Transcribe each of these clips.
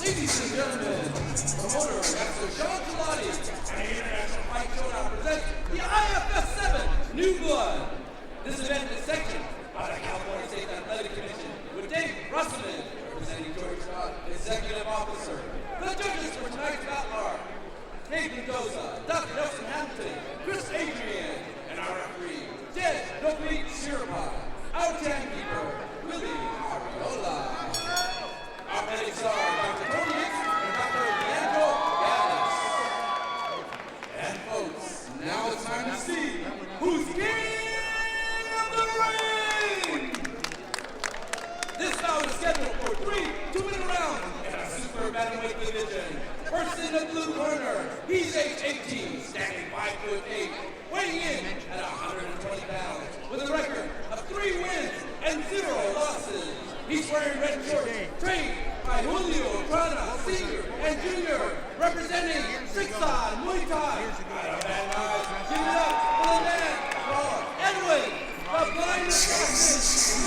Ladies and gentlemen, promoter Master Sean Gelati and the International Fight Showdown presents the IFS07 New Blood. This event is sanctioned by the California State Athletic Commission with Dave Russellman representing George Scott, Executive Officer. The judges for tonight's bout are Dave Mendoza, Dr. Nelson Hamilton, Chris Adrian, and our referee, Jed Nopli Shirpai. Our timekeeper, Willie Ariola. Our medics are Dr. Tony Hicks and Dr. Leandro Gaddis. And folks, now it's time to see who's king of the ring! This bout is scheduled for 3 2-minute rounds in a super bantamweight division. First in the blue corner, he's age 18, standing 5'8", weighing in at 120 pounds, with a record of 3 wins and 0 losses. He's wearing red shorts, trained by Julio Trana, Sr. and Jr., representing Six-On Muay Thai. Out of Van Nuys, give it up for the man called Edwin, the blind assassin.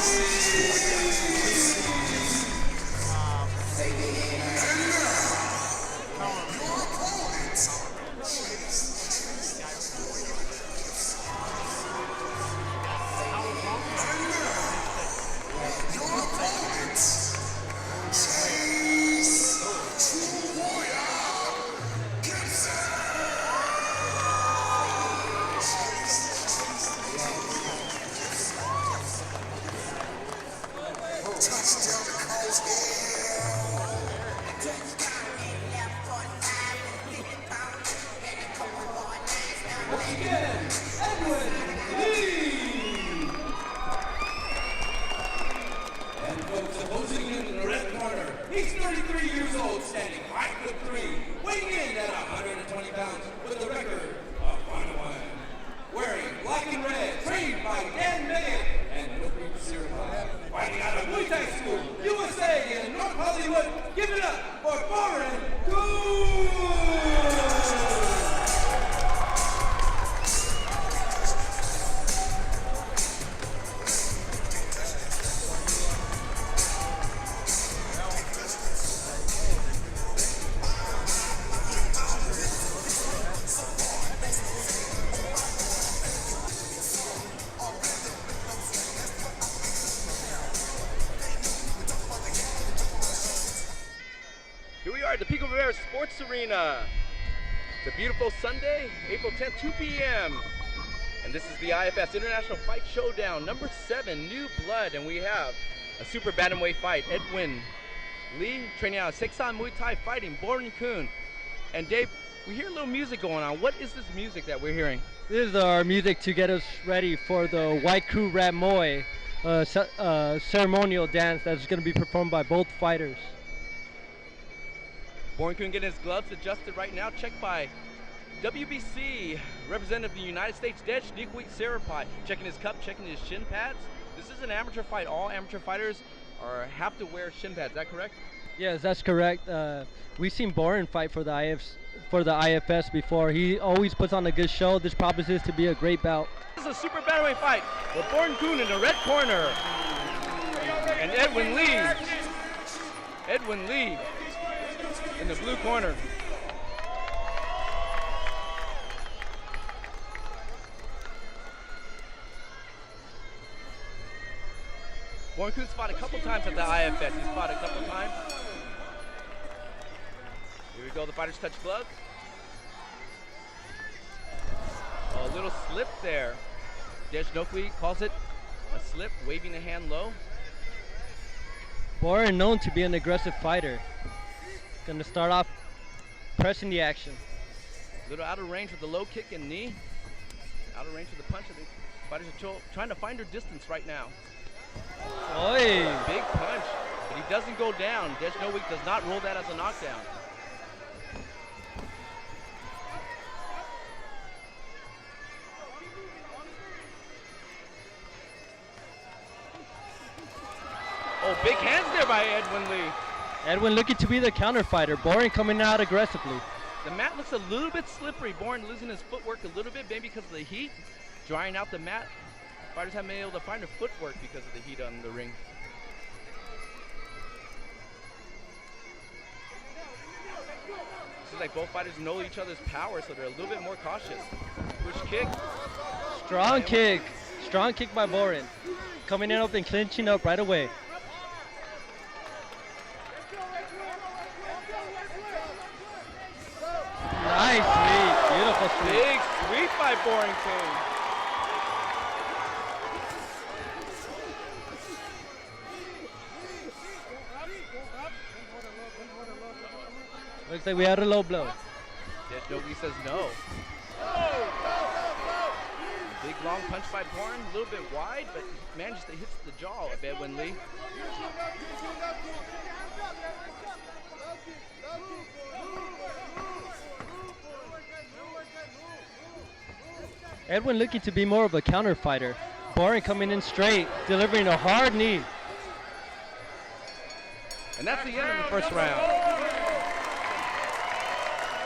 He's 33 years old, standing 5'3", weighing in at 120 pounds, with a record of 1-1. Wearing black and red, trained by Dan Megan and Nopli Shirpai. Fighting out of Muay Thai School, USA in North Hollywood. Give it up for Foreign Goon! Here we are at the Pico Rivera Sports Arena. It's a beautiful Sunday, April 10th, 2 p.m. And this is the IFS International Fight Showdown, number 7, New Blood. And we have a super bantamweight fight. Edwin Lee, training out of Six-On Muay Thai fighting, Born Kun. And Dave, we hear a little music going on. What is this music that we're hearing? This is our music to get us ready for the Waiku Rat Moe ceremonial dance that's going to be performed by both fighters. Born Kun getting his gloves adjusted right now, checked by WBC representative of the United States, Dej Nopli Shirpai, checking his cup, checking his shin pads. This is an amateur fight. All amateur fighters have to wear shin pads. Is that correct? Yes, that's correct. We've seen Boren fight for the IFS before. He always puts on a good show. This promises to be a great bout. This is a super bantamweight fight with Born Kun in the red corner and Edwin Lee in the blue corner. Born Kun's fought a couple times at the IFS. He's fought a couple times. Here we go, the fighters touch gloves. Oh, a little slip there. Dej Nopli calls it a slip, waving the hand low. Boren known to be an aggressive fighter. Gonna start off pressing the action. A little out of range with the low kick and knee. Out of range with the punch. The fighters are trying to find their distance right now. Oy. Big punch, but he doesn't go down. Dej Nopli does not roll that as a knockdown. Oh, big hands there by Edwin Lee. Edwin looking to be the counter fighter. Boren coming out aggressively. The mat looks a little bit slippery. Boren losing his footwork a little bit, maybe because of the heat. Drying out the mat. Fighters haven't been able to find their footwork because of the heat on the ring. Seems like both fighters know each other's power, so they're a little bit more cautious. Push kick. Strong kick. Strong kick by Boren. Coming in up and clinching up right away. Nice sweep. Beautiful sweep. Big sweep by Boren Coon. Looks like we had a low blow. Yes, Yogi says no. Big long punch by Boren, a little bit wide, but manages to hit the jaw of Edwin Lee. Edwin looking to be more of a counter fighter. Boren coming in straight, delivering a hard knee. And that's the end of the first round.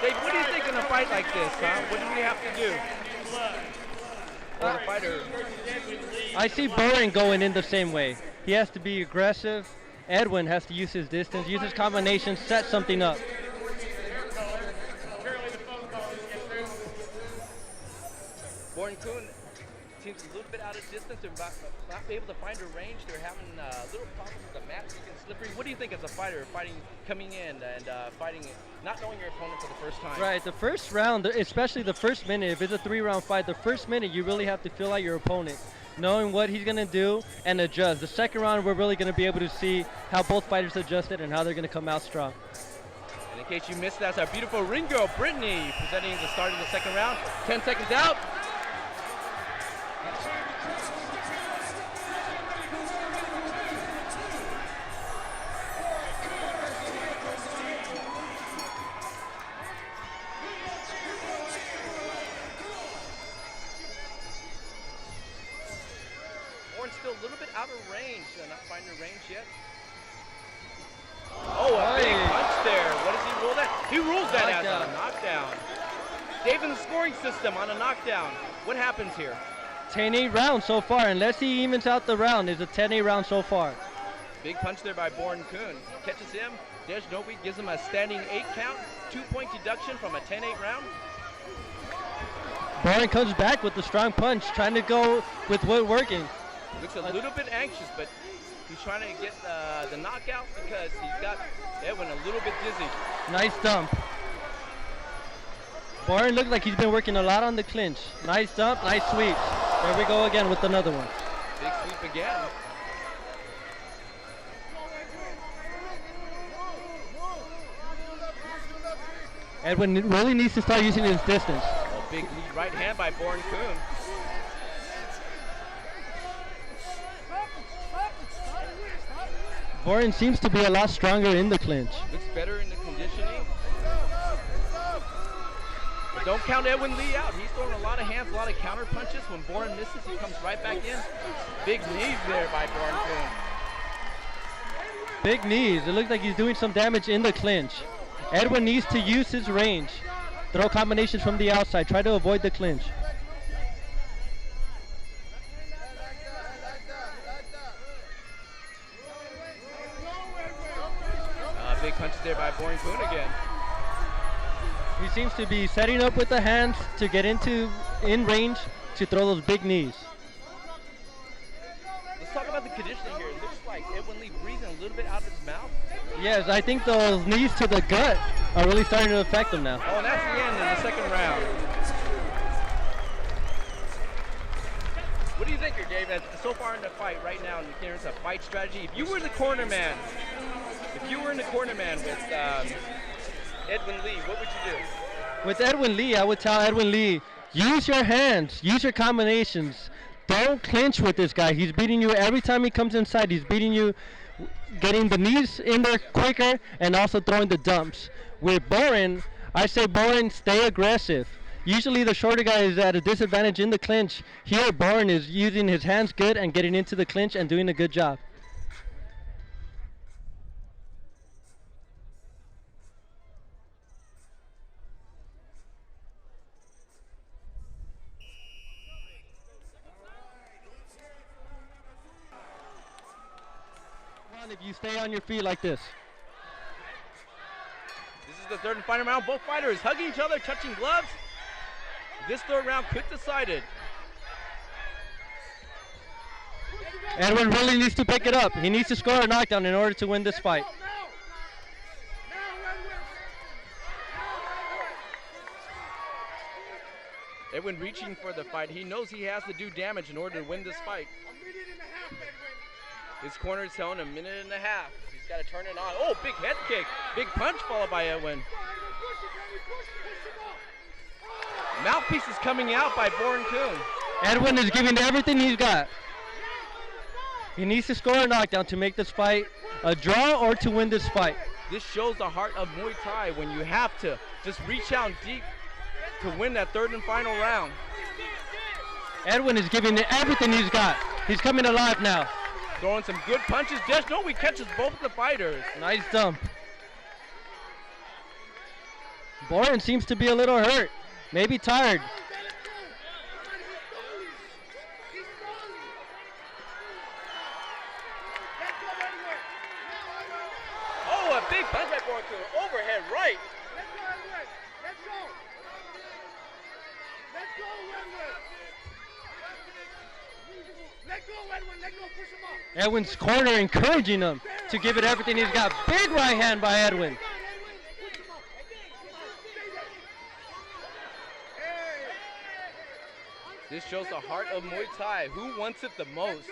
Dave, what do you think in a fight like this, huh? What do we have to do? For the fighter. I see Boren going in the same way. He has to be aggressive. Edwin has to use his distance, use his combination, set something up. Boren Coon seems a little bit out of distance. They're not able to find a range. They're having a little problem with the mat looking slippery. What do you think as a fighter, coming in and fighting, not knowing your opponent for the first time? Right, the first round, especially the first minute, if it's a 3-round fight, the first minute you really have to feel out your opponent, knowing what he's going to do and adjust. The second round, we're really going to be able to see how both fighters adjusted and how they're going to come out strong. And in case you missed, that's our beautiful ring girl, Brittany, presenting the start of the second round. 10 seconds out. Still a little bit out of range. Not finding a range yet. Oh, a big punch there. What does he rule that? He rules that as a knockdown. Dave in the scoring system on a knockdown. What happens here? 10-8 round so far. Unless he evens out the round, it's a 10-8 round so far. Big punch there by Boren Coon. Catches him. Dejnovic gives him a standing 8 count. 2-point deduction from a 10-8 round. Boren comes back with the strong punch, trying to go with what working. Looks a little bit anxious, but he's trying to get the knockout because he's got Edwin a little bit dizzy. Nice dump. Boren looked like he's been working a lot on the clinch. Nice dump, nice sweep. There we go again with another one. Big sweep again. Edwin really needs to start using his distance. A big lead right hand by Boren Coon. Boren seems to be a lot stronger in the clinch. Looks better in the conditioning. But don't count Edwin Lee out. He's throwing a lot of hands, a lot of counter punches. When Boren misses, he comes right back in. Big knees there by Boren Coon. Big knees. It looks like he's doing some damage in the clinch. Edwin needs to use his range. Throw combinations from the outside. Try to avoid the clinch. Big punches there by Boren Coon again. He seems to be setting up with the hands to get in range to throw those big knees. Let's talk about the conditioning here. It looks like Edwin Lee breathing a little bit out of his mouth. Yes, I think those knees to the gut are really starting to affect him now. Oh, and that's the end of the second round. What do you think here, Dave? So far in the fight right now, in terms of fight strategy, if you were the corner man, with Edwin Lee, what would you do? With Edwin Lee, I would tell Edwin Lee, use your hands, use your combinations. Don't clinch with this guy. He's beating you every time he comes inside. He's beating you, getting the knees in there quicker and also throwing the dumps. With Boren, I say Boren, stay aggressive. Usually the shorter guy is at a disadvantage in the clinch. Here, Boren is using his hands good and getting into the clinch and doing a good job. If you stay on your feet like this. This is the third and final round. Both fighters hugging each other, touching gloves. This third round could decide it. Edwin really needs to pick it up. He needs to score a knockdown in order to win this fight. Edwin reaching for the fight. He knows he has to do damage in order to win this fight. His corner is telling him a minute and a half. He's got to turn it on. Oh, big head kick. Big punch followed by Edwin. Mouthpiece is coming out by Boren Kuhn. Edwin is giving everything he's got. He needs to score a knockdown to make this fight a draw or to win this fight. This shows the heart of Muay Thai when you have to just reach out deep to win that third and final round. Edwin is giving it everything he's got. He's coming alive now. Throwing some good punches. Just no, he catches both the fighters. Nice dump. Boren seems to be a little hurt, maybe tired. Oh, a big punch by Boren Kuhn. Overhead right. Edwin's corner encouraging him to give it everything he's got. Big right hand by Edwin. This shows the heart of Muay Thai. Who wants it the most?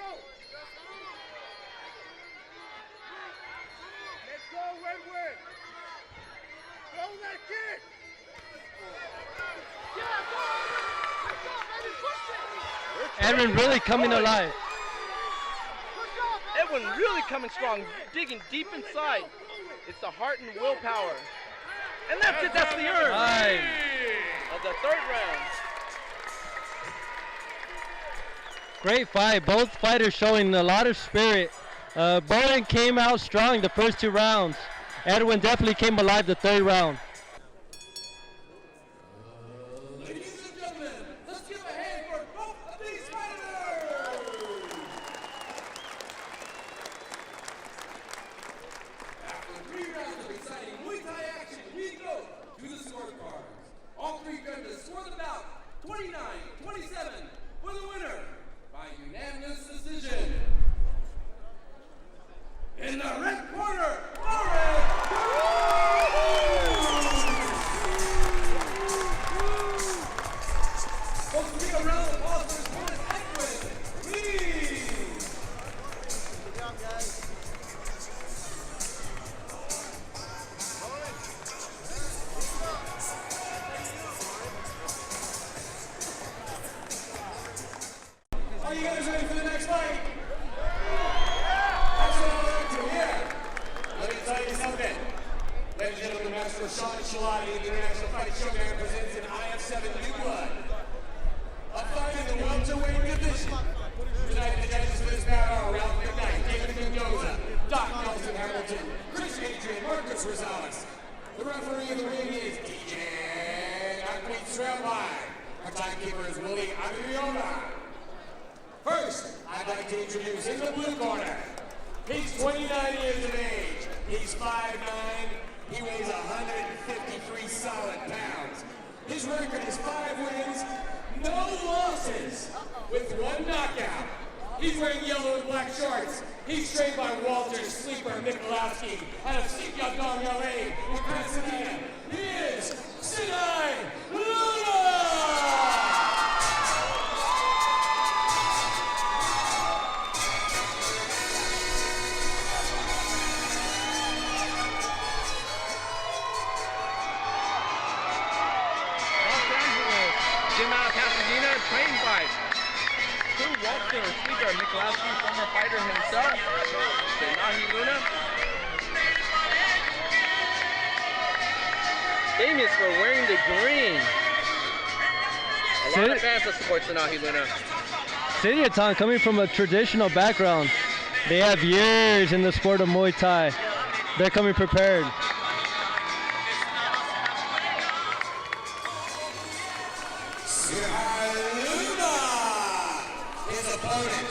Let's go, Edwin. Throw that kick. Edwin really coming alive. Edwin really coming strong, digging deep inside. It's the heart and willpower. And that's it, that's the earn of the third round. Great fight. Both fighters showing a lot of spirit. Boren came out strong the first two rounds. Edwin definitely came alive the third round. Ladies and gentlemen, let's give a hand for both of these fighters! After 3 rounds of exciting Muay Thai action, we go to the scorecards. All 3 judges score the bout 29-27 for the winner by unanimous decision. In the red corner, Boren Folks, give a round of applause for his opponent, Edwin Lee. Good job, guys. Are you guys ready for the next fight? That's what I like to hear. Let me tell you something. Ladies and gentlemen, Master Sean Shalati, the International Fight Showdown presents an IF7 New Blood. A fight in the welterweight division. Tonight, the judges for this bout are Ralph McKnight, David Mendoza, Doc Nelson Hamilton, Chris Adrian, Marcus Rosales. The referee of the ring is DJ Akweet Srelbai. Our timekeeper is Willie Aguilera. First, I'd like to introduce in the blue corner. He's 29 years of age. He's 5'9". He weighs 153 solid pounds. His record is 5 wins, no losses, with 1 knockout. He's wearing yellow and black shorts. He's trained by Walter Sleeper Mikulowski out of Sikadong, LA, in Pasadena. He is Sinai Luna! Out of Pasadena, trained by Walter Sleeper Mikulowski, former fighter himself, Nahi Luna. Famous for wearing the green. A lot of fans that support Nahi Luna. City of Town coming from a traditional background. They have years in the sport of Muay Thai. They're coming prepared. His opponent,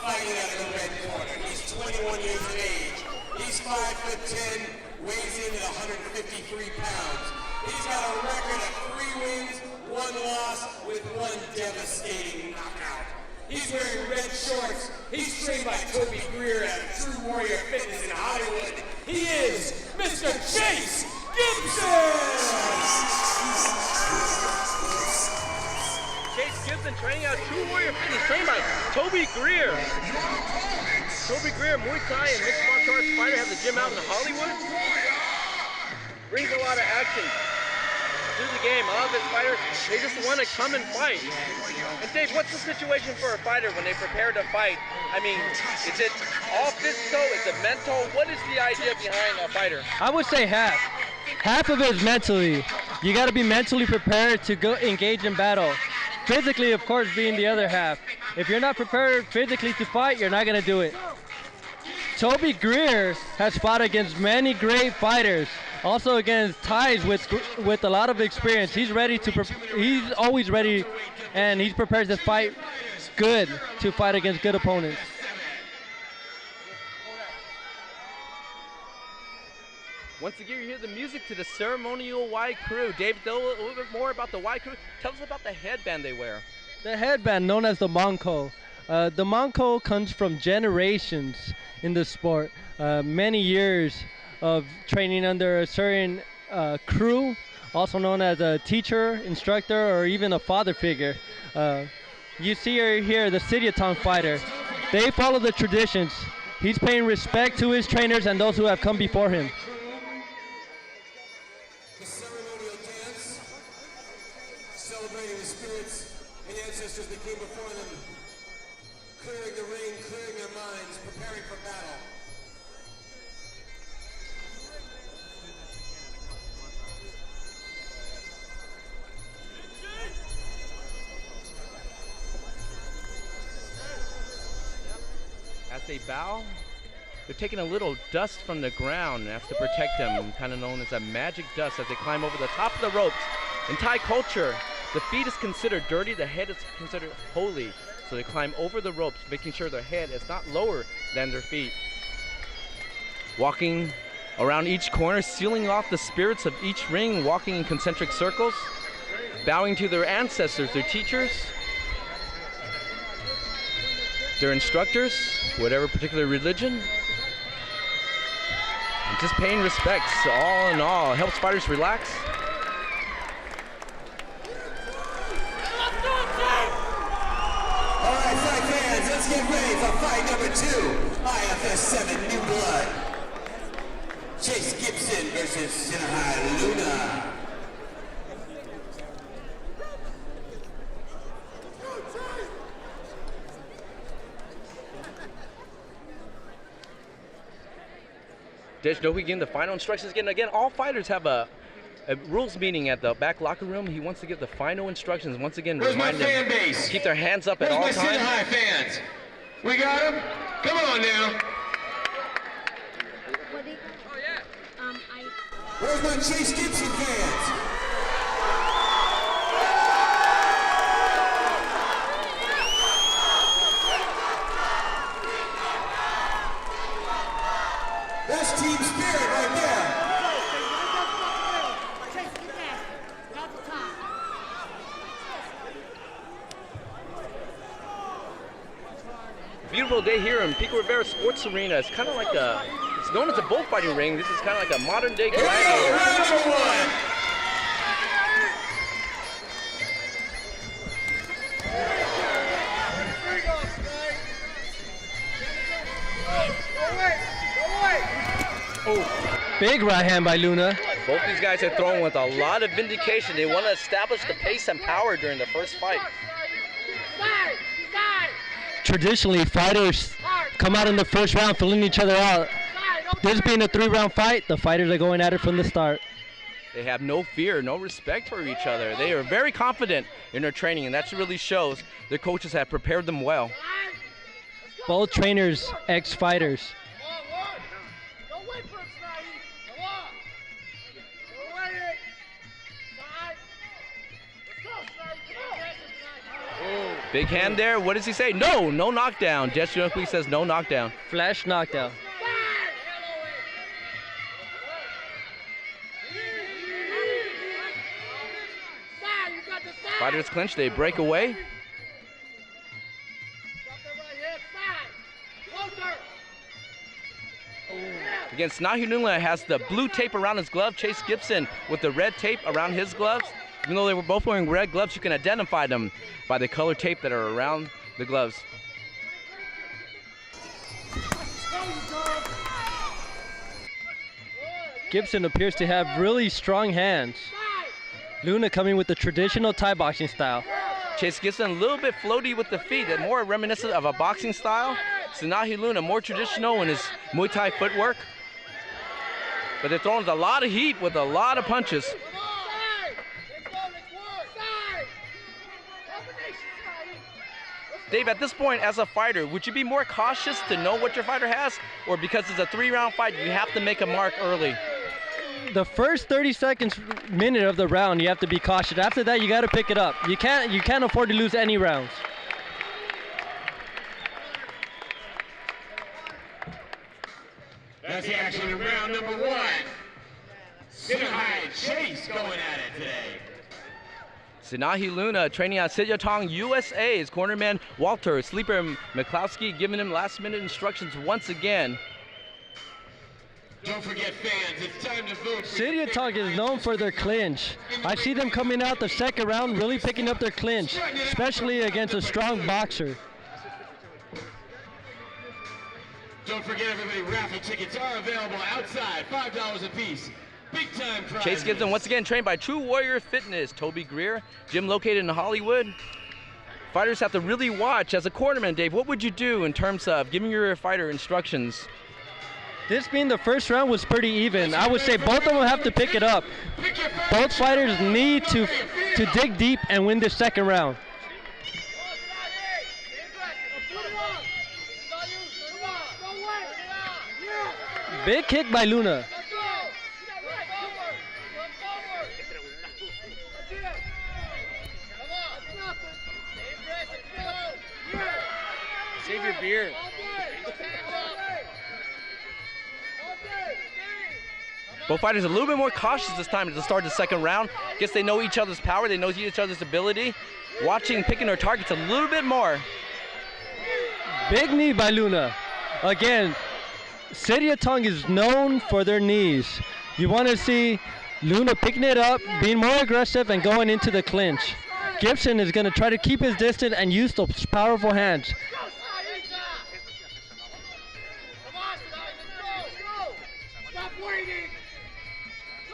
fighting out of the red corner. He's 21 years of age. He's 5'10", weighs in at 153 pounds. got a record of 3 wins, 1 loss, with 1 devastating knockout. He's wearing red shorts. He's trained by Toby Greer at True Warrior Fitness in Hollywood. He is Mr. Chase Gibson! Chase Gibson training out True Warrior Fitness, trained by Toby Greer. Toby Greer, Muay Thai and mixed martial arts fighter, has a gym out in Hollywood. Brings a lot of action to the game. A lot of his fighters, they just want to come and fight. And Dave, what's the situation for a fighter when they prepare to fight? I mean, is it all physical? Is it mental? What is the idea behind a fighter? I would say half. Half of it is mentally. You got to be mentally prepared to go engage in battle. Physically, of course, being the other half. If you're not prepared physically to fight, you're not going to do it. Toby Greer has fought against many great fighters. Also against Thais with a lot of experience. He's ready to. He's always ready, and he's prepared to fight good, to fight against good opponents. Once again, you hear the music to the ceremonial Y Crew. Dave, tell a little bit more about the Y Crew. Tell us about the headband they wear. The headband, known as the Monko. The Monko comes from generations in the sport. Many years of training under a certain crew, also known as a teacher, instructor, or even a father figure. You see her here, the Sidyaton fighter. They follow the traditions. He's paying respect to his trainers and those who have come before him. The ceremonial dance, celebrating the spirits and ancestors that came before them, clearing the ring, clearing their minds, preparing for battle. As they bow, they're taking a little dust from the ground. That's to protect them, kind of known as a magic dust, as they climb over the top of the ropes. In Thai culture, the feet is considered dirty, the head is considered holy. So they climb over the ropes, making sure their head is not lower than their feet. Walking around each corner, sealing off the spirits of each ring, walking in concentric circles, bowing to their ancestors, their teachers, their instructors, whatever particular religion, and just paying respects. All in all, helps fighters relax. All right, fight fans, let's get ready for fight number 2. IFS07 New Blood. Chase Gibson versus Sinahai Luna. Just know we give the final instructions again. Again, all fighters have a rules meeting at the back locker room. He wants to give the final instructions. Once again, remind them to keep their hands up at all times. Where's my Sinahai fans? We got them? Come on now. Where's my Chase Gibson fans? That's team spirit right there. Beautiful day here in Pico Rivera Sports Arena. It's kind of like it's known as a bullfighting ring. This is kind of like a modern day gladiator. Round number 1. Oh, Big right hand by Luna. both these guys are throwing with a lot of vindication. They want to establish the pace and power during the first fight. Traditionally, fighters come out in the first round filling each other out. This being a 3-round fight, the fighters are going at it from the start. They have no fear, no respect for each other. They are very confident in their training, and that really shows. Their coaches have prepared them well. Both trainers, ex-fighters. Big hand there. What does he say? No knockdown. Jess Youngquist says no knockdown. Flash knockdown. Fighters clinch, they break away. Again, Snahiluna has the blue tape around his glove. Chase Gibson with the red tape around his gloves. Even though they were both wearing red gloves, you can identify them by the color tape that are around the gloves. Gibson appears to have really strong hands. Luna coming with the traditional Thai boxing style. Chase Gibson a little bit floaty with the feet, and more reminiscent of a boxing style. Snahiluna more traditional in his Muay Thai footwork. But they're throwing a lot of heat with a lot of punches. Dave, at this point as a fighter, would you be more cautious to know what your fighter has? Or because it's a 3-round fight, you have to make a mark early? The first 30 seconds, minute of the round, you have to be cautious. After that, you got to pick it up. You can't afford to lose any rounds. That's the action in round number 1. Sinahai Chase going at it today. Snahiluna training at Showdown USA. His cornerman Walter Sleeper McCloskey giving him last-minute instructions once again. Don't forget, fans, it's time to vote. Showdown is known for their clinch. I see them coming out the second round, really picking up their clinch, especially against a strong boxer. Don't forget, everybody, raffle tickets are available outside, $5 a piece. Big time prizes. Chase Gibson once again trained by True Warrior Fitness. Toby Greer, gym located in Hollywood. Fighters have to really watch. As a cornerman, Dave, what would you do in terms of giving your fighter instructions? This being the first round was pretty even. I would say both of them have to pick it up. Both fighters need to dig deep and win this second round. Big kick by Luna. Save your beer. Both fighters a little bit more cautious this time at the start of the second round. Guess they know each other's power, they know each other's ability. Watching, picking their targets a little bit more. Big knee by Luna. Again, Showdown is known for their knees. You want to see Luna picking it up, being more aggressive, and going into the clinch. Gibson is going to try to keep his distance and use those powerful hands.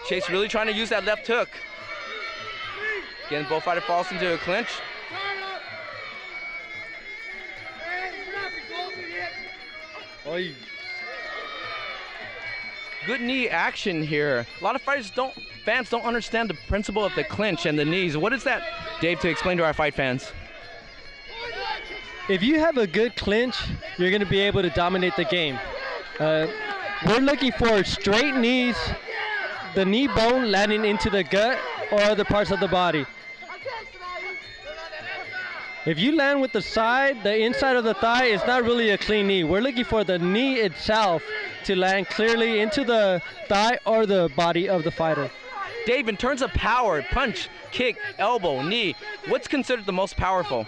Chase really trying to use that left hook. Again, both fighters falls into a clinch. Oy. Good knee action here. A lot of fans don't understand the principle of the clinch and the knees. What is that, Dave, to explain to our fight fans? If you have a good clinch, you're going to be able to dominate the game. We're looking for straight knees, the knee bone landing into the gut or other parts of the body. If you land with the side, the inside of the thigh, it's not really a clean knee. We're looking for the knee itself to land clearly into the thigh or the body of the fighter. Dave, in terms of power, punch, kick, elbow, knee, what's considered the most powerful?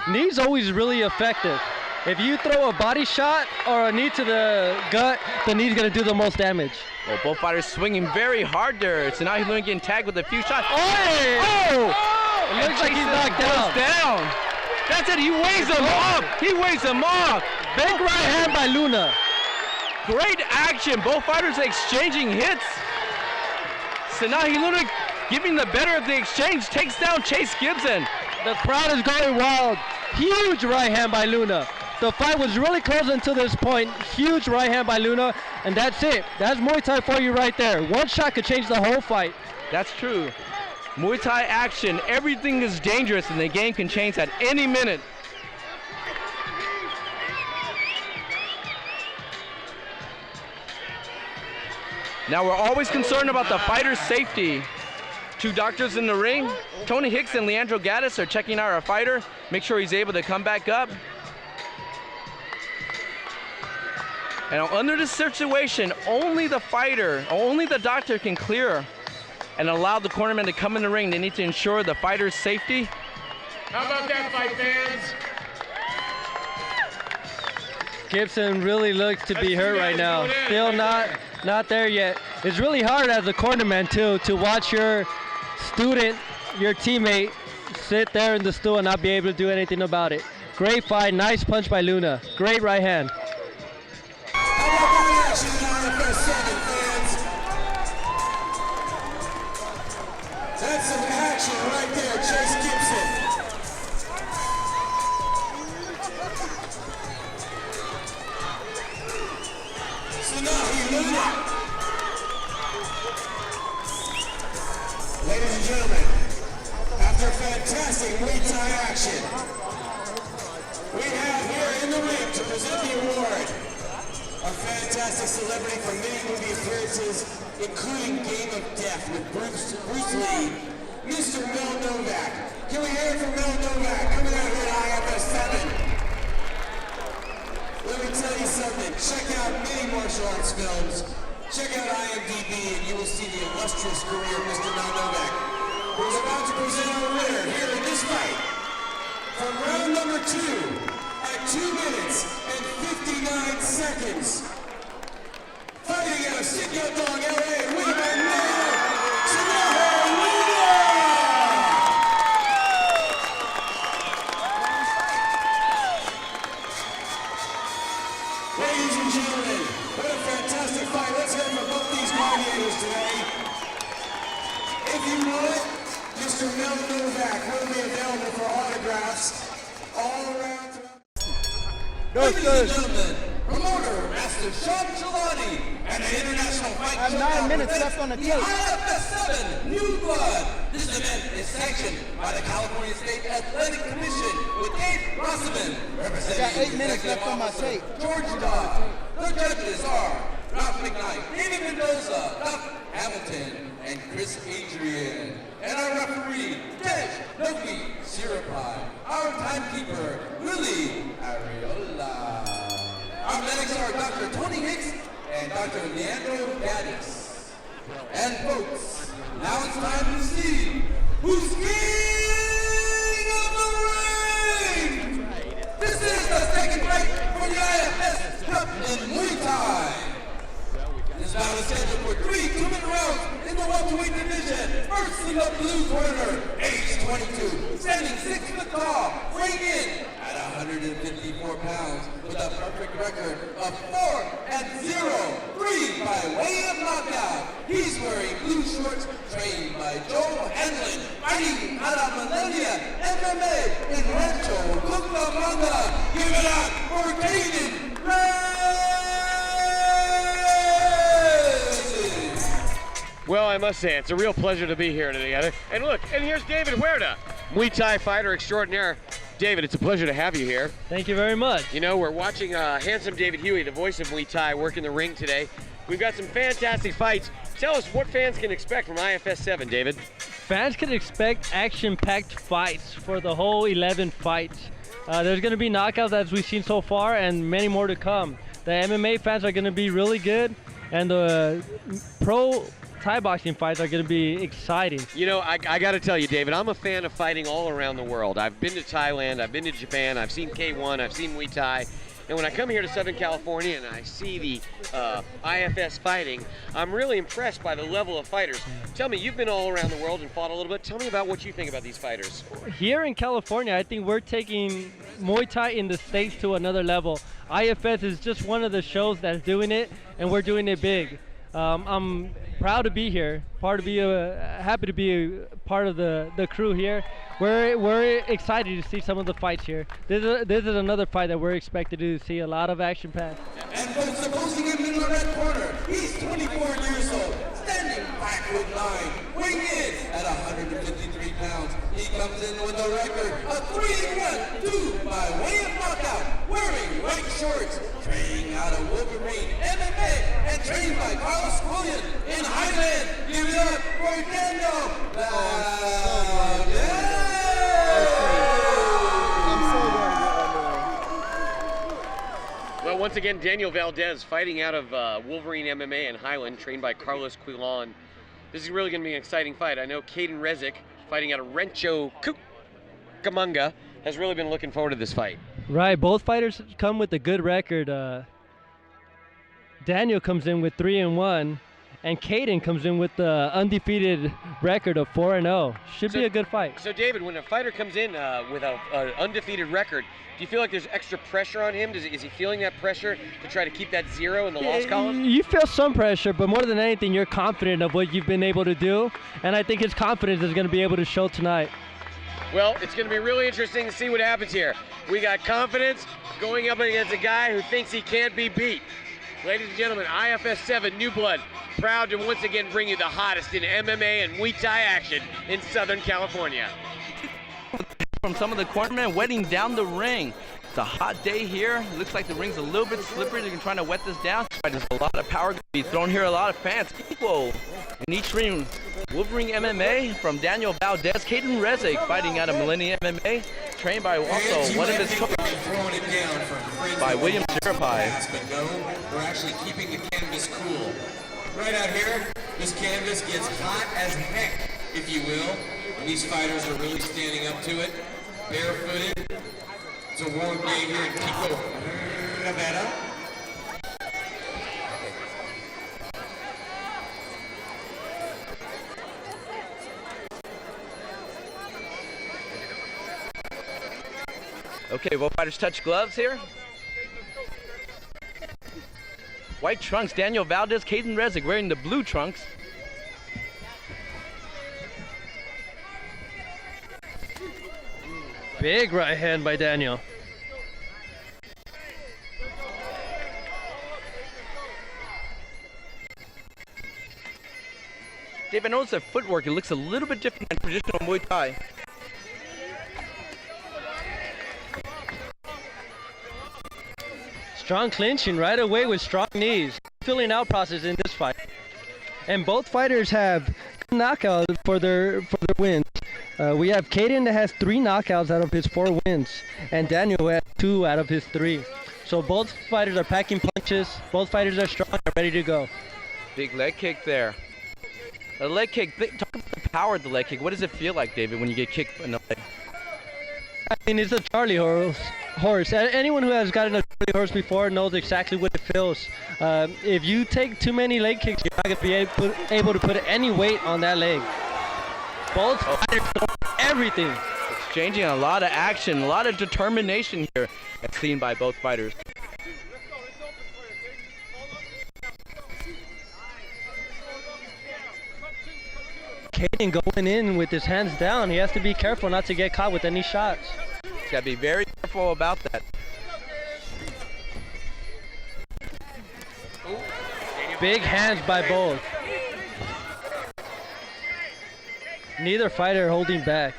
Knee's always really effective. If you throw a body shot or a knee to the gut, the knee's gonna do the most damage. Well, both fighters swinging very hard there. So now he's getting tagged with a few shots. Oh! It looks like he's knocked down. That's it, he weighs him off. He weighs him off. Big right hand by Luna. Great action, both fighters exchanging hits. Sanahi Luna giving the better of the exchange, takes down Chase Gibson. The crowd is going wild. Huge right hand by Luna. The fight was really close until this point. Huge right hand by Luna, and that's it. That's Muay Thai for you right there. One shot could change the whole fight. That's true. Muay Thai action, everything is dangerous and the game can change at any minute. Now we're always concerned about the fighter's safety. Two doctors in the ring. Tony Hicks and Leandro Gaddis are checking out our fighter. Make sure he's able to come back up. And under this situation, only the fighter, only the doctor can clear and allow the cornermen to come in the ring. They need to ensure the fighter's safety. How about that fight, fans? Gibson really looks to be hurt right now. Still not there yet. It's really hard as a cornerman too to watch your student, your teammate, sit there in the stool and not be able to do anything about it. Great fight, nice punch by Luna. Great right hand. Action in IFS07, fans. That's some action right there, Chase Gibson. So now he Luna. Ladies and gentlemen, after fantastic Muay Thai action, we have here in the ring to present the award a fantastic celebrity from many movie appearances, including Game of Death with Bruce Lee, Mr. Mel Novak. Can we hear it from Mel Novak coming out here at IFS07? Let me tell you something. Check out many martial arts films. Check out IMDb and you will see the illustrious career of Mr. Mel Novak, who's about to present our winner here in this fight. From round number 2, at 2 minutes and 59 seconds. Fighting out of Showdown, LA, winning by now, ladies and gentlemen, what a fantastic fight. Let's hear from both these gladiators today. If you would, Mr. Mel Novak will be available for autographs all around. Ladies and gentlemen, promoter Master Sean Gelati and the International Fight I have Showdown 9 minutes presents left on the the tape. IFS07 New Blood. This event is sanctioned by the California State Athletic Commission with Dave Rossman representing I got 8 minutes Executive left on my Officer tape. George Dodd. The judges are Ralph McKnight, David Mendoza, Doc Hamilton, and Chris Adrian. And our referee, Tej Noki Sirapai. Our timekeeper, Willie Ariola. Our medics are Dr. Tony Hicks and Dr. Leandro Gaddis. And folks, now it's time to see who's king of the ring! This is the second fight for the IFS Cup in Muay Thai. This battle is scheduled for 3 2-minute rounds in the welterweight division. First in the blue corner, age 22, standing 6 foot tall, weighing in at 154 pounds with a perfect record of 4-0, 3 by way of knockout. He's wearing blue shorts, trained by Joe Hanlon, fighting out of Millennia MMA in Rancho Cucamonga. Give it up for Caden Ray! Well, I must say, it's a real pleasure to be here together. And look, and here's David Huerta, Muay Thai fighter extraordinaire. David, it's a pleasure to have you here. Thank you very much. You know, we're watching handsome David Huey, the voice of Muay Thai, work in the ring today. We've got some fantastic fights. Tell us what fans can expect from IFS7, David. Fans can expect action-packed fights for the whole 11 fights. There's going to be knockouts as we've seen so far and many more to come. The MMA fans are going to be really good, and the pro Thai boxing fights are going to be exciting. You know, I got to tell you, David, I'm a fan of fighting all around the world. I've been to Thailand, I've been to Japan, I've seen K1, I've seen Muay Thai. And when I come here to Southern California and I see the IFS fighting, I'm really impressed by the level of fighters. Tell me, you've been all around the world and fought a little bit. Tell me about what you think about these fighters. Here in California, I think we're taking Muay Thai in the States to another level. IFS is just one of the shows that's doing it, and we're doing it big. I'm proud to be here, happy to be a part of the crew here. We're excited to see some of the fights here. This is another fight that we're expected to see a lot of action packed. And folks, opposing him in the red corner, he's 24 years old, standing backward line, weighing in at 153 pounds. He comes in with a record of 3-1, 2 by way of knockout, wearing white shorts, training out of Wolverine MMA, and trained by Carlos Quillian in Highland. Give it up for Daniel Valdez. Well, once again, Daniel Valdez fighting out of Wolverine MMA in Highland, trained by Carlos Quillan. This is really going to be an exciting fight. I know Caden Rezick, fighting out of Rancho Cucamonga, has really been looking forward to this fight. Right, both fighters come with a good record. Daniel comes in with 3-1, and Caden comes in with the undefeated record of 4-0. Should be a good fight. So David, when a fighter comes in with an undefeated record, do you feel like there's extra pressure on him? Is he feeling that pressure to try to keep that 0 in the loss column? You feel some pressure, but more than anything, you're confident of what you've been able to do, and I think his confidence is going to be able to show tonight. Well, it's going to be really interesting to see what happens here. We got confidence going up against a guy who thinks he can't be beat. Ladies and gentlemen, IFS7 New Blood, proud to once again bring you the hottest in MMA and Muay Thai action in Southern California. From some of the cornermen wetting down the ring. It's a hot day here. Looks like the ring's a little bit slippery. They're trying to wet this down. There's a lot of power going to be thrown here. A lot of fans equal in each ring. Wolverine MMA from Daniel Valdez. Caden Rezick fighting out of Millennium MMA. Trained by also one of his coaches. By William Zerapai. But no, we're actually keeping the canvas cool. Right out here, this canvas gets hot as heck, if you will. And these fighters are really standing up to it. Barefooted. It's a warm day here in Pico Rivera. Okay, both fighters touch gloves here. White trunks, Daniel Valdez, Caden Rezick wearing the blue trunks. Big right hand by Daniel. Dave, I noticed that footwork, it looks a little bit different than traditional Muay Thai. Strong clinching right away with strong knees. Filling out process in this fight. And both fighters have knockouts for their wins. We have Caden that has 3 knockouts out of his 4 wins, and Daniel who has 2 out of his 3. So both fighters are packing punches. Both fighters are strong and ready to go. Big leg kick there. A leg kick, talk about the power of the leg kick. What does it feel like, David, when you get kicked in the leg? I mean, it's a Charlie horse. Anyone who has gotten a Charlie horse before knows exactly what it feels. If you take too many leg kicks, you're not going to be able to put any weight on that leg. Both fighters throw everything. Exchanging a lot of action, a lot of determination here, as seen by both fighters. Caden going in with his hands down. He has to be careful not to get caught with any shots. He's got to be very careful about that. Big hands by both. Neither fighter holding back.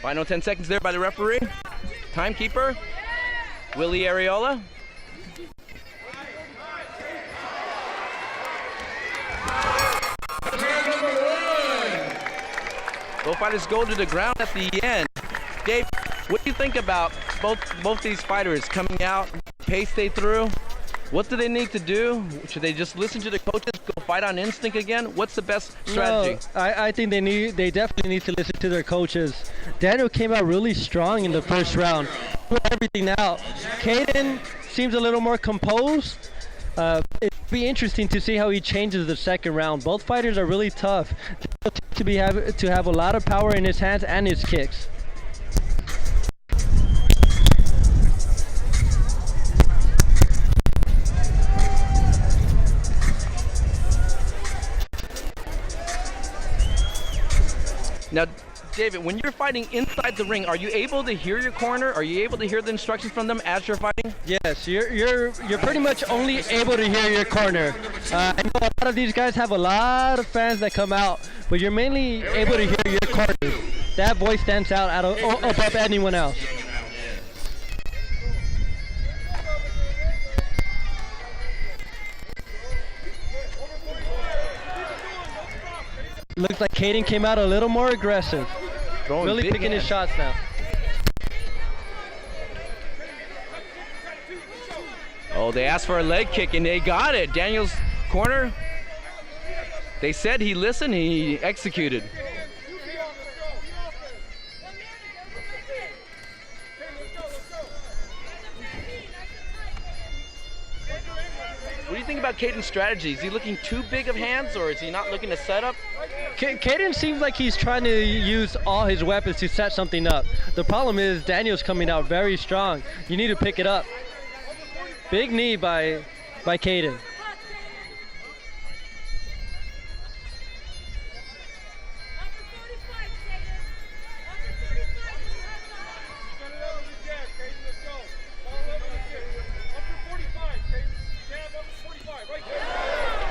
Final 10 seconds there by the referee. Timekeeper, Willie Areola. Both fighters go to the ground at the end. Dave, what do you think about both these fighters coming out, pace they threw? What do they need to do? Should they just listen to the coaches, go fight on instinct again? What's the best strategy? No, I think they definitely need to listen to their coaches. Daniel came out really strong in the first round. Put everything out. Caden seems a little more composed. It'd be interesting to see how he changes the second round. Both fighters are really tough. To have a lot of power in his hands and his kicks. Now, David, when you're fighting inside the ring, are you able to hear your corner? Are you able to hear the instructions from them as you're fighting? Yes, you're pretty much only able to hear your corner. I know a lot of these guys have a lot of fans that come out, but you're mainly able to hear your corner. That voice stands out above anyone else. Looks like Caden came out a little more aggressive. Really picking his shots now. Oh, they asked for a leg kick and they got it. Daniel's corner, they said he listened, he executed. What do you think about Caden's strategy? Is he looking too big of hands, or is he not looking to set up? Caden seems like he's trying to use all his weapons to set something up. The problem is Daniel's coming out very strong. You need to pick it up. Big knee by Caden.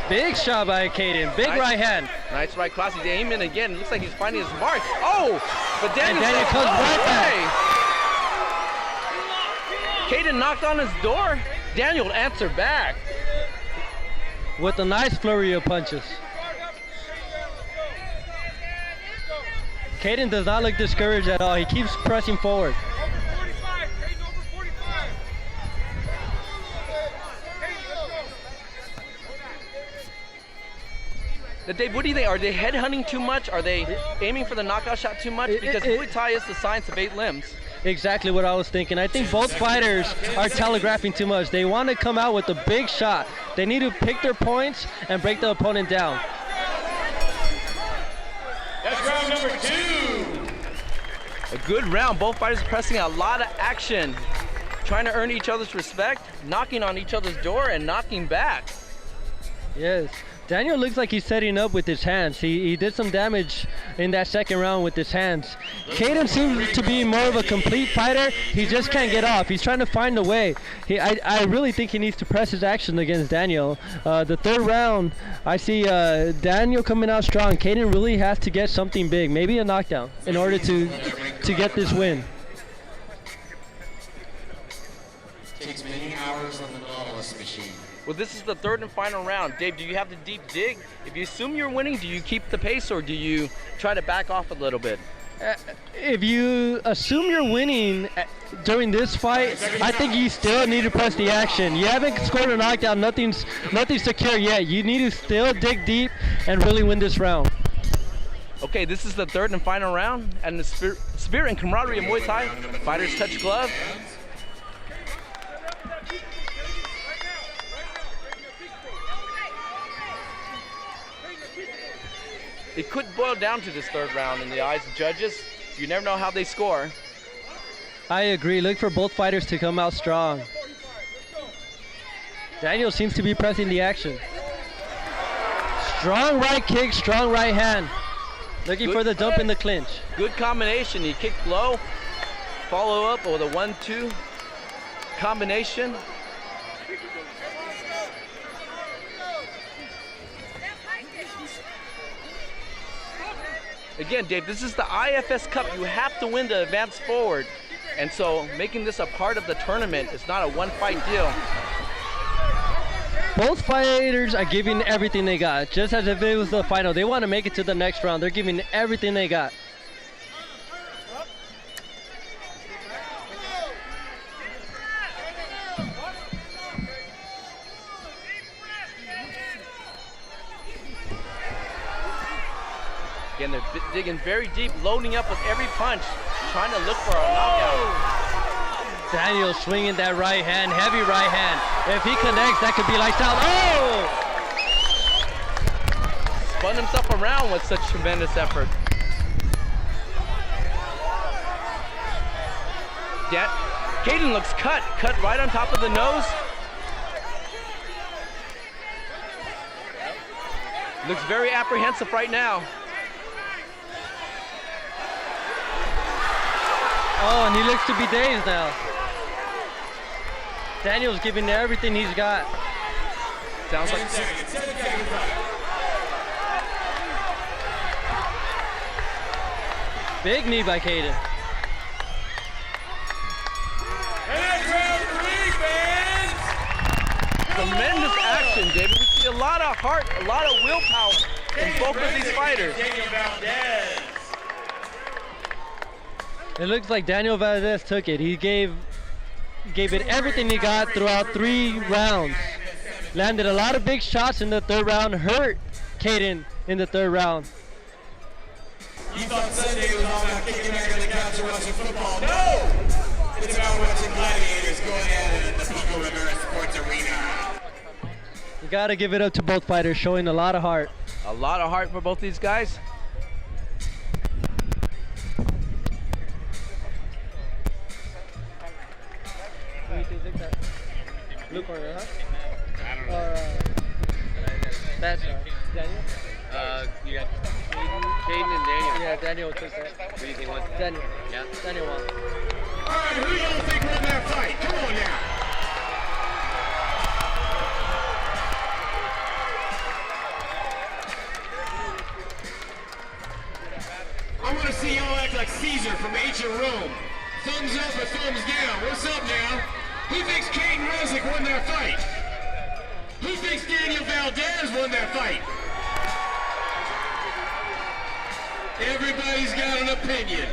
Big shot by Caden. Big right hand. Nice right cross. He's aiming again. Looks like he's finding his mark. Oh, but Daniel comes right back. Caden knocked on his door. Daniel answered back with a nice flurry of punches. Caden does not look discouraged at all. He keeps pressing forward. Dave, what do you think? Are they head hunting too much? Are they aiming for the knockout shot too much? Because Muay Thai is the science of 8 limbs. Exactly what I was thinking. I think both fighters are telegraphing too much. They want to come out with a big shot. They need to pick their points and break the opponent down. That's round number 2. A good round. Both fighters pressing a lot of action, trying to earn each other's respect, knocking on each other's door and knocking back. Yes. Daniel looks like he's setting up with his hands. He did some damage in that second round with his hands. Caden seems to be more of a complete fighter. He just can't get off. He's trying to find a way. I really think he needs to press his action against Daniel. The third round, I see Daniel coming out strong. Caden really has to get something big, maybe a knockdown, in order to get this win. Takes many hours on the Nautilus machine. Well, this is the third and final round. Dave, do you have the deep dig? If you assume you're winning, do you keep the pace or do you try to back off a little bit? If you assume you're winning during this fight, I think you still need to press the action. You haven't scored a knockdown, nothing's secure yet. You need to still dig deep and really win this round. Okay, this is the third and final round, and the spirit and camaraderie of Muay Thai. Fighters touch glove. It could boil down to this third round in the eyes of judges. You never know how they score. I agree. Look for both fighters to come out strong. Daniel seems to be pressing the action. Strong right kick, strong right hand. Looking for the dump in the clinch. Good combination. He kicked low. Follow up with a 1-2 combination. Again, Dave, this is the IFS Cup. You have to win to advance forward. And so making this a part of the tournament is not a one-fight deal. Both fighters are giving everything they got, just as if it was the final. They want to make it to the next round. They're giving everything they got. Again, they're digging very deep, loading up with every punch, trying to look for a knockout. Daniel swinging that right hand, heavy right hand. If he connects, that could be lights out. Oh! Spun himself around with such tremendous effort. Caden looks cut right on top of the nose. Looks very apprehensive right now. Oh, and he looks to be dazed now. Daniel's giving everything he's got. Sounds like... Big knee by Caden. Tremendous action, David. We see a lot of heart, a lot of willpower in both of these fighters. It looks like Daniel Valdez took it. He gave gave it everything he got throughout 3 rounds. Landed a lot of big shots in the 3rd round, hurt Caden in the 3rd round. You thought Sunday was all about kicking back on the couch and watching football. No! It's about watching gladiators going at it in the Pico Rivera Sports Arena. You gotta give it up to both fighters, showing a lot of heart. A lot of heart for both these guys. Who do you think that? Blue corner, huh? I don't know. Or that guy. Daniel? You got Caden and Daniel. Yeah, Daniel took that. Who do you think won? Daniel. Yeah. Daniel won. All right, who y'all think won that fight? Come on now. I want to see y'all act like Caesar from ancient Rome. Thumbs up or thumbs down. What's up now? Who thinks Caden Rosick won that fight? Who thinks Daniel Valdez won that fight? Everybody's got an opinion.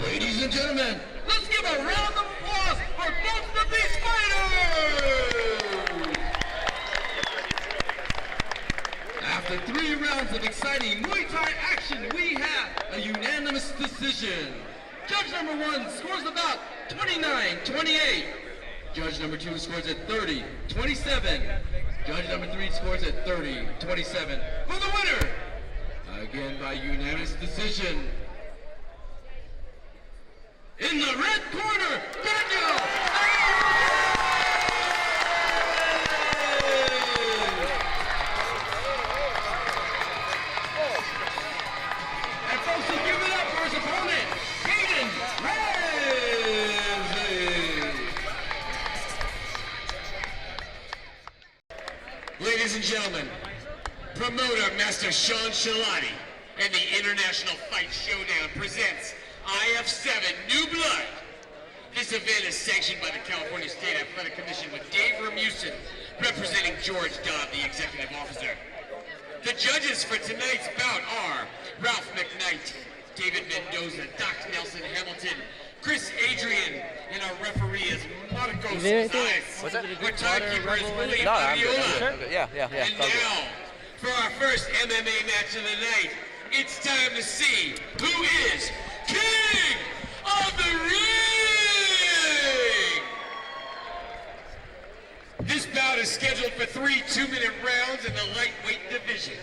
Ladies and gentlemen, let's give a round of applause for both of these fighters! After 3 rounds of exciting Muay Thai action, we have a unanimous decision. Judge number 1 scores about 29-28. Judge number 2 scores at 30-27. Judge number 3 scores at 30-27. For the winner, again by unanimous decision, in the red corner, Daniel! And folks, give it up for his opponent, Caden Ramsey. Ladies and gentlemen, promoter Master Sean Shalati and the International Fight Showdown presents IF7 New Blood. This event is sanctioned by the California State Athletic Commission with Dave Ramusin representing George Dodd, the executive officer. The judges for tonight's bout are Ralph McKnight, David Mendoza, Doc Nelson Hamilton, Chris Adrian, and our referee is Marcos Zayas. What's that? Our timekeeper is Willie No, I'm good. Fabiola. I'm good. Yeah. And now, for our first MMA match of the night, it's time to see who is King of the Ring! This bout is scheduled for 3 2-minute rounds in the lightweight division.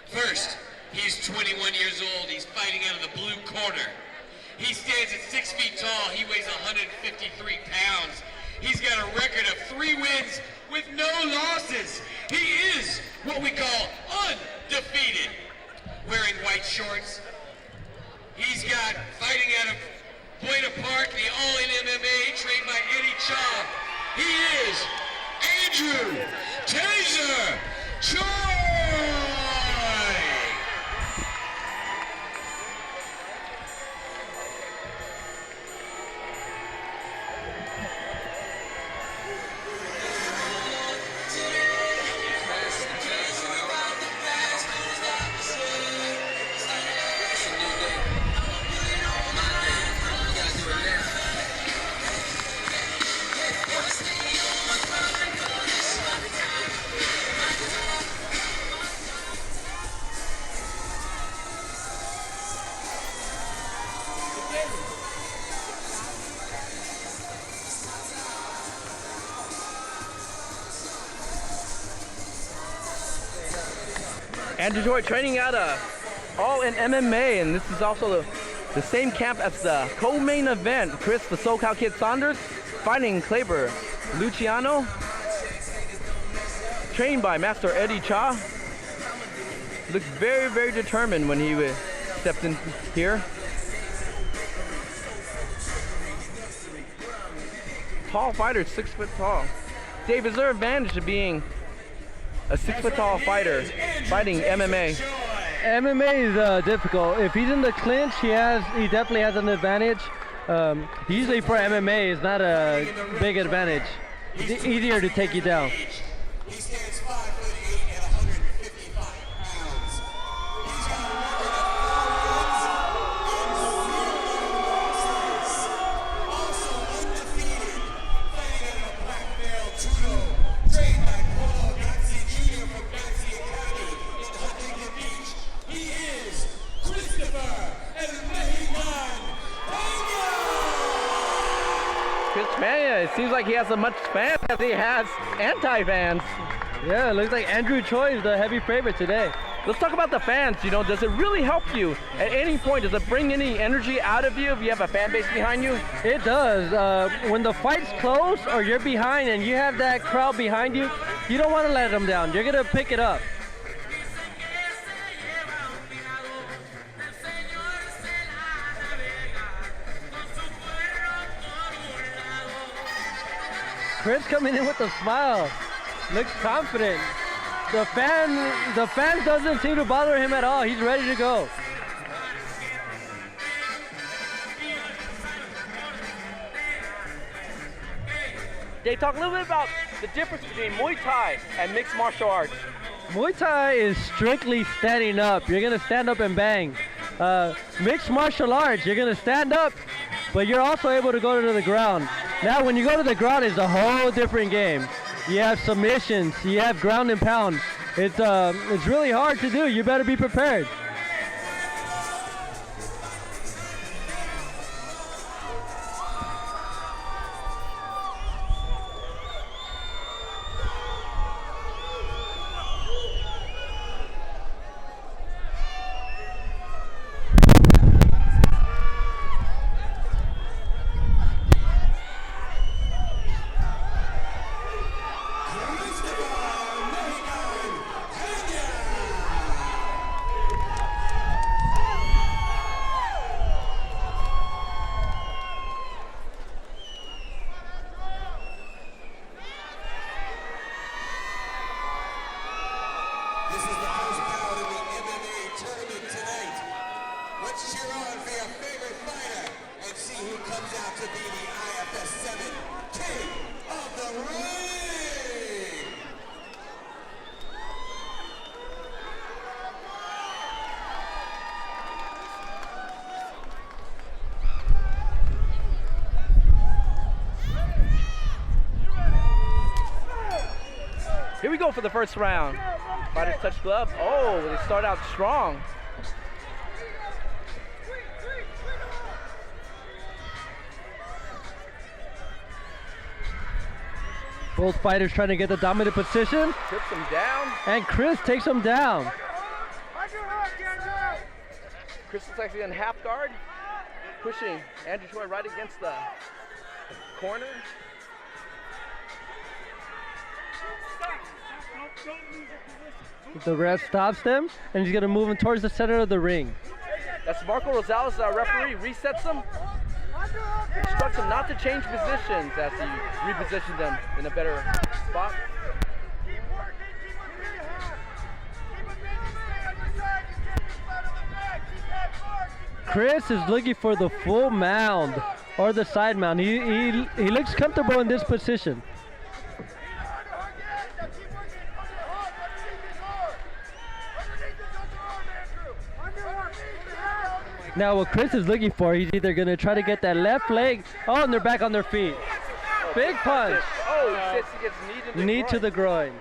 First, he's 21 years old. He's fighting out of the blue corner. He stands at 6 feet tall. He weighs 153 pounds. He's got a record of 3 wins with no losses. He is what we call undefeated. Wearing white shorts. He's got fighting out of Buena Park, the all-in MMA, trained by Eddie Cha. He is Andrew Taser Choi! Andrew Joy training out all in MMA, and this is also the same camp as the co-main event. Chris, the SoCal Kid Saunders, fighting Kleber Luciano, trained by Master Eddie Cha. Looks very, very determined when he stepped in here. Tall fighter, 6 foot tall. Dave, is there advantage to being a 6 foot tall fighter fighting MMA? MMA is difficult. If he's in the clinch, he definitely has an advantage. Usually for MMA, it's not a big advantage. It's easier to take you down. He stands 5'8" and 155 pounds. He's got a record of 4 wins and 0 losses. Also undefeated, fighting out of a black belt judo, trained by Polo Gazzi Jr. from Gazzi Academy in Huntington Beach. He is Christopher El Mexican Peña. Chris Peña, it seems like he has as much fans as he has anti-fans. Yeah, it looks like Andrew Choi is the heavy favorite today. Let's talk about the fans. You know, does it really help you at any point? Does it bring any energy out of you if you have a fan base behind you? It does. When the fight's close or you're behind and you have that crowd behind you, you don't want to let them down. You're going to pick it up. Chris coming in with a smile. Looks confident. The fans doesn't seem to bother him at all. He's ready to go. Dave, talk a little bit about the difference between Muay Thai and mixed martial arts. Muay Thai is strictly standing up. You're gonna stand up and bang. Mixed martial arts, you're gonna stand up, but you're also able to go to the ground. Now, when you go to the ground, it's a whole different game. You have submissions, you have ground and pound. It's really hard to do. You better be prepared. This is the first bout in the MMA tournament tonight. Let's cheer on for your favorite fighter and see who comes out to be the IFS07 King of the Ring. Here we go for the first round. Fighters touch glove. Oh, they start out strong. Both fighters trying to get the dominant position. Tips him down. And Chris takes him down. Chris is actually in half guard, pushing Andrew Choi right against the corner. The ref stops them, and he's gonna move him towards the center of the ring. That's Marco Rosales, referee, resets him, instructs him not to change positions as he repositions them in a better spot. Chris is looking for the full mound or the side mound. He looks comfortable in this position. Now what Chris is looking for, he's either going to try to get that left leg. Oh, and they're back on their feet. Big punch. Oh, he says he gets knee to the groin.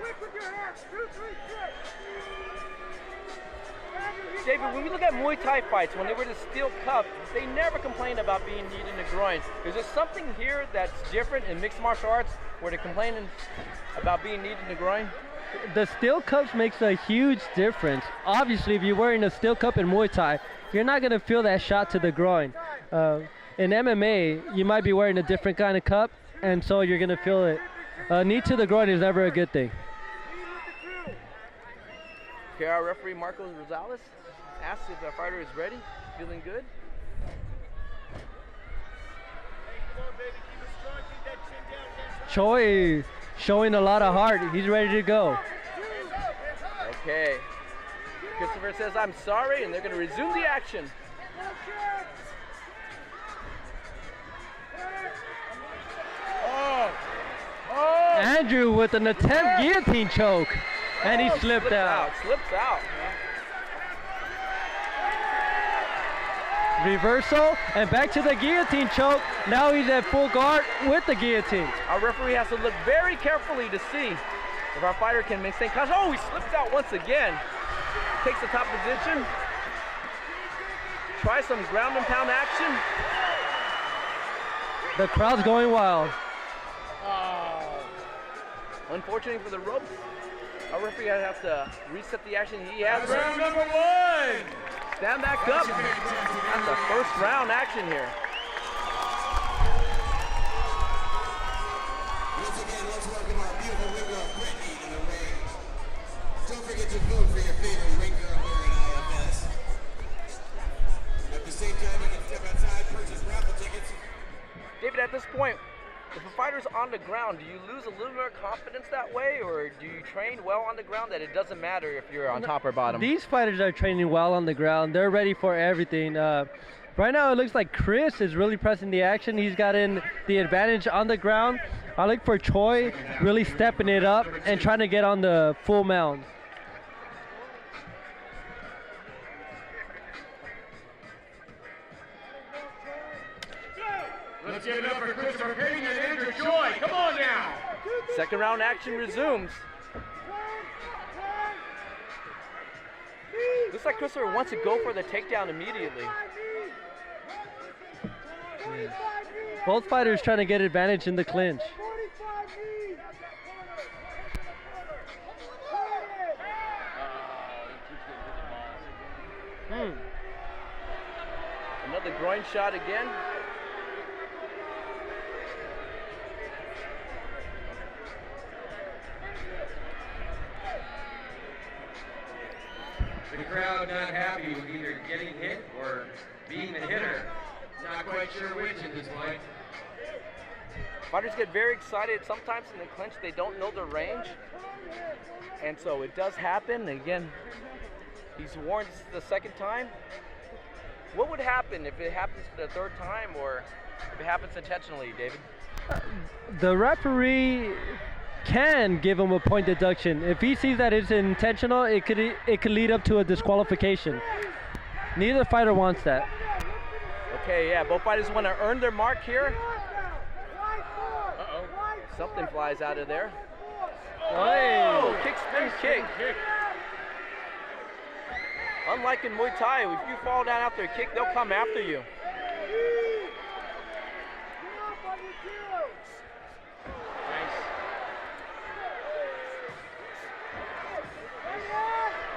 David, when we look at Muay Thai fights, when they were the steel cup, they never complain about being kneed in the groin. Is there something here that's different in mixed martial arts where they're complaining about being kneed in the groin? The steel cups makes a huge difference. Obviously, if you're wearing a steel cup in Muay Thai, you're not going to feel that shot to the groin. In MMA, you might be wearing a different kind of cup, and so you're going to feel it. Knee to the groin is never a good thing. Okay, our referee Marco Rosales asks if the fighter is ready, feeling good. Choi showing a lot of heart. He's ready to go. Okay. Christopher says, I'm sorry, and they're going to resume the action. Andrew with an attempt guillotine choke, and he slipped out. Slips out. Reversal, and back to the guillotine choke. Now he's at full guard with the guillotine. Our referee has to look very carefully to see if our fighter can maintain concentration. Oh, he slips out once again. Takes the top position. Try some ground and pound action. The crowd's going wild. Unfortunately for the ropes, our referee has to reset the action. He has Round number 1. stand back up. That's the first round action here. Once again, let's welcome our beautiful ring girl, Brittany, to the ring. Don't forget to vote for your favorite ring girl here at IFS. At the same time, you can step outside, purchase raffle tickets. David, at this point, if a fighter's on the ground, do you lose a little more confidence that way, or do you train well on the ground that it doesn't matter if you're on top or bottom? These fighters are training well on the ground. They're ready for everything. Right now, it looks like Chris is really pressing the action. He's gotten the advantage on the ground. I look for Choi really stepping it up and trying to get on the full mount. Let's give it up for Christopher Payne and Andrew Choi. Come on now. Second round action resumes. Looks like Christopher wants to go for the takedown immediately. Both fighters trying to get advantage in the clinch. Another groin shot again. The crowd not happy with either getting hit or being the hitter. Not quite sure which at this point. Fighters get very excited. Sometimes in the clinch they don't know the range. And so it does happen. Again, he's warned this is the second time. What would happen if it happens for the third time, or if it happens intentionally, David? The referee can give him a point deduction. If he sees that it's intentional, it could lead up to a disqualification. Neither fighter wants that. Okay, yeah, both fighters want to earn their mark here. Something flies out of there. Oh, kick, spin, kick. Unlike in Muay Thai, if you fall down after a kick, they'll come after you.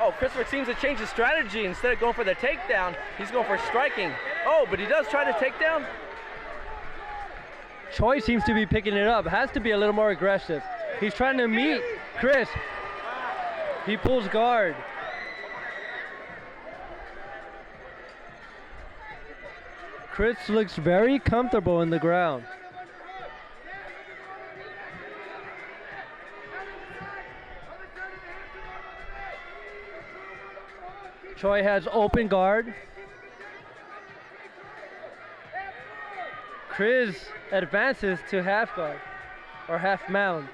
Oh, Christopher seems to change his strategy. Instead of going for the takedown, he's going for striking. Oh, but he does try to take down. Choi seems to be picking it up. Has to be a little more aggressive. He's trying to meet Chris. He pulls guard. Chris looks very comfortable in the ground. Choi has open guard. Chris advances to half guard or half mount.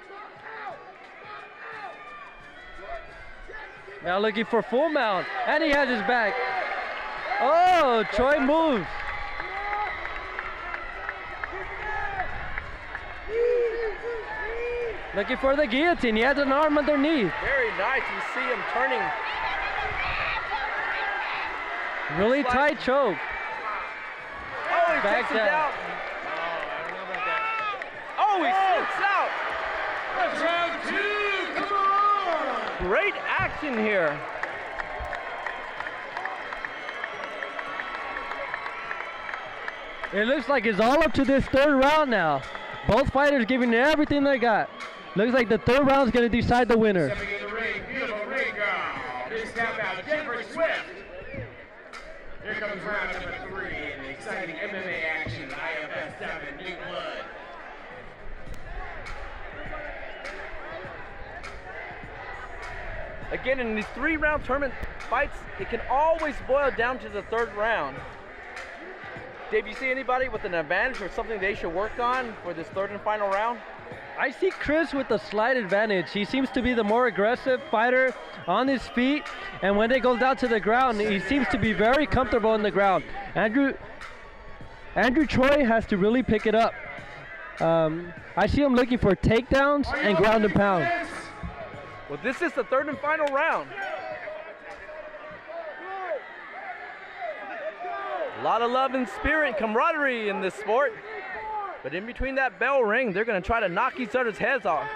Now looking for full mount, and he has his back. Oh, Choi moves. Looking for the guillotine. He has an arm underneath. Very nice. You see him turning. Really tight choke. Oh, he Back takes him down. down. Oh, he slips out. That's round 2. Come on. Great action here. It looks like it's all up to this third round now. Both fighters giving it everything they got. Looks like the third round is going to decide the winner. Stepping in the ring, beautiful ring girl. This tap out, Jennifer Swift. Here comes round number 3 in the exciting MMA action, IFS07 New Blood. Again, in these 3-round tournament fights, it can always boil down to the third round. Dave, you see anybody with an advantage or something they should work on for this third and final round? I see Chris with a slight advantage. He seems to be the more aggressive fighter on his feet, and when they go down to the ground, he seems to be very comfortable on the ground. Andrew Choi has to really pick it up. I see him looking for takedowns and ground and pound. Well, this is the third and final round. A lot of love and spirit and camaraderie in this sport. But in between that bell ring, they're going to try to knock each other's heads off.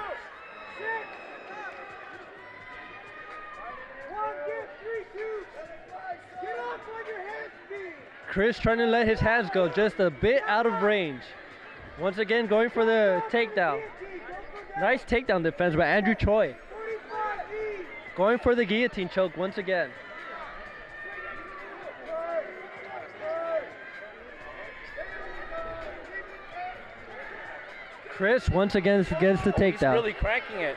Chris trying to let his hands go just a bit out of range. Once again, going for the takedown. Nice takedown defense by Andrew Choi. Going for the guillotine choke once again. Chris once again gets the takedown. He's really cranking it.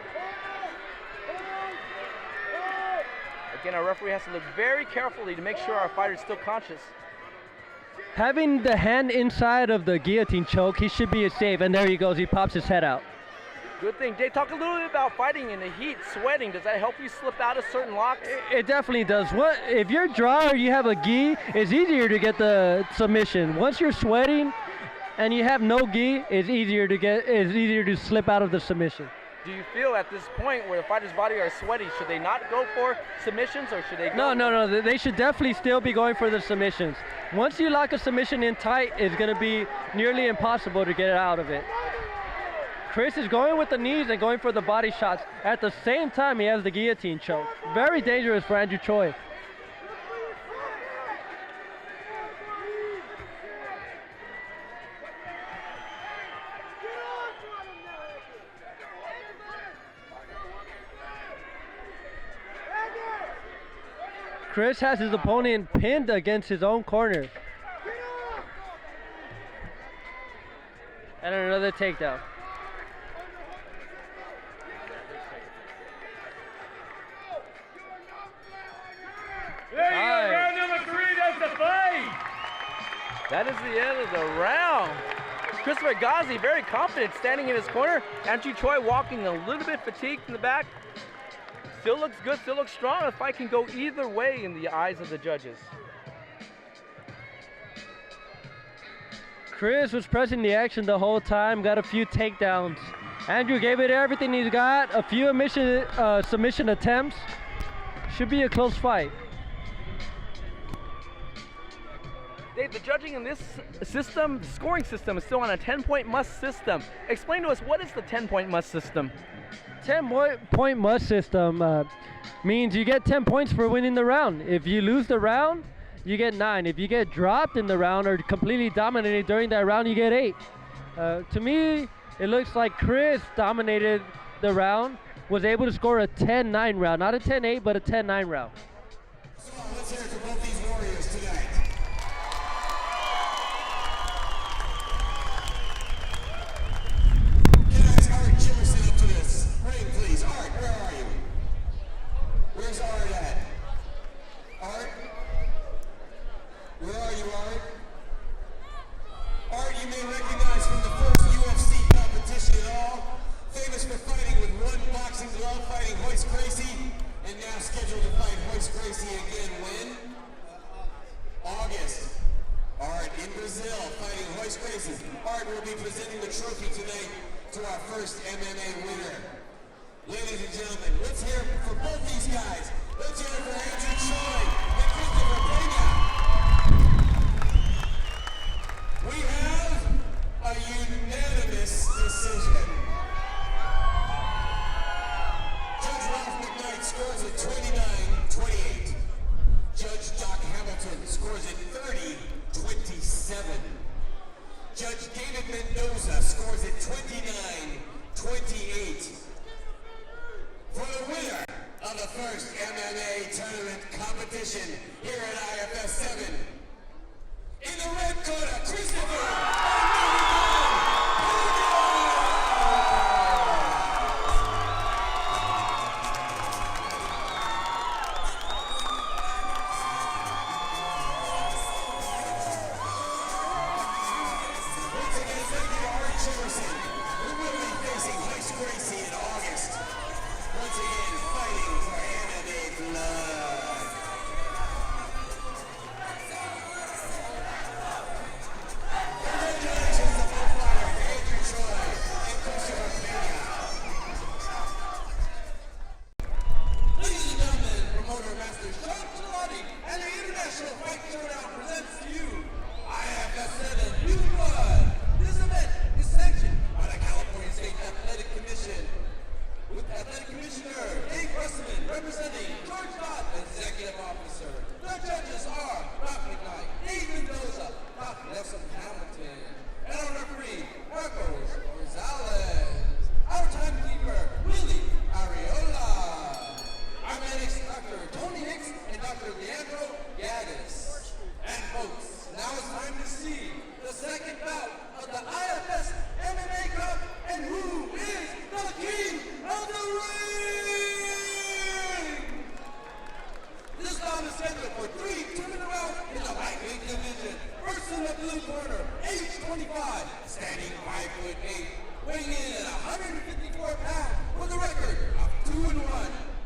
Again, our referee has to look very carefully to make sure our fighter is still conscious. Having the hand inside of the guillotine choke, he should be safe. And there he goes, he pops his head out. Good thing. Dave, talk a little bit about fighting in the heat, sweating. Does that help you slip out of certain locks? It definitely does. If you're dry or you have a gi, it's easier to get the submission. Once you're sweating and you have no gi, it's easier to slip out of the submission. Do you feel at this point where the fighter's body are sweaty, should they not go for submissions or should they go? No. They should definitely still be going for the submissions. Once you lock a submission in tight, it's going to be nearly impossible to get out of it. Chris is going with the knees and going for the body shots. At the same time, he has the guillotine choke. Very dangerous for Andrew Choi. Chris has his opponent pinned against his own corner. And another takedown. There you go, round number 3, that's the fight. That is the end of the round. Christopher Ghazi very confident standing in his corner. Andrew Choi walking a little bit fatigued in the back. Still looks good, still looks strong. The fight can go either way in the eyes of the judges. Chris was pressing the action the whole time, got a few takedowns. Andrew gave it everything he's got, a few submission attempts. Should be a close fight. Dave, the judging in this system, the scoring system, is still on a 10-point must system. Explain to us, what is the 10-point must system? 10-point must system means you get 10 points for winning the round. If you lose the round, you get 9. If you get dropped in the round or completely dominated during that round, you get 8. To me, it looks like Chris dominated the round, was able to score a 10-9 round. Not a 10-8, but a 10-9 round. So let's hear it for both these warriors tonight. Can I ask Art Jimmerson up to this ring, please? Art, where are you? Where's Art at? Art? Where are you, Art? Art, you may recognize from the first UFC competition at all. Famous for fighting with one boxing glove, fighting Royce Gracie, and now scheduled to fight Royce Gracie again when? August. Art in Brazil, fighting Royce Gracie. Art will be presenting the trophy today to our first MMA winner. Ladies and gentlemen, let's hear it for both these guys. Let's hear it for Andrew Choi and Christopher Pena. We have a unanimous decision. Judge Ralph McKnight scores it 29-28. Judge Doc Hamilton scores it 30-27. Judge David Mendoza scores it 29-28. For the winner of the first MMA tournament competition here at IFS07, in the red corner, Christopher. Congratulations to both fighters, Andrew Choi and Christopher Pena. Ladies and gentlemen, promoter master Sean Chilati and the International Fight Showdown presents to you IFS07 New Blood. This event is sanctioned by the California State Athletic Commission, with Athletic Commissioner Dave Russman representing George Dodd, Executive Officer. The judges are Rob McKnight, Dave Mendoza, Doc Nelson Hamilton, and our referee, Marcos Rosales. Our timekeeper, Willie Ariola. Our medics, Dr. Tony Hicks and Dr. Leandro Gaddis. And folks, now it's time to see the second bout of the IFS MMA Cup, and who is the king of the ring? This bout is scheduled for 3 2-minute rounds in the lightweight division. First in the blue corner, age 25, standing 5'8", weighing in at 154 pounds with a record of 2-1.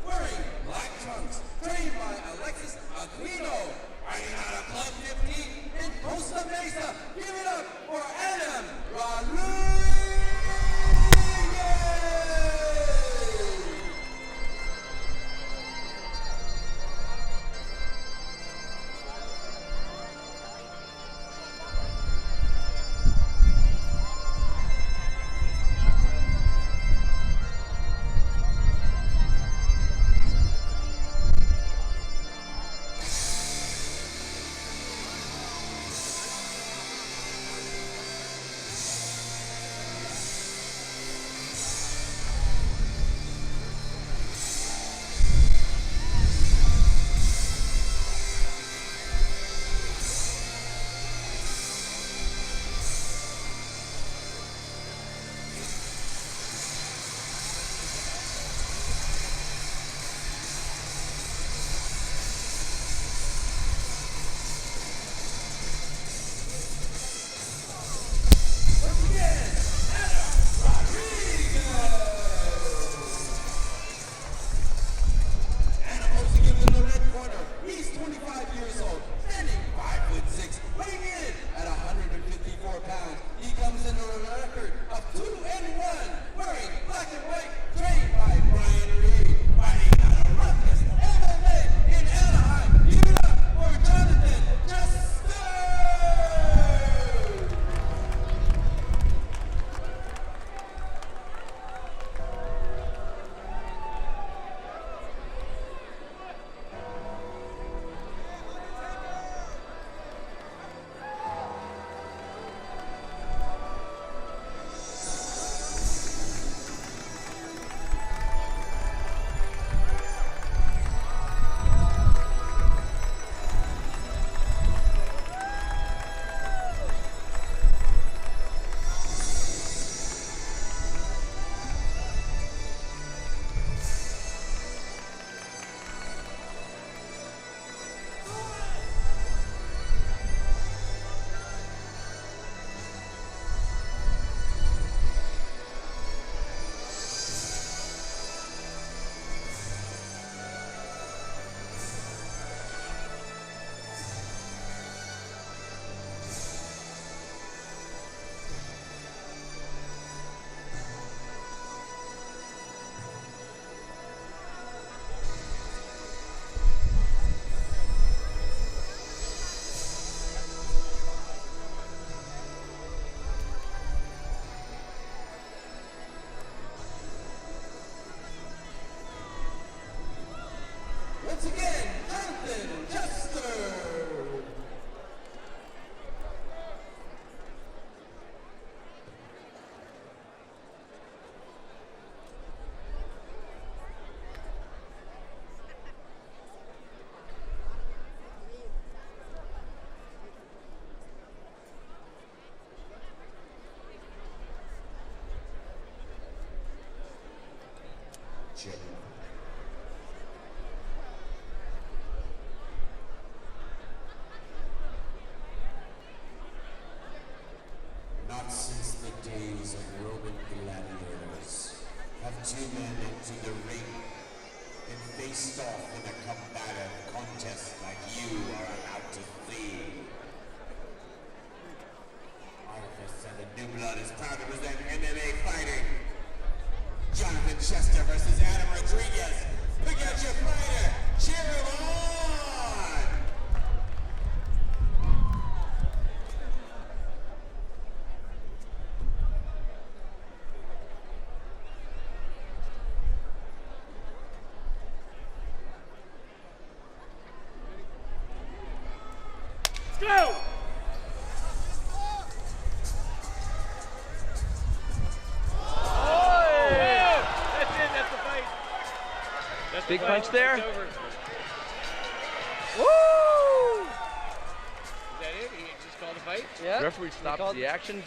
Wearing black trunks, trained by Alexis Aquino, fighting out of Club 15 in Costa Mesa. Give it up for Adam Rodriguez! Once again, Jonathan Chester. Not since the days of Roman gladiators have two men entered the ring and faced off in a combative contest like you are about to see. IFS07 New Blood is proud to present MMA fighting. Jonathan Chester versus Adam Rodriguez. Pick out your fighter. Cheer him on! Go! Big punch there. Woo! Is that it? He just called the fight? Yeah. Referee stops the action.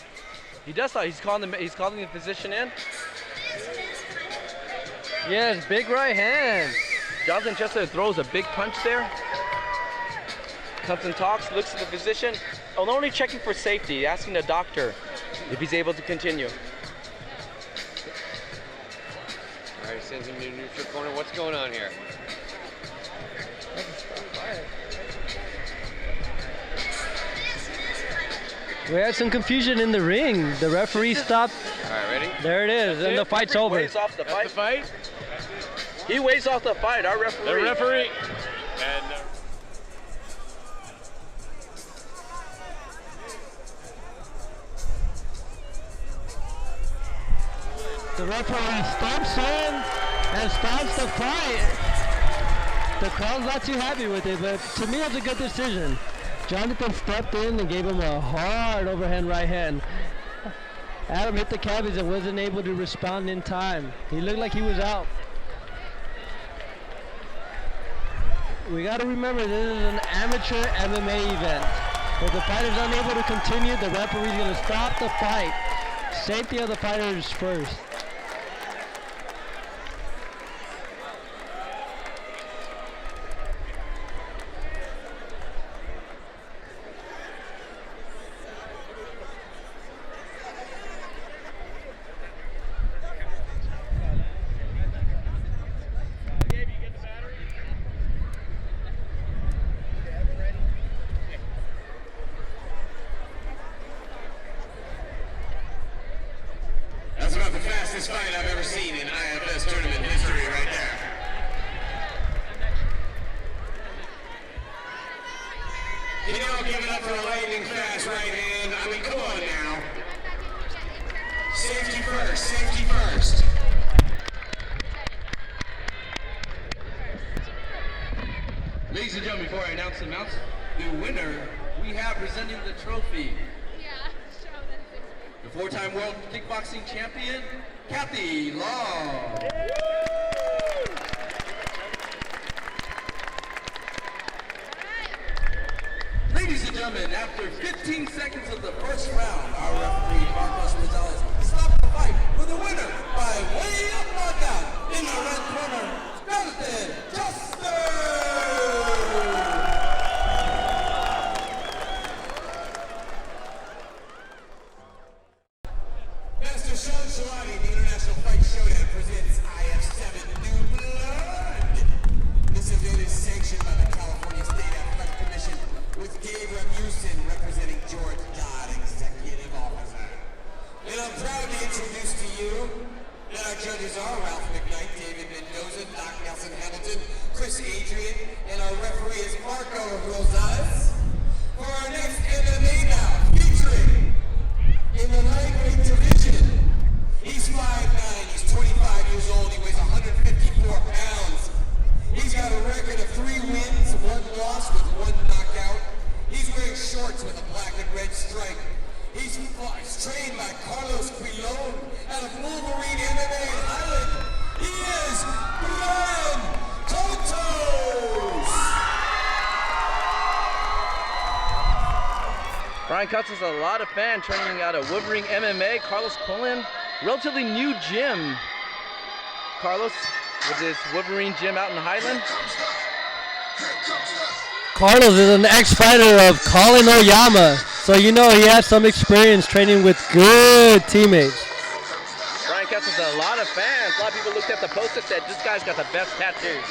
He does stop. He's calling the physician in. Yes, big right hand. Jonathan Chester throws a big punch there. Comes and talks, looks at the physician. Oh, only checking for safety, asking the doctor if he's able to continue. All right, sends him to the neutral corner. What's going on here? We had some confusion in the ring. The referee stopped. All right, ready? There it is, and the fight's over. Waves off the fight. That's the fight? He waves off the fight, our referee. The referee. And The referee steps in and stops the fight. The crowd's not too happy with it, but to me it's a good decision. Jonathan stepped in and gave him a hard overhand right hand. Adam hit the cabbage and wasn't able to respond in time. He looked like he was out. We got to remember this is an amateur MMA event. If the fighter's unable to continue, the referee's going to stop the fight. Safety of the fighters first. That's about the fastest fight I've ever seen in IFS tournament history right there. You know, give it up for a lightning fast right hand. I mean, come on now. Safety first, safety first. Ladies and gentlemen, before I announce the winner, we have presenting the trophy. The four-time world kickboxing champion, Kathy Long. Ladies and gentlemen, after 15 seconds of the first round, our referee, Marcos Rosales, stopped the fight for the winner by way of knockout in the red corner, Jonathan Chester! Master Sean Shalati, the International Fight Showdown, presents IF7 New Blood. This event is sanctioned by the California State Athletic Commission, with Gabriel Houston representing George Dodd, Executive Officer. And I'm proud to introduce to you that our judges are Ralph McKnight, David Mendoza, Doc Nelson Hamilton, Chris Adrian, and our referee is Marco Rosales. For our next MMA bout, featuring in the lightweight division, he's 5'9", he's 25 years old, he weighs 154 pounds. He's got a record of 3 wins, 1 loss with 1 knockout. He's wearing shorts with a black and red stripe. He's trained by Carlos Quilon out of Wolverine MMA in Highland. He is Brian Totos! Brian Cutts is a lot of fan training out of Wolverine MMA. Carlos Quilon, relatively new gym. Carlos with his Wolverine gym out in Highland. Carlos is an ex-fighter of Colin Oyama, so you know he has some experience training with good teammates. Brian Cutts IFS has a lot of fans. A lot of people looked at the post and said, this guy's got the best tattoos.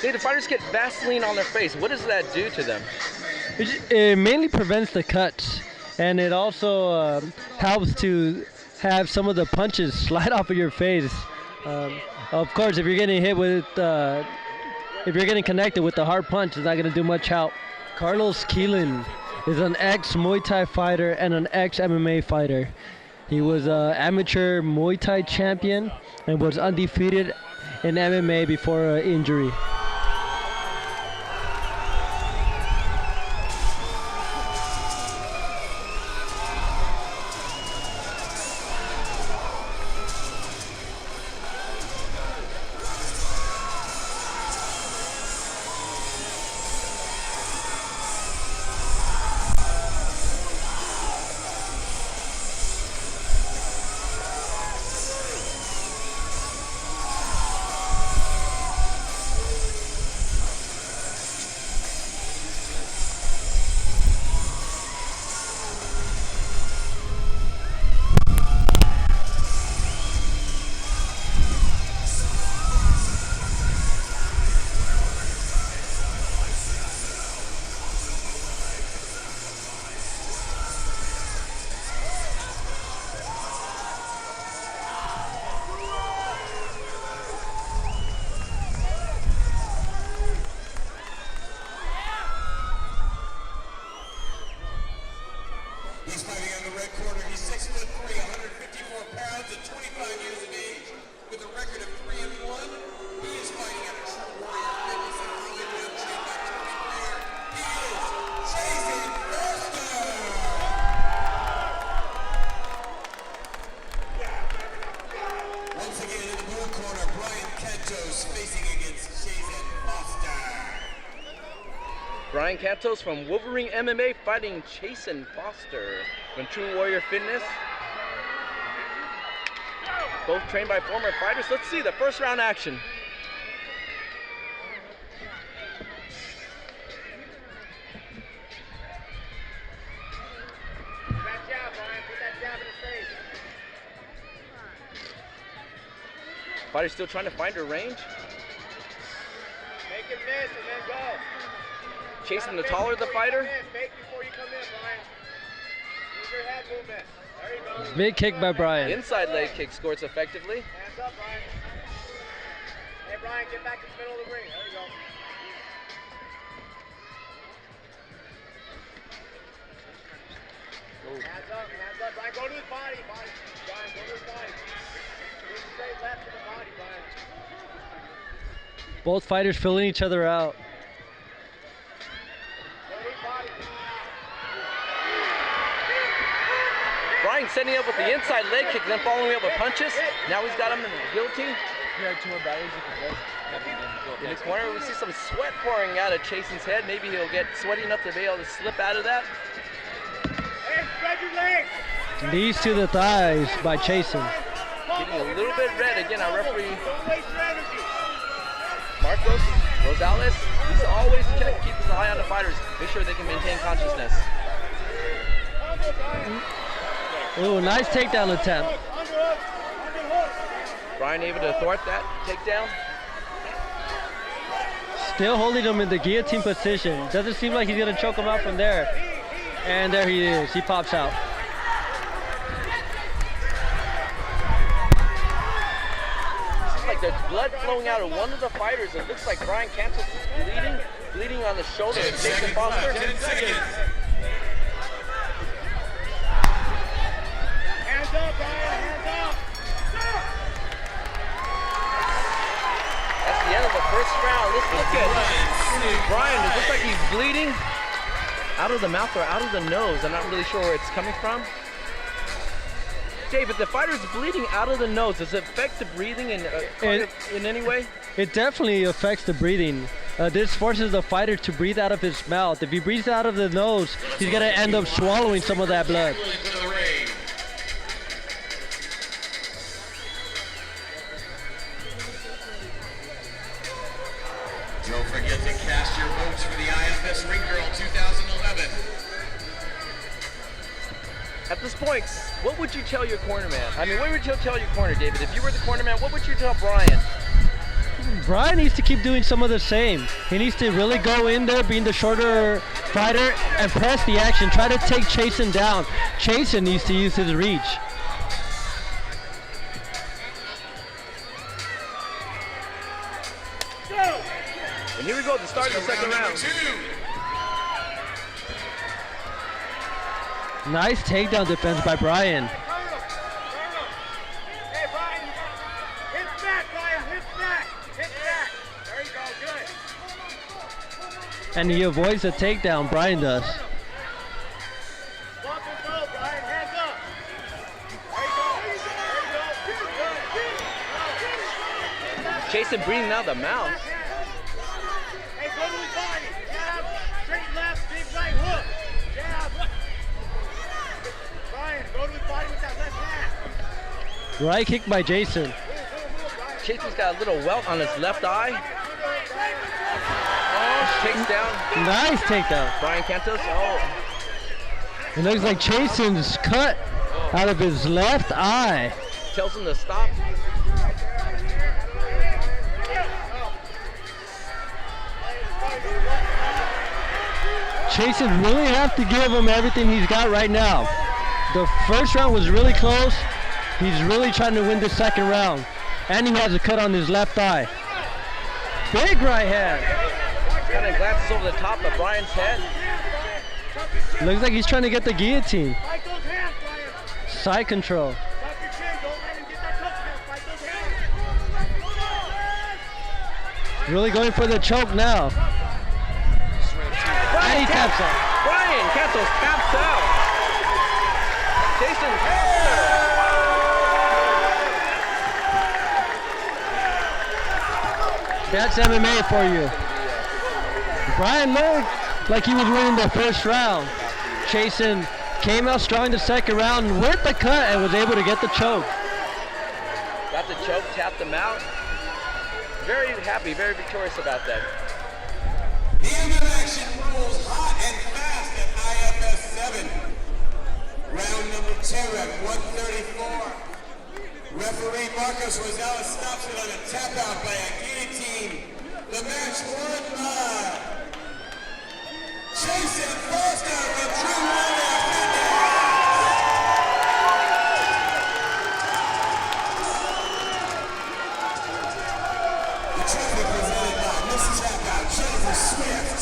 Hey, the fighters get Vaseline on their face. What does that do to them? It mainly prevents the cuts, and it also helps to have some of the punches slide off of your face. Of course, if you're getting hit with, if you're getting connected with the hard punch, it's not going to do much help. Carlos Keelan is an ex-Muay Thai fighter and an ex-MMA fighter. He was an amateur Muay Thai champion and was undefeated in MMA before injury. He's fighting on the red corner. He's 6'3", 154 pounds, and 25 years of age, with a record of 3-1. He is fighting at a True Warrior Fitness in Hollywood, trained by Toby Greer. He is Jason Foster. Once again in the blue corner, Brian Cantos facing against Jason Foster. Brian Cantos from Wolverine MMA fighting Chasen Foster from True Warrior Fitness. Both trained by former fighters. Let's see the first round action. Put that jab, Brian. Put that jab in his face. Fighter's still trying to find her range. Make him miss and then go. Chasing the taller the fighter. Fake before you come in, Brian. Use your head movement. There you go. Big kick by Brian. Inside leg kick scores effectively. Hands up, Brian. Hey, Brian, get back to the middle of the ring. There you go. Hands up, Brian. Go to his body, Brian, go to his body. Move straight left to the body, Brian. Both fighters filling each other out. Brian setting up with the inside leg kick, then following up with punches. Now he's got him in the guillotine. In the corner, we see some sweat pouring out of Chasen's head. Maybe he'll get sweaty enough to be able to slip out of that. Hey, spread your legs. Knees to the thighs by Chasen. Getting a little bit red. Again, our referee, Don't waste your energy. Marcos Rosales, he's always keep his eye on the fighters. Make sure they can maintain consciousness. Ooh, nice takedown attempt. Brian able to thwart that takedown. Still holding him in the guillotine position. Doesn't seem like he's gonna choke him out from there. And there he is, he pops out. Seems like there's blood flowing out of one of the fighters. It looks like Brian Cantos is bleeding on the shoulder of Jason Foster. 10 seconds. Hands up, Brian, hands up. That's the end of the first round. Let's look at Brian. It looks like he's bleeding out of the mouth or out of the nose. I'm not really sure where it's coming from. David, the fighter's bleeding out of the nose. Does it affect the breathing in any way? It definitely affects the breathing. This forces the fighter to breathe out of his mouth. If he breathes out of the nose, he's going to end up swallowing some of that blood. Don't forget to cast your votes for the IFS Ring Girl 2011. At this point, what would you tell your corner man? I mean, what would you tell your corner, David? If you were the corner man, what would you tell Brian? Brian needs to keep doing some of the same. He needs to really go in there, being the shorter fighter, and press the action. Try to take Chasen down. Chasen needs to use his reach. And here we go at the start of the second round. Nice takedown defense by Brian. Hey, Brian. Hit back, Brian. Hit back. Hit back. There you go. Good. And he avoids the takedown, Brian does. Walk and go, Brian. Hands up. There you go. Chasen breathing out the mouth. Hey, go to his body. Jab, straight left, big right hook. Jab. Brian, go to his body with that left hand. Right kick by Jason. Chasen's got a little welt on his left eye. Oh, takes down. Nice takedown. Brian Cantos. Oh. It looks like Chasen's cut out of his left eye. Tells him to stop. Chasen really have to give him everything he's got right now. The first round was really close. He's really trying to win the second round. And he has a cut on his left eye. Big right hand. Kind of glances over the top of Brian's head. Looks like he's trying to get the guillotine. Fight those hands, Brian. Side control. Drop your chin. Don't let him get that touchdown. Fight those hands. Really going for the choke now. And he taps out. Brian Cantos taps out. Jason. That's MMA for you. Brian looked like he was winning the first round. Chasen came out strong in the second round with the cut and was able to get the choke. Got the choke, tapped him out. Very happy, very victorious about that. The MMA action rolls hot and fast at IFS07. Round number 2 at 134. Referee Marcos Rosales stops it on a tap out by a guillotine. The match won by Chasen Foster from True Warrior Fitness. The trophy presented by Miss Tap Out Jennifer Swift.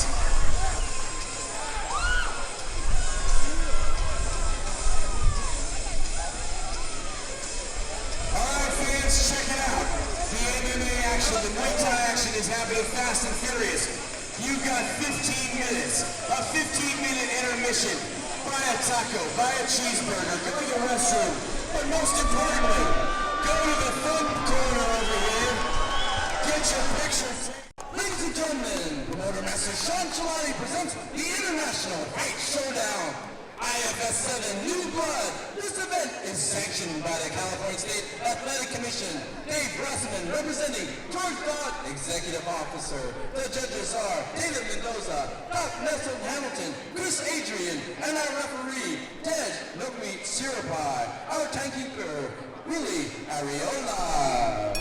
Alright fans, check it out. The MMA action, the Muay Thai action is happening fast and furious. You've got 15 minutes, a 15-minute intermission. Buy a taco, buy a cheeseburger, go to the restroom, but most importantly, go to the front corner over here, get your picture taken. Ladies and gentlemen, Promoter Master Sean Chalani presents the International Fight Showdown. IFS07 New Blood. This event is sanctioned by the California State Athletic Commission. Dave Rossman representing George Dodd, Executive Officer. The judges are David Mendoza, Doc Nelson Hamilton, Chris Adrian, and our referee, Tej Milkmeat Sirapai. Our timekeeper, Willie Ariola.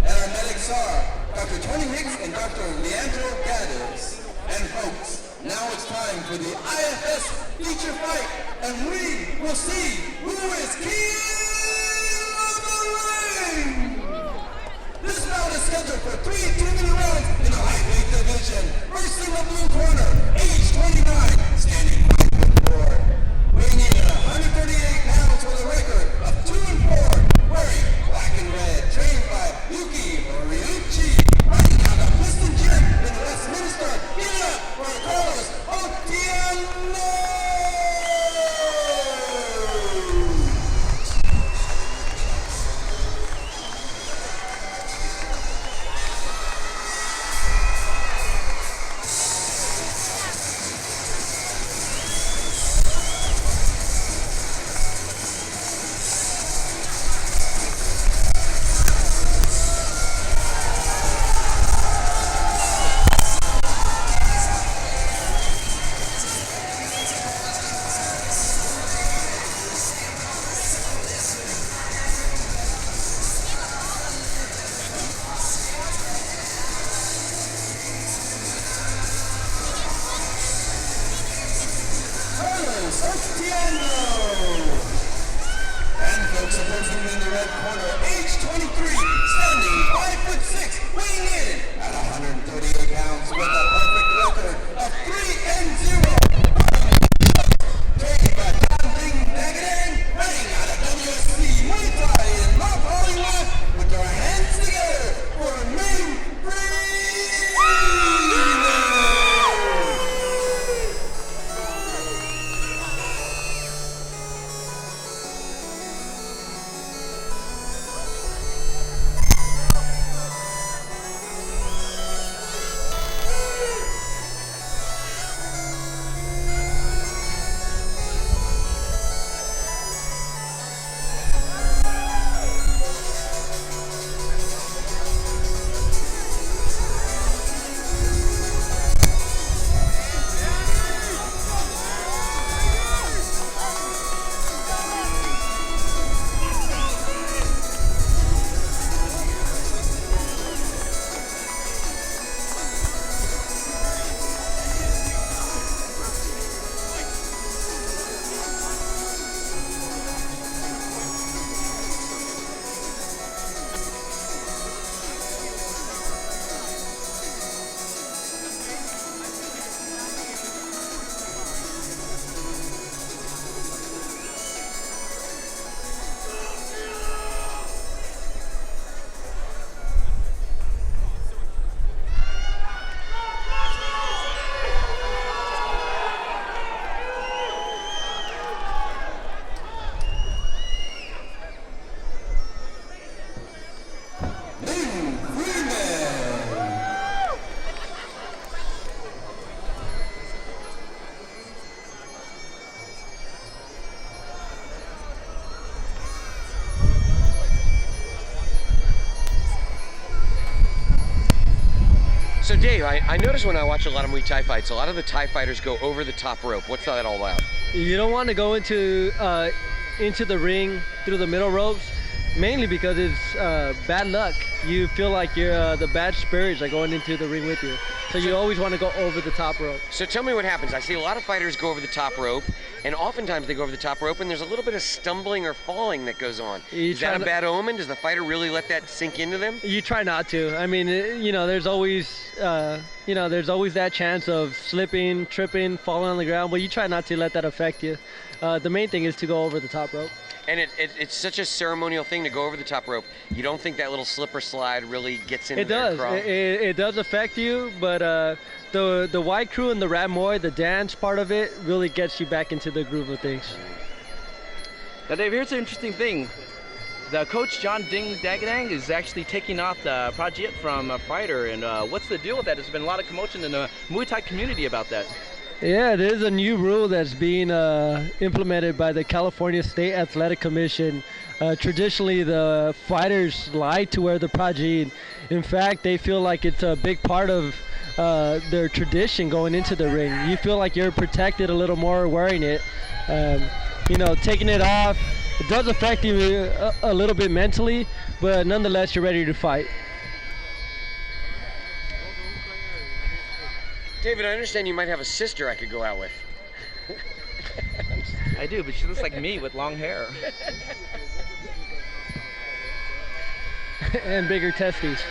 And our medics are Dr. Tony Hicks and Dr. Leandro Gaddis. And folks, now it's time for the IFS feature fight, and we will see who is king of the ring! This bout is scheduled for 3 2-minute rounds in the lightweight division. First in the blue corner, age 29, standing 5'4", weighing in at 138 pounds with a record of 2-4, wearing black and red, trained by Yuki Moriuchi, riding out of Piston Gym in Westminster. Give it up for Carlos Otieno! Dave, I notice when I watch a lot of Muay Thai fights, a lot of the Thai fighters go over the top rope. What's that all about? You don't want to go into the ring through the middle ropes, mainly because it's bad luck. You feel like you're the bad spirits are going into the ring with you. So you always want to go over the top rope. So tell me what happens. I see a lot of fighters go over the top rope, and oftentimes they go over the top rope, and there's a little bit of stumbling or falling that goes on. Is that a bad omen? Does the fighter really let that sink into them? You try not to. I mean, there's always, there's always that chance of slipping, tripping, falling on the ground, but you try not to let that affect you. The main thing is to go over the top rope. And it's such a ceremonial thing to go over the top rope. You don't think that little slip or slide really gets into their crowd? It does affect you, but the white crew and the Rat Moy, the dance part of it, really gets you back into the groove of things. Now, Dave, here's an interesting thing. The coach, John Ding Dagadang, is actually taking off the project from a fighter. And what's the deal with that? There's been a lot of commotion in the Muay Thai community about that. Yeah, there's a new rule that's being implemented by the California State Athletic Commission. Traditionally, the fighters like to wear the prajit. In fact, they feel like it's a big part of their tradition going into the ring. You feel like you're protected a little more wearing it. Taking it off, it does affect you a little bit mentally, but nonetheless, you're ready to fight. David, I understand you might have a sister I could go out with. I do, but she looks like me with long hair. And bigger testes.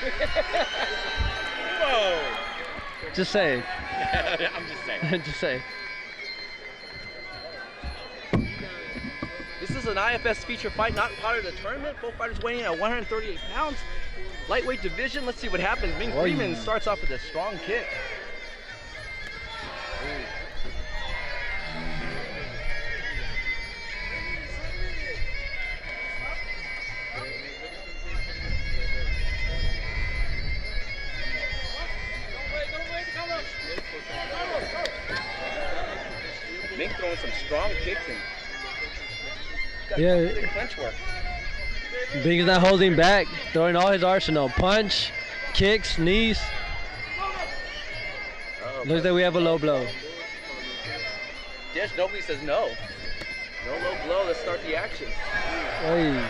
Whoa! Just saying. I'm just saying. Just saying. This is an IFS feature fight, not part of the tournament. Both fighters weighing in at 138 pounds. Lightweight division. Let's see what happens. Ming Freeman starts off with a strong kick. Ming throwing some strong kicks and punch work. Bing is not holding back, throwing all his arsenal. Punch, kicks, knees. Looks like we have a low blow. Yes, nobody says no. No low blow, let's start the action. Oy.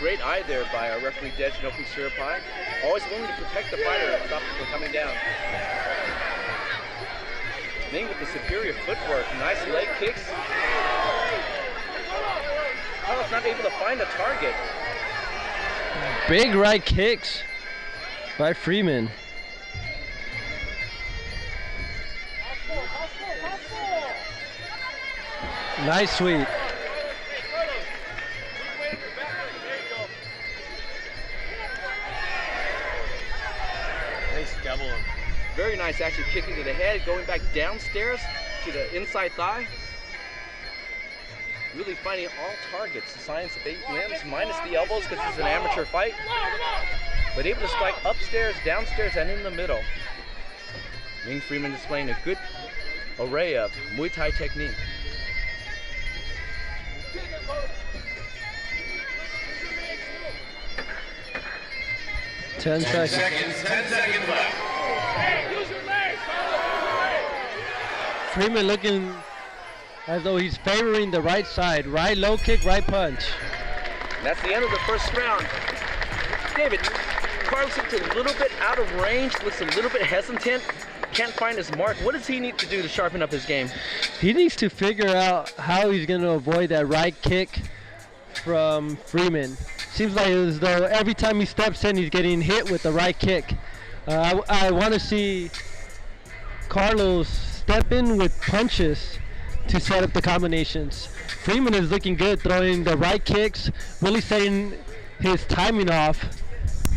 Great eye there by our referee, Dej Nopi Surapai. Always willing to protect the fighter and stop him from coming down. Ming with the superior footwork, nice leg kicks. Carlos not able to find a target. Big right kicks by Freeman. Nice sweep. Nice double. Very nice action, kicking to the head, going back downstairs to the inside thigh. Really finding all targets. The science of 8 limbs, minus the elbows because it's an amateur fight. But able to strike upstairs, downstairs, and in the middle. Ming Freeman displaying a good array of Muay Thai technique. Ten seconds left. Freeman looking as though he's favoring the right side. Right low kick, right punch. And that's the end of the first round. David, Carlos looks a little bit out of range, looks a little bit hesitant, can't find his mark. What does he need to do to sharpen up his game? He needs to figure out how he's going to avoid that right kick from Freeman. Seems like as though every time he steps in, he's getting hit with the right kick. I want to see Carlos step in with punches to set up the combinations. Freeman is looking good, throwing the right kicks, really setting his timing off,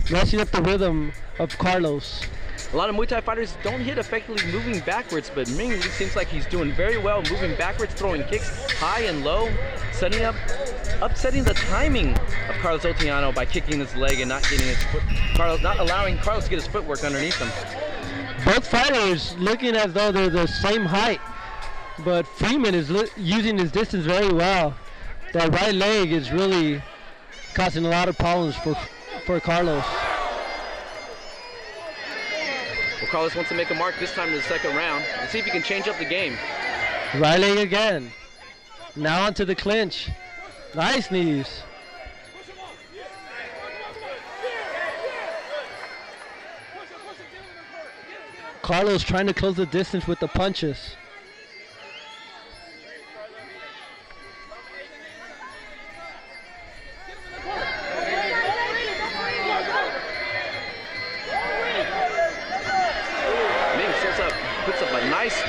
messing up the rhythm of Carlos. A lot of Muay Thai fighters don't hit effectively moving backwards, but Ming seems like he's doing very well moving backwards, throwing kicks high and low, upsetting the timing of Carlos Otiano by kicking his leg and not getting his foot. Not allowing Carlos to get his footwork underneath him. Both fighters looking as though they're the same height, but Freeman is using his distance very well. That right leg is really causing a lot of problems for Carlos. Well, Carlos wants to make a mark this time in the second round. Let's see if he can change up the game. Right leg again. Now onto the clinch. Nice knees. Carlos trying to close the distance with the punches. Ming puts up a nice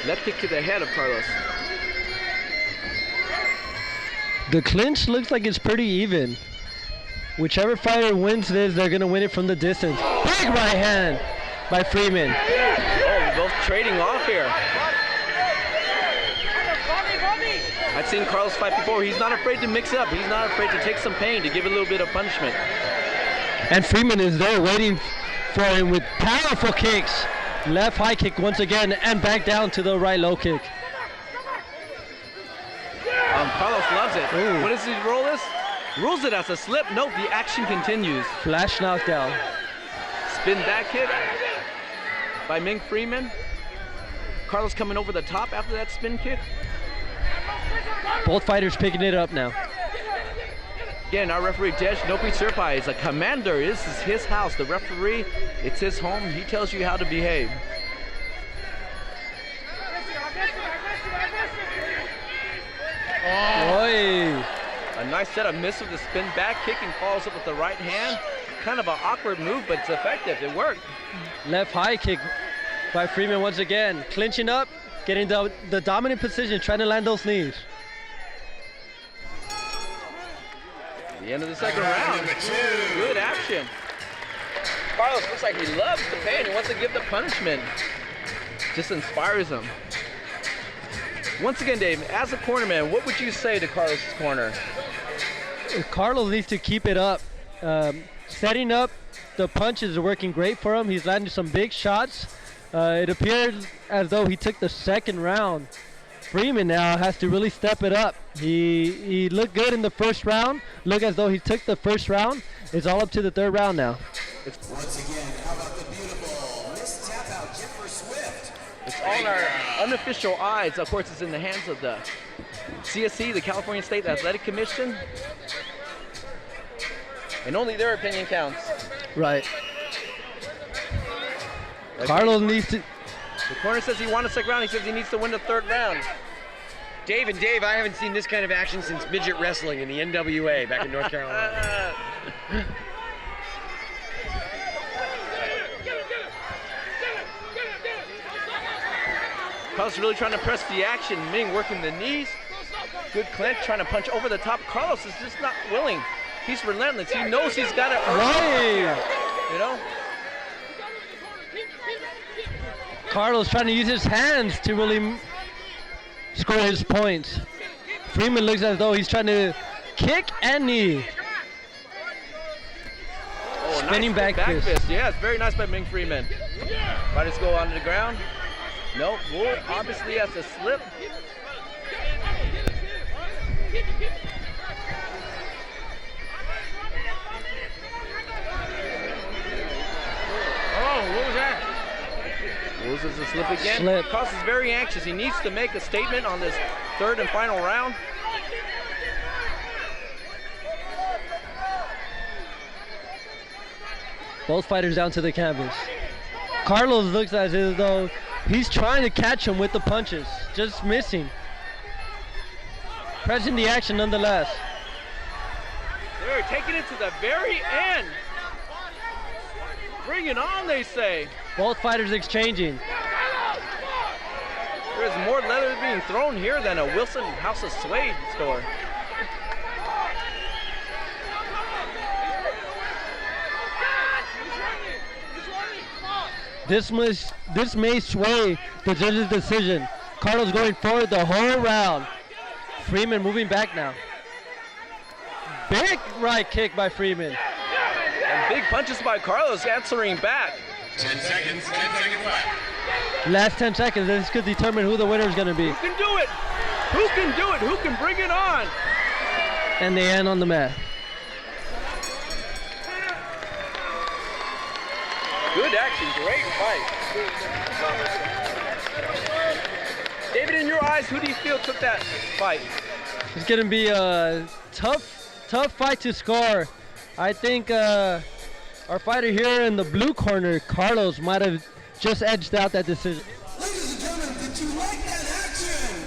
left kick to the head of Carlos. The clinch looks like it's pretty even. Whichever fighter wins this, they're going to win it from the distance. Big right hand by Freeman. Oh, both trading off here. I've seen Carlos fight before. He's not afraid to mix up. He's not afraid to take some pain, to give a little bit of punishment. And Freeman is there waiting for him with powerful kicks. Left high kick once again and back down to the right low kick. Carlos loves it. Ooh. What does he roll this? Rules it as a slip. Nope, the action continues. Flash knockdown. Spin back kick by Ming Freeman. Carlos coming over the top after that spin kick. Both fighters picking it up now. Again, our referee, Tej Nopi Serpai, is a commander. This is his house. The referee, it's his home. He tells you how to behave. Oy. A nice setup, miss with the spin back kick and follows up with the right hand. Kind of an awkward move, but it's effective. It worked. Left high kick by Freeman once again. Clinching up, getting the dominant position, trying to land those knees. The end of the second round. Good action. Carlos looks like he loves the pain. He wants to give the punishment. Just inspires him. Once again, Dave, as a cornerman, what would you say to Carlos' corner? Carlos needs to keep it up. Setting up the punches are working great for him. He's landing some big shots. It appears as though he took the second round. Freeman now has to really step it up. He looked good in the first round. Look as though he took the first round. It's all up to the third round now. Once again, how about the beautiful Miss Tap Out, Jennifer Swift? It's all in our unofficial eyes. Of course, it's in the hands of the CSC, the California State Athletic Commission. And only their opinion counts. Right. Carlos needs to... The corner says he won the second round. He says he needs to win the third round. Dave, I haven't seen this kind of action since midget wrestling in the NWA back in North Carolina. Carlos really trying to press the action. Ming working the knees. Good clinch, trying to punch over the top. Carlos is just not willing. He's relentless. He knows he's got to earn it. You know? Carlos trying to use his hands to really score his points. Freeman looks as though he's trying to kick and knee. Oh, Spinning nice back fist. Yeah, it's very nice by Ming Freeman. Fighters go onto the ground. Nope, Wolf obviously has to slip. Oh, what was that? Loses the slip again. Slip. Carlos is very anxious. He needs to make a statement on this third and final round. Both fighters down to the canvas. Carlos looks as though he's trying to catch him with the punches, just missing. Pressing the action nonetheless. They're taking it to the very end. Bring it on, they say. Both fighters exchanging. There's more leather being thrown here than a Wilson House of Suede store. This may sway the judge's decision. Carlos going forward the whole round. Freeman moving back now. Big right kick by Freeman. And big punches by Carlos answering back. 10 seconds, 10 seconds left. Last 10 seconds. This could determine who the winner is going to be. Who can do it? Who can do it? Who can bring it on? And they end on the mat. Good action, great fight. David, in your eyes, who do you feel took that fight? It's gonna be a tough fight to score. I think our fighter here in the blue corner, Carlos, might have just edged out that decision. Ladies and gentlemen, did you like that action?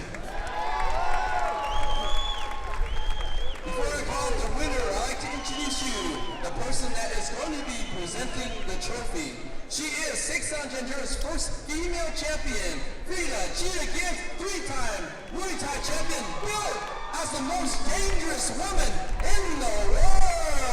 Before I call the winner, I'd like to introduce you the person that is going to be presenting the trophy. She is 600's first female champion, Frida Cheetah Gibbs, 3-time Muay Thai champion, billed as the most dangerous woman in the world.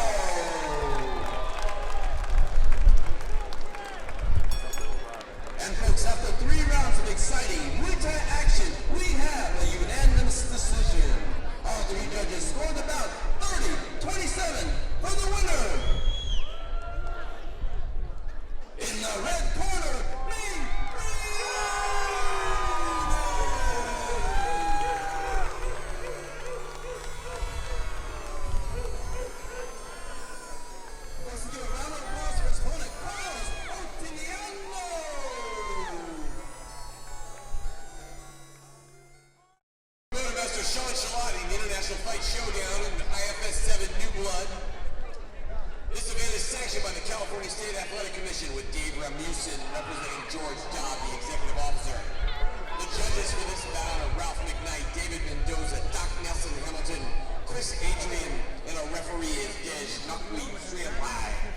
And folks, after 3 rounds of exciting Muay Thai action, we have a unanimous decision. All 3 judges scored about 30-27 for the winner. In the red corner, Lee let's give a round of applause for his opponent, Carlos Otiniano. Master Sean Shalati in the International Fight Showdown in IFS07 New Blood. This event is sanctioned by the California State Athletic Commission with Dave Ramusin representing George Dodd, the executive officer. The judges for this bout are Ralph McKnight, David Mendoza, Doc Nelson Hamilton, Chris Adrian, and our referee is Dej Nakwi Sriappai.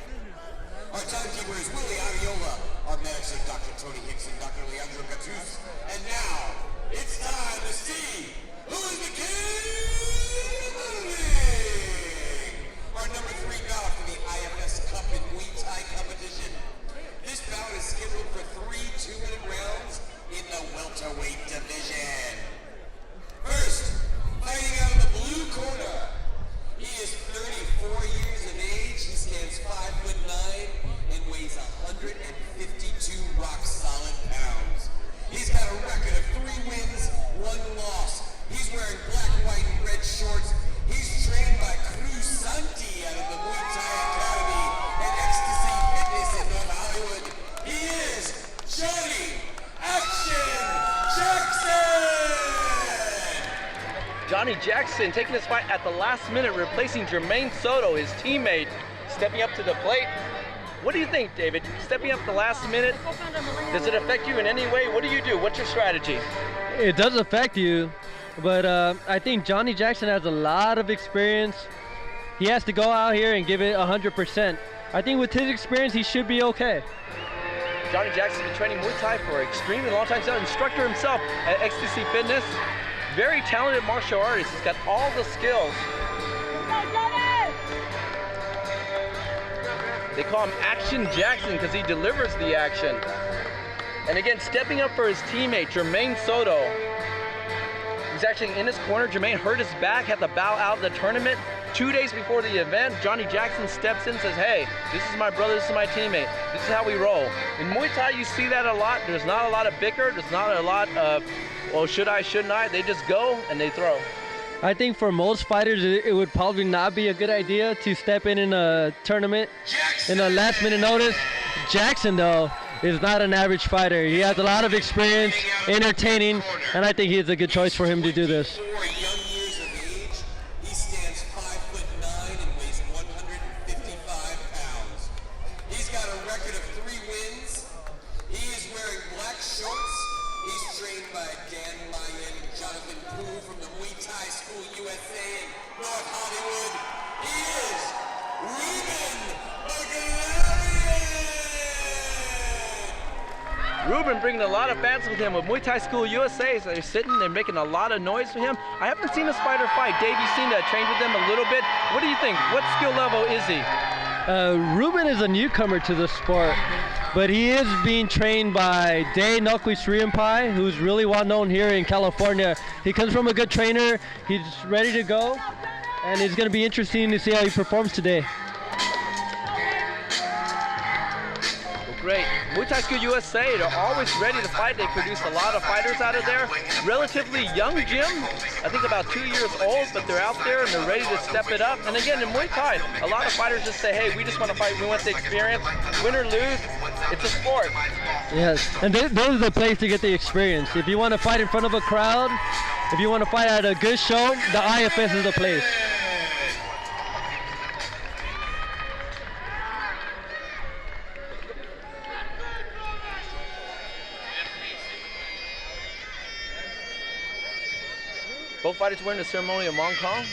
Our timekeeper is Willie Aviola. Our medics are Dr. Tony Hickson, Dr. Leandro Gattus. And now, it's time to see who is the king of the ring. Our number 3 bout for the IFS Cup in Muay Thai competition. This bout is scheduled for 3 2-minute rounds in the welterweight division. First, fighting out of the blue corner. He is 34 years of age. He stands 5'9" and weighs 152 rock-solid pounds. He's got a record of 3 wins, 1 loss. He's wearing black, white, and red shorts. He's trained by Cruz Santi out of the Muay Thai Academy and Ecstasy Fitness in North Hollywood. He is Johnny Action Jackson! Johnny Jackson taking this fight at the last minute, replacing Jermaine Soto, his teammate, stepping up to the plate. What do you think, David? Stepping up the last minute, does it affect you in any way? What do you do? What's your strategy? It does affect you, but I think Johnny Jackson has a lot of experience. He has to go out here and give it 100%. I think with his experience, he should be okay. Johnny Jackson's been training Muay Thai for an extremely long time. He's an instructor himself at Ecstasy Fitness. Very talented martial artist. He's got all the skills. They call him Action Jackson because he delivers the action. And again, stepping up for his teammate, Jermaine Soto. He's actually in his corner. Jermaine hurt his back, had to bow out of the tournament. 2 days before the event, Johnny Jackson steps in and says, hey, this is my brother, this is my teammate. This is how we roll. In Muay Thai, you see that a lot. There's not a lot of bicker. There's not a lot of, well, should I, shouldn't I? They just go and they throw. I think for most fighters, it would probably not be a good idea to step in a tournament in a last minute notice. Jackson, though, is not an average fighter. He has a lot of experience, entertaining, and I think he is a good choice for him to do this. He stands 5'9" and weighs 155 pounds. He's got a record of 3 wins. He is wearing black shorts. He's trained by Dan Lyon and Jonathan Poo from the Muay Thai School USA in North Hollywood. He is Ruben Bagdarian. Ruben bringing a lot of fans with him with Muay Thai School USA. So they're sitting, they're making a lot of noise for him. I haven't seen this fighter fight. Dave, you've seen that, trained with them a little bit. What do you think? What skill level is he? Ruben is a newcomer to the sport, but he is being trained by Dej Nakwi Sriappai, who's really well known here in California. He comes from a good trainer. He's ready to go, and it's going to be interesting to see how he performs today. Well, great. Muay Thai School USA, they're always ready to fight. They produce a lot of fighters out of there. Relatively young gym, I think about 2 years old, but they're out there and they're ready to step it up. And again, in Muay Thai, a lot of fighters just say, hey, we just want to fight, we want the experience. Win or lose, it's a sport. Yes, and those are the place to get the experience. If you want to fight in front of a crowd, if you want to fight at a good show, the IFS is the place. Both fighters wearing the ceremonial Mong Kong.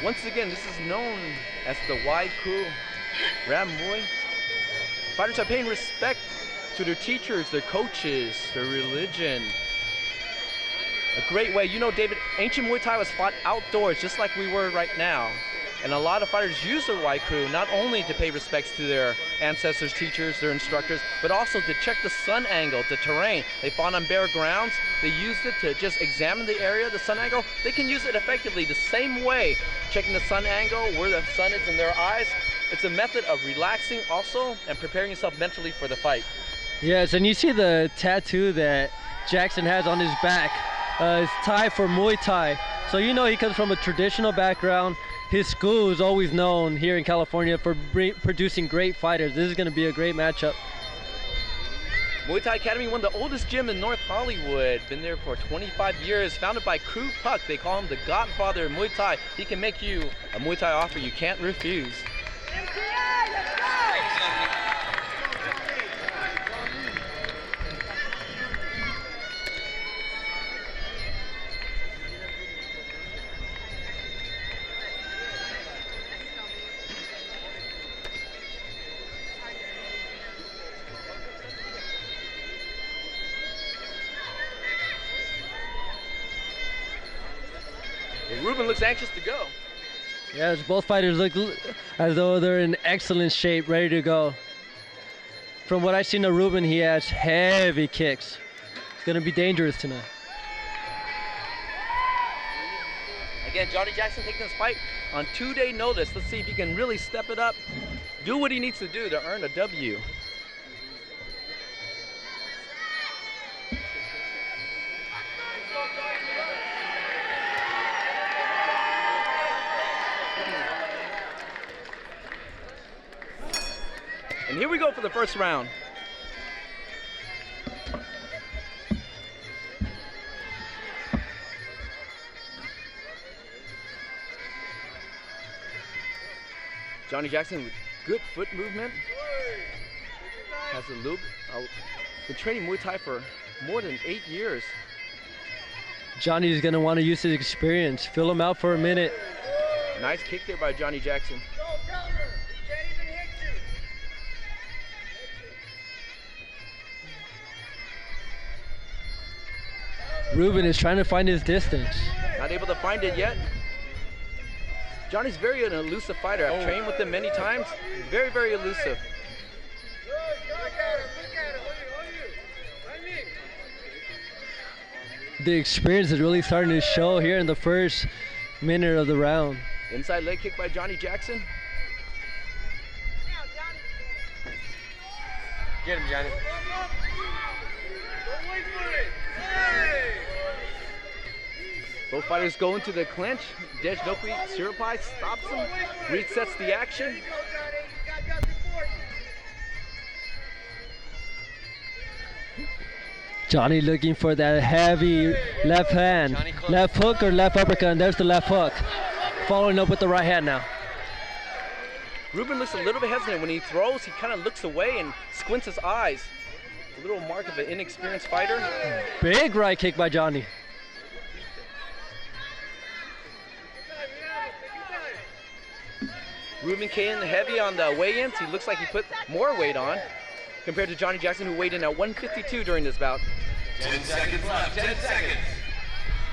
Once again, this is known as the Wai Kru Ram Muay. Fighters are paying respect to their teachers, their coaches, their religion. A great way. You know, David, ancient Muay Thai was fought outdoors, just like we were right now. And a lot of fighters use their Wai Kru not only to pay respects to their ancestors, teachers, their instructors, but also to check the sun angle, the terrain. They fought on bare grounds. They used it to just examine the area, the sun angle. They can use it effectively the same way, checking the sun angle, where the sun is in their eyes. It's a method of relaxing also and preparing yourself mentally for the fight. Yes, and you see the tattoo that Jackson has on his back. It's Thai for Muay Thai. So you know he comes from a traditional background. His school is always known here in California for producing great fighters. This is going to be a great matchup. Muay Thai Academy, one of the oldest gym in North Hollywood. Been there for 25 years. Founded by Kru Puck. They call him the godfather of Muay Thai. He can make you a Muay Thai offer you can't refuse. Ruben looks anxious to go. Yes, both fighters look as though they're in excellent shape, ready to go. From what I've seen of Ruben, he has heavy kicks. It's going to be dangerous tonight. Again, Johnny Jackson taking this fight on 2-day notice. Let's see if he can really step it up, do what he needs to do to earn a W. And here we go for the first round. Johnny Jackson with good foot movement. Has a little been training Muay Thai for more than 8 years. Johnny's going to want to use his experience. Fill him out for a minute. Nice kick there by Johnny Jackson. Ruben is trying to find his distance. Not able to find it yet. Johnny's very an elusive fighter. I've trained with him many times. Very, very elusive. The experience is really starting to show here in the first minute of the round. Inside leg kick by Johnny Jackson. Get him, Johnny. Both fighters go into the clinch. Dejnoki Siripai stops him, resets the action. Johnny looking for that heavy left hand. Left hook or left uppercut, and there's the left hook. Following up with the right hand now. Ruben looks a little bit hesitant. When he throws, he kind of looks away and squints his eyes. A little mark of an inexperienced fighter. Big right kick by Johnny. Ruben came in heavy on the weigh-ins. He looks like he put more weight on compared to Johnny Jackson, who weighed in at 152 during this bout. 10 seconds left, 10 seconds.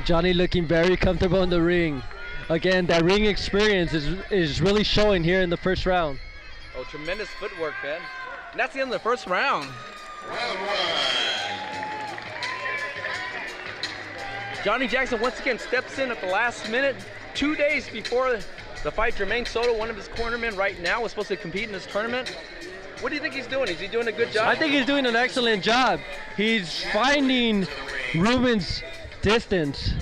Johnny looking very comfortable in the ring. Again, that ring experience is really showing here in the first round. Oh, tremendous footwork, man. And that's the end of the first round. Round one. Johnny Jackson once again steps in at the last minute. 2 days before the fight, Jermaine Soto, one of his cornermen right now, was supposed to compete in this tournament. What do you think he's doing? Is he doing a good job? I think he's doing an excellent job. He's finding Ruben's distance,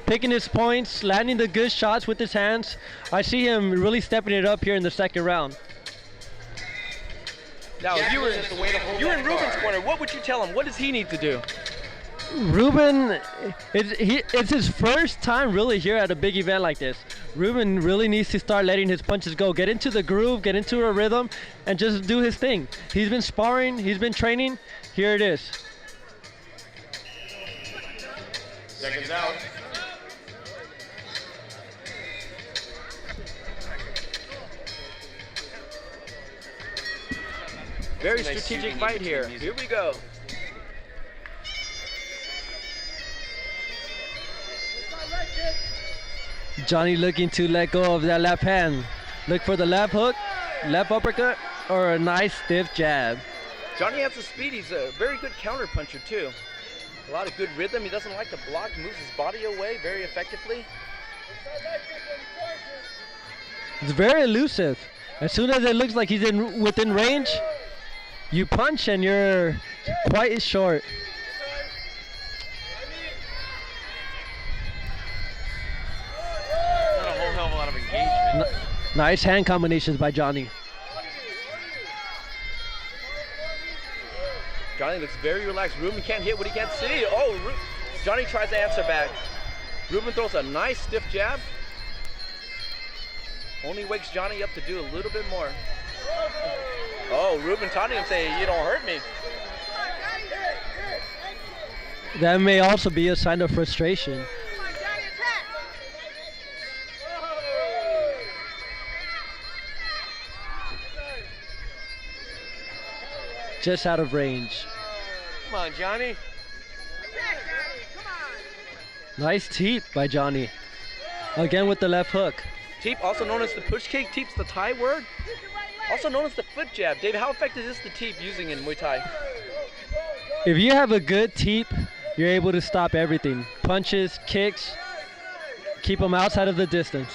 picking his points, landing the good shots with his hands. I see him really stepping it up here in the second round. Now, if you were in Ruben's corner, what would you tell him? What does he need to do? Ruben, it's his first time really here at a big event like this. Ruben really needs to start letting his punches go, get into the groove, get into a rhythm, and just do his thing. He's been sparring, he's been training. Here it is. Seconds out. Very strategic fight here. Here we go. Johnny looking to let go of that left hand. Look for the left hook, left uppercut, or a nice stiff jab. Johnny has the speed. He's a very good counter puncher too. A lot of good rhythm. He doesn't like to block, moves his body away very effectively. It's very elusive. As soon as it looks like he's within range, you punch and you're quite short. Not a whole hell of a lot of engagement. Nice hand combinations by Johnny. Johnny looks very relaxed. Ruben can't hit what he can't see. Oh, Johnny tries to answer back. Ruben throws a nice stiff jab. Only wakes Johnny up to do a little bit more. Oh, Ruben taunting him saying, "You don't hurt me." That may also be a sign of frustration. Just out of range. Come on, Johnny. Nice teep by Johnny. Again with the left hook. Teep, also known as the push kick. Teep's the Thai word. Also known as the foot jab. David, how effective is the teep using in Muay Thai? If you have a good teep, you're able to stop everything. Punches, kicks, keep them outside of the distance.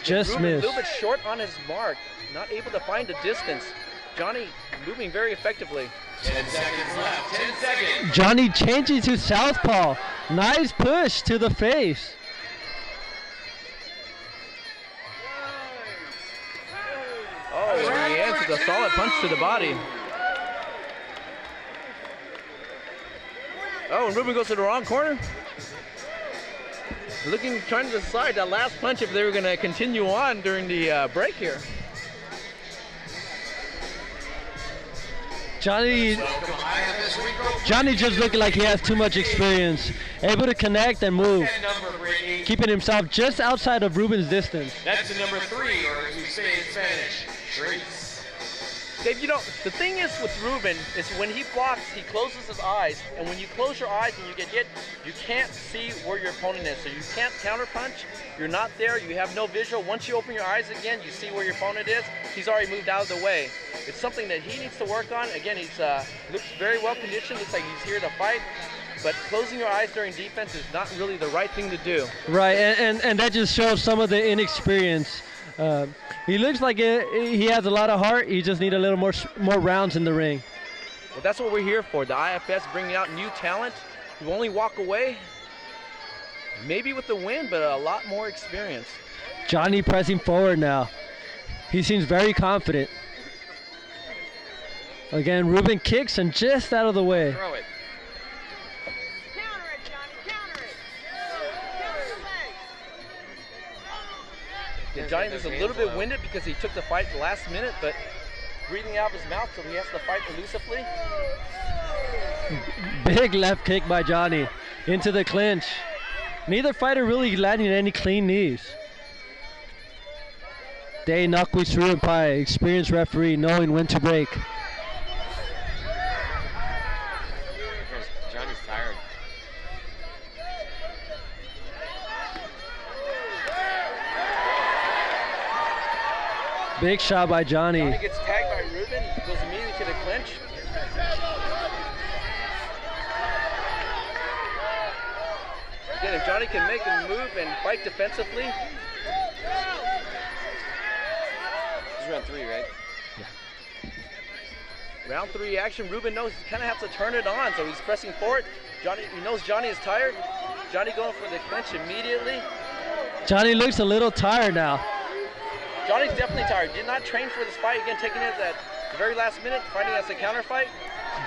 Just Ruben missed. a little bit short on his mark. Not able to find a distance. Johnny moving very effectively. 10 seconds left. 10 seconds. Johnny changing to southpaw. Nice push to the face. Oh, and he answers a solid punch to the body. Oh, and Ruben goes to the wrong corner. Trying to decide that last punch if they were going to continue on during the break here. Johnny just looking like he has too much experience. Able to connect and move. Keeping himself just outside of Ruben's distance. That's the number 3, or as we say in Spanish, Trace. Dave, you know, the thing is with Ruben is when he blocks, he closes his eyes. And when you close your eyes and you get hit, you can't see where your opponent is. So you can't counter punch. You're not there. You have no visual. Once you open your eyes again, you see where your opponent is. He's already moved out of the way. It's something that he needs to work on. Again, he's looks very well conditioned. Looks like he's here to fight. But closing your eyes during defense is not really the right thing to do. Right, and that just shows some of the inexperience. He looks like he has a lot of heart. He just needs a little more rounds in the ring. Well, that's what we're here for. The IFS bringing out new talent. You only walk away, maybe with the win, but a lot more experience. Johnny pressing forward now. He seems very confident. Again, Ruben kicks and just out of the way. Throw it. Yeah, Johnny is a little bit winded because he took the fight at the last minute, but breathing out of his mouth, so he has to fight elusively. Big left kick by Johnny into the clinch. Neither fighter really landing any clean knees. Day Nakwi Surumpai, experienced referee, knowing when to break. Johnny's tired. Big shot by Johnny. Johnny gets tagged by Ruben, goes immediately to the clinch. Again, if Johnny can make a move and fight defensively. round 3, right? Round 3 action. Ruben knows he kind of has to turn it on, so he's pressing forward. Johnny, he knows Johnny is tired. Johnny going for the clinch immediately. Johnny looks a little tired now. Johnny's definitely tired. Did not train for this fight. Again, taking it at the very last minute, fighting as a counter fight.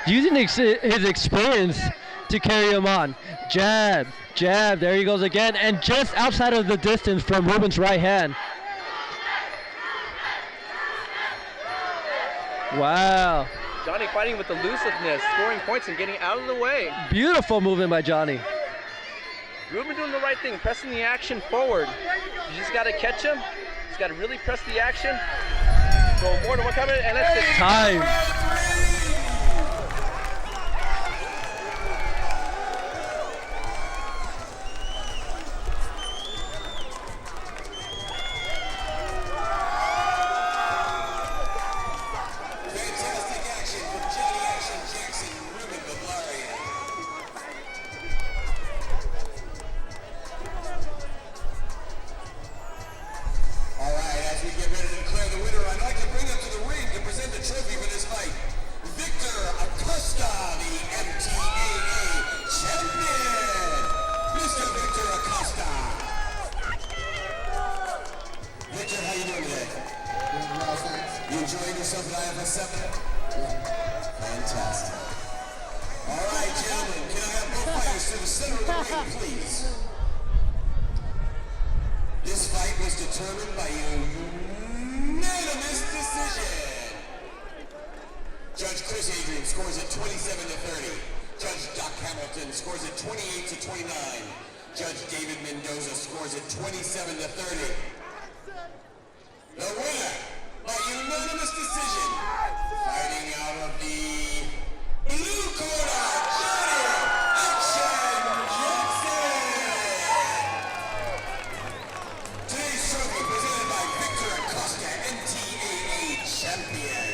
Using his experience to carry him on. Jab, jab, there he goes again, and just outside of the distance from Ruben's right hand. Wow. Johnny fighting with elusiveness, scoring points and getting out of the way. Beautiful movement by Johnny. Ruben doing the right thing, pressing the action forward. You just got to catch him. Just got to really press the action. Go more than one coming, and that's it. Time. You enjoying yourself at IFS07? Fantastic. All right, gentlemen, can I have both fighters to the center of the ring, please? This fight was determined by unanimous decision. Judge Chris Adrian scores it 27-30. Judge Doc Hamilton scores it 28-29. Judge David Mendoza scores it 27-30. The winner, by unanimous decision, fighting out of the blue corner, Johnny Action Jackson. Today's trophy presented by Victor Acosta, NTAA champion.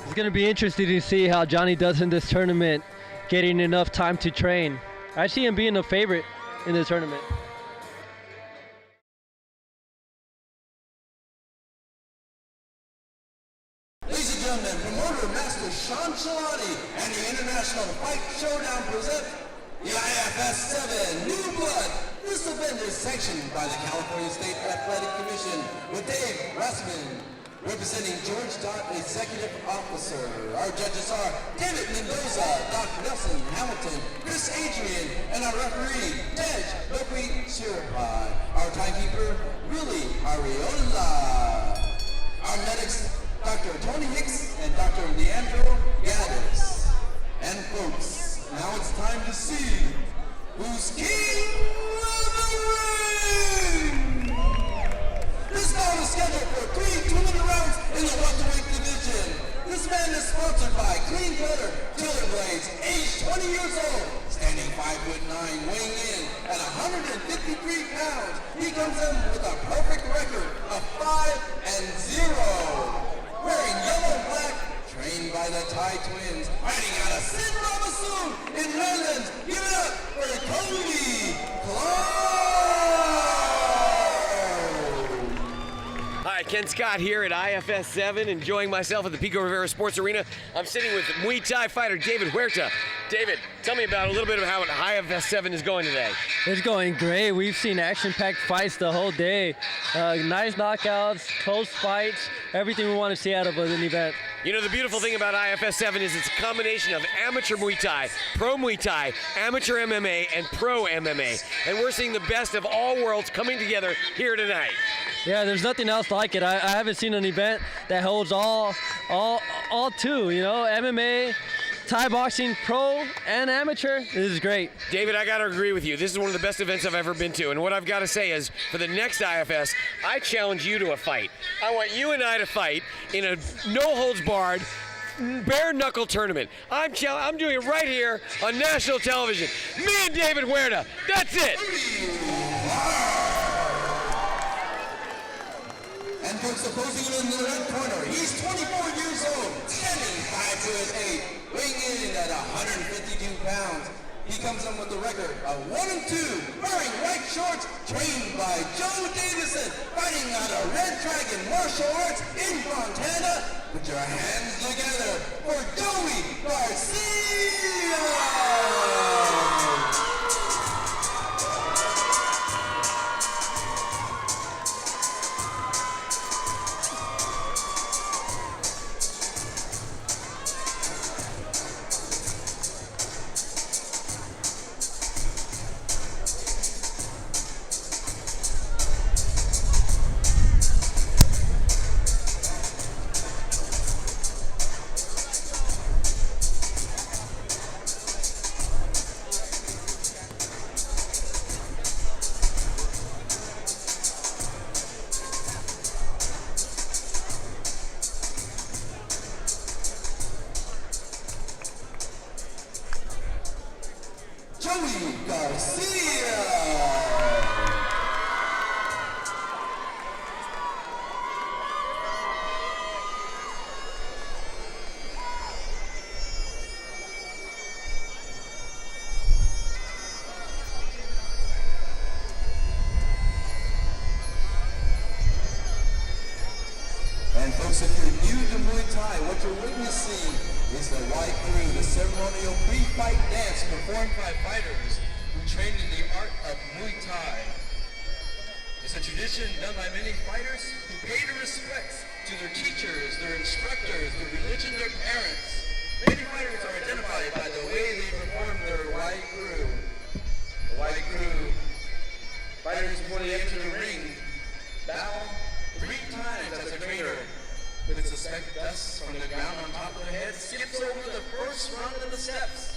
It's going to be interesting to see how Johnny does in this tournament, getting enough time to train. I see him being a favorite in the tournament. Ladies and gentlemen, promoter Master Sean Shalani and the International Fight Showdown present the IFS07 New Blood. This event is sanctioned by the California State Athletic Commission with Dave Rassman representing George Dot, Executive Officer. Our judges are David Mendoza, Doc Nelson Hamilton, Chris Adrian, and our referee, Tej Lokwi Shirpai. Our timekeeper, Willie Ariola. Our medics, Dr. Tony Hicks and Dr. Leandro Gaddis. And folks, now it's time to see who's king of the ring! This bout is scheduled for 3 2-minute rounds in the welterweight division. This man is sponsored by Clean Cutter Tiller Blades, age 20 years old, standing 5'9", weighing in at 153 pounds. He comes in with a perfect record of 5-0. Wearing yellow-black, trained by the Thai twins, fighting out of Sin Ramasoon in Netherlands. Give it up for Cody Clark! Hi, Ken Scott here at IFS7, enjoying myself at the Pico Rivera Sports Arena. I'm sitting with Muay Thai fighter David Huerta. David, tell me about a little bit of how IFS7 is going today. It's going great. We've seen action-packed fights the whole day. Nice knockouts, close fights, everything we want to see out of an event. You know, the beautiful thing about IFS7 is it's a combination of amateur Muay Thai, pro Muay Thai, amateur MMA, and pro MMA. And we're seeing the best of all worlds coming together here tonight. Yeah, there's nothing else like it. I haven't seen an event that holds all two, you know, MMA, Thai boxing, pro and amateur. This is great. David, I got to agree with you. This is one of the best events I've ever been to. And what I've got to say is, for the next IFS, I challenge you to a fight. I want you and I to fight in a no-holds-barred, bare-knuckle tournament. I'm doing it right here on national television. Me and David Huerta. That's it. And folks, opposing him in the red corner, he's 24 years old, standing 5'8", weighing in at 152 pounds. He comes in with the record of 1-2, wearing white shorts, trained by Joe Davison, fighting out of Red Dragon Martial Arts in Montana. Put your hands together for Joey Garcia! Joey Garcia! And folks, if you're new to Muay Thai, what you're witnessing is the white crew, the ceremonial pre-fight dance performed by fighters who train in the art of Muay Thai. It's a tradition done by many fighters who pay their respects to their teachers, their instructors, their religion, their parents. Many fighters are identified by the way they perform their white crew. The white crew, fighters before they enter the ring, bow 3 times as a trainer. Puts a speck of dust from the ground on top of their head, skips over the first rung of the steps.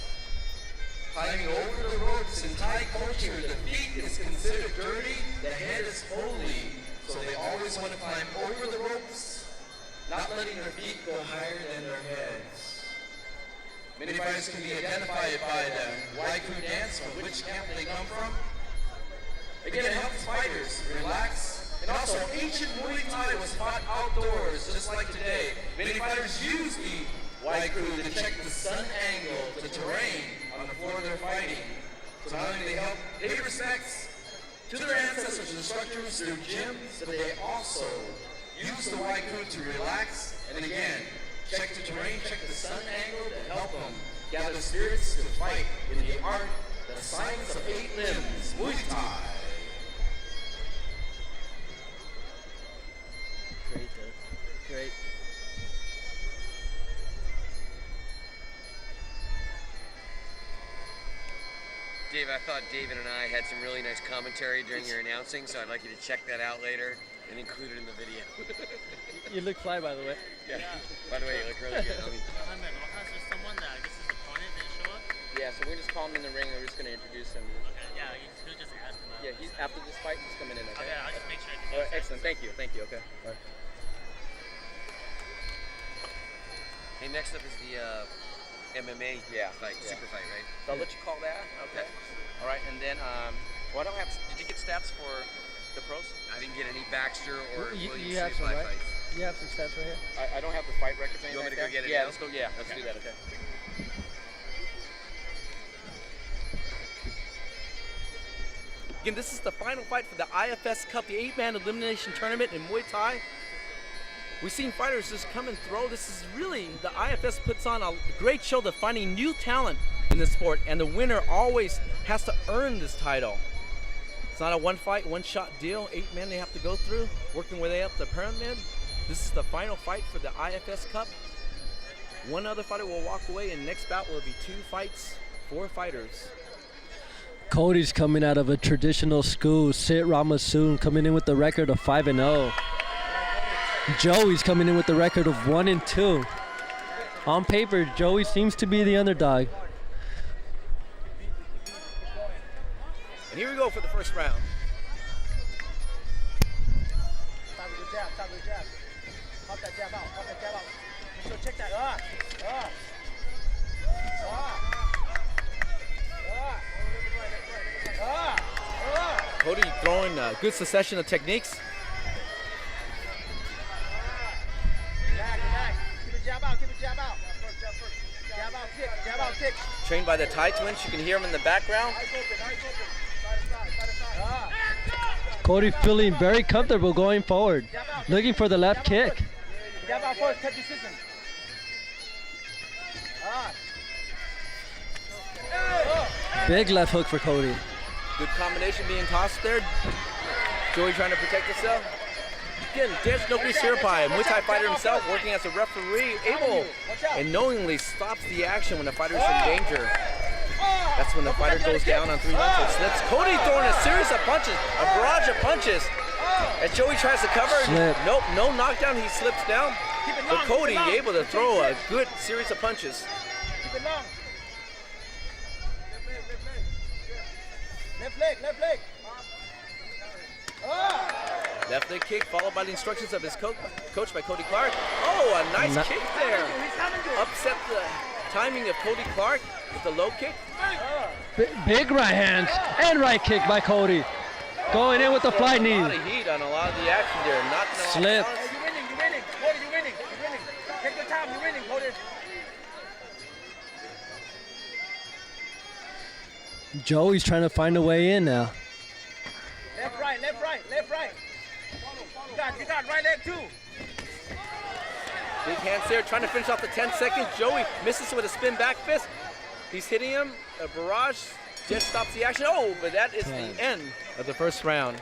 Climbing over the ropes in Thai culture, the feet is considered dirty, the head is holy. So they always want to climb over the ropes, not letting their feet go higher than their heads. Many fighters can be identified by the white crew dance, from which camp they come from. Again, it helps fighters relax. And also, ancient Muay Thai was fought outdoors, just like today. Many fighters use the white crew to check the sun angle, the terrain on the floor they're fighting. So not only they help pay respects to their ancestors, instructors, their gyms, but they also use the white crew to relax. And again, check the terrain, check the sun angle to help them gather spirits to fight in the art, the science of 8 limbs, Muay Thai. Great. Dave, I thought David and I had some really nice commentary during your announcing, so I'd like you to check that out later and include it in the video. You look fly, by the way. Yeah. By the way, you look really good. Yeah, so we're just calling him in the ring and we're just going to introduce him. Yeah, he'll just ask him. Yeah, he's after this fight, he's coming in, okay? Okay, I'll just make sure. All right, excellent, thank you, okay. All right. Hey, next up is the MMA fight, super fight, right? So I'll let you call that, okay? All right, and then, well, I don't have, did you get stats for the pros? I didn't get any Baxter or You Williams have some, right? fights. You have some stats right here. I don't have the fight records. You want me to go get it Yeah, now? let's go, let's Okay. do that, okay? Again, this is the final fight for the IFS Cup, the 8-man elimination tournament in Muay Thai. We've seen fighters just come and throw. This is really, the IFS puts on a great show to finding new talent in the sport, and the winner always has to earn this title. It's not a one fight, one shot deal. 8 men they have to go through, working their way up the pyramid. This is the final fight for the IFS Cup. One other fighter will walk away, and next bout will be 2 fights, 4 fighters. Cody's coming out of a traditional school. Sid Ramasoon coming in with the record of 5-0. Joey's coming in with the record of 1-2. On paper, Joey seems to be the underdog. And here we go for the first round. Top of the jab, top of the jab. Pop that jab out, pop that jab out. Make sure check that. Cody throwing a good succession of techniques. Relax. Keep the jab out, keep the jab out. Jab out, kick, jab out, kick. trained by the Thai twins. You can hear them in the background. Cody feeling very comfortable going forward, looking for the left kick. Jab out first, take decision. Big left hook for Cody. Good combination being tossed there. Joey trying to protect himself. Again, Des Nokri Sirpai, a Muay Thai fighter himself, working as a referee, able and knowingly stops the action when the fighter is in danger. That's when the fighter goes down on 3 rounds or slips. Cody throwing a series of punches, a barrage of punches. As Joey tries to cover, nope, no knockdown, he slips down. But Cody able to throw a good series of punches. Keep it long. Left leg, left leg. Left leg kick followed by the instructions of his coach by Cody Clark. Oh, a nice kick there. Upset the timing of Cody Clark with the low kick. Big right hands and right kick by Cody. Going in with the fly knee. A lot of heat on a lot of the action there. Slip. You're winning, you're winning. Cody, you're winning, you're winning. Take your time, you're winning, Cody. Joey's trying to find a way in now. Left, right, left, right, left, right. You got right leg too. Big hands there, trying to finish off the 10 seconds. Joey misses with a spin back fist. He's hitting him. A barrage just stops the action. Oh, but that is the end of the first round.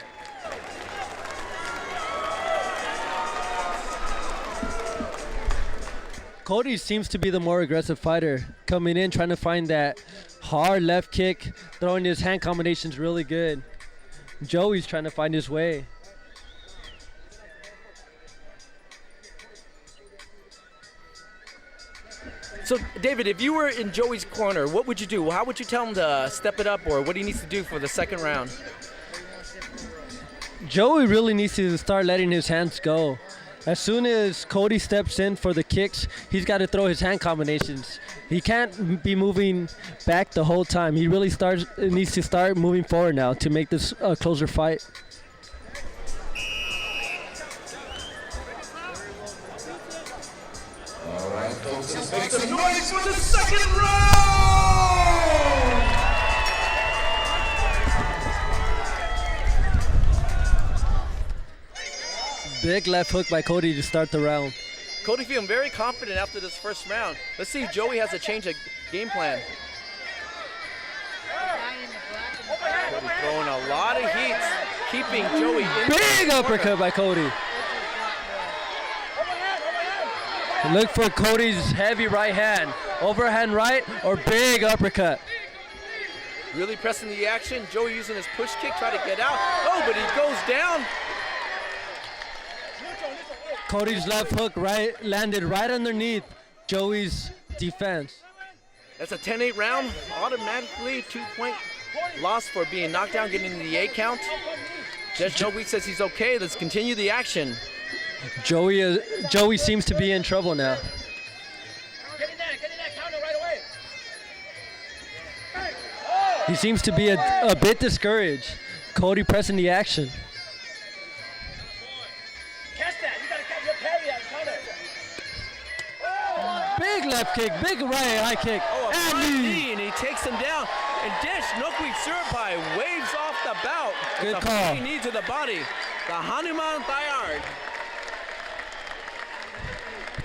Cody seems to be the more aggressive fighter, coming in, trying to find that hard left kick, throwing his hand combinations really good. Joey's trying to find his way. So, David, if you were in Joey's corner, what would you do? How would you tell him to step it up, or what he needs to do for the second round? Joey really needs to start letting his hands go. As soon as Cody steps in for the kicks, he's got to throw his hand combinations. He can't be moving back the whole time. He really needs to start moving forward now to make this a closer fight. All right, folks, let's make some noise for the second round! Big left hook by Cody to start the round. Cody feeling very confident after this first round. Let's see if Joey has to change a game plan. Cody throwing a lot of heats, keeping Joey in. Big uppercut by Cody. Look for Cody's heavy right hand. Overhand right or big uppercut. Really pressing the action. Joey using his push kick, try to get out. Oh, but he goes down. Cody's left hook landed right underneath Joey's defense. That's a 10-8 round. Automatically 2-point loss for being knocked down, getting the 8 count. Judge Joey says he's okay. Let's continue the action. Joey seems to be in trouble now. Get in that counter right away. He seems to be a bit discouraged. Cody pressing the action. Catch that. You got to catch your parry that counter. Big left kick, big right high kick. Oh, a and front knee. knee, and he takes him down. And Dish Nokwi Sirpai waves off the bout. Good with a call. front knee to the body. The Hanuman Thayard.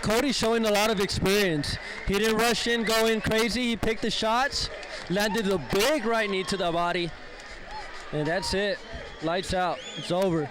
Cody's showing a lot of experience. He didn't rush in, going crazy. He picked the shots, landed a big right knee to the body. And that's it. Lights out. It's over.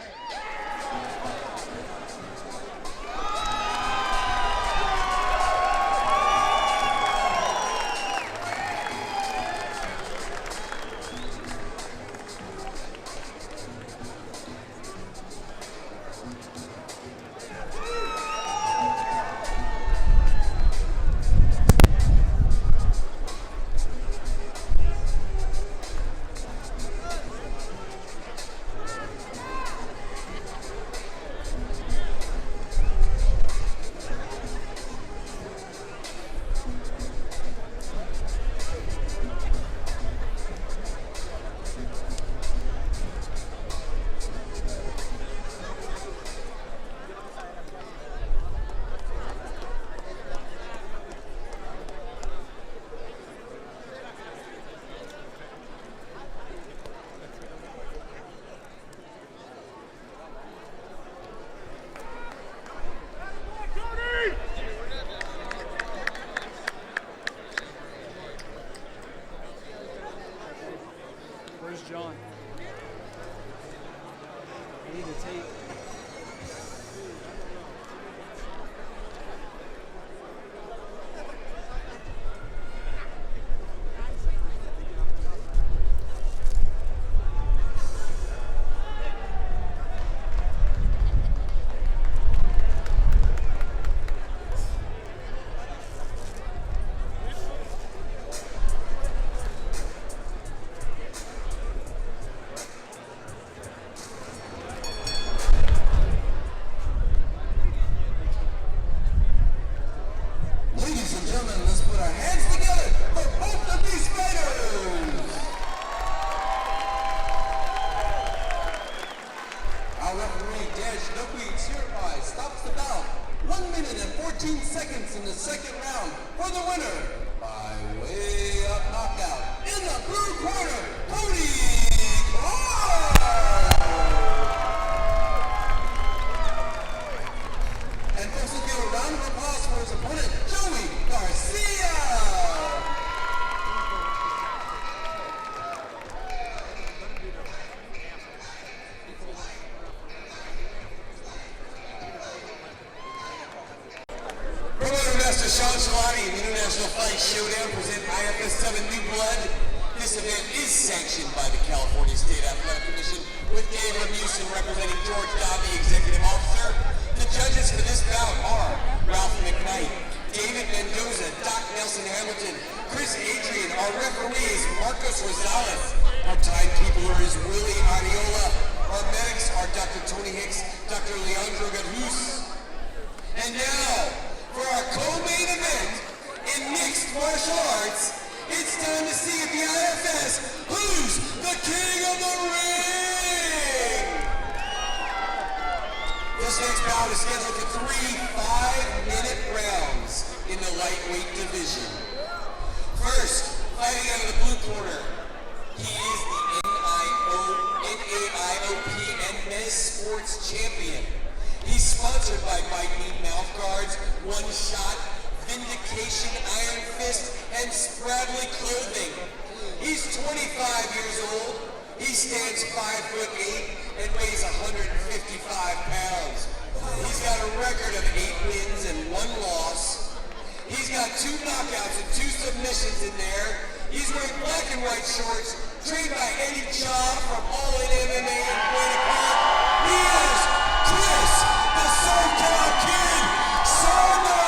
Where's John? I need the tape. Ladies and gentlemen, let's put our hands together for both of these fighters! Our referee, Dash Nokweeds, hereby stops the bout. 1 minute and 14 seconds in the second round for the winner by way of knockout. In the blue corner, Cody Clark! And folks, let's give a round of applause for his opponent, Joey Garcia! Promoter Master Sean Shalati and the International Fight Showdown present IFS07 New Blood. This event is sanctioned by the California State Athletic Commission with Dave Ramusin representing George Dobby, Executive Officer. The judges for this bout are Ralph McKnight, David Mendoza, Doc Nelson Hamilton, Chris Adrian. Our referee is Marcos Rosales. Our timekeeper is Willie Ariola. Our medics are Dr. Tony Hicks, Dr. Leandro Gadhus. And now, for our co-main event in mixed martial arts, it's time to see at the IFS who's the king of the ring! This next bout is scheduled for 3 5-minute rounds in the lightweight division. First, fighting out of the blue corner, he is the NAIOP and Men's Sports Champion. He's sponsored by Bite Me Mouth Guards, One Shot, Vindication Iron Fist, and Spradley Clothing. He's 25 years old. He stands 5'8" and weighs 155 pounds. He's got a record of 8 wins and 1 loss. He's got 2 knockouts and 2 submissions in there. He's wearing black and white shorts, trained by Eddie Cha from All In MMA in Buena Park. He is Chris, the SoCal Kid, Sarno!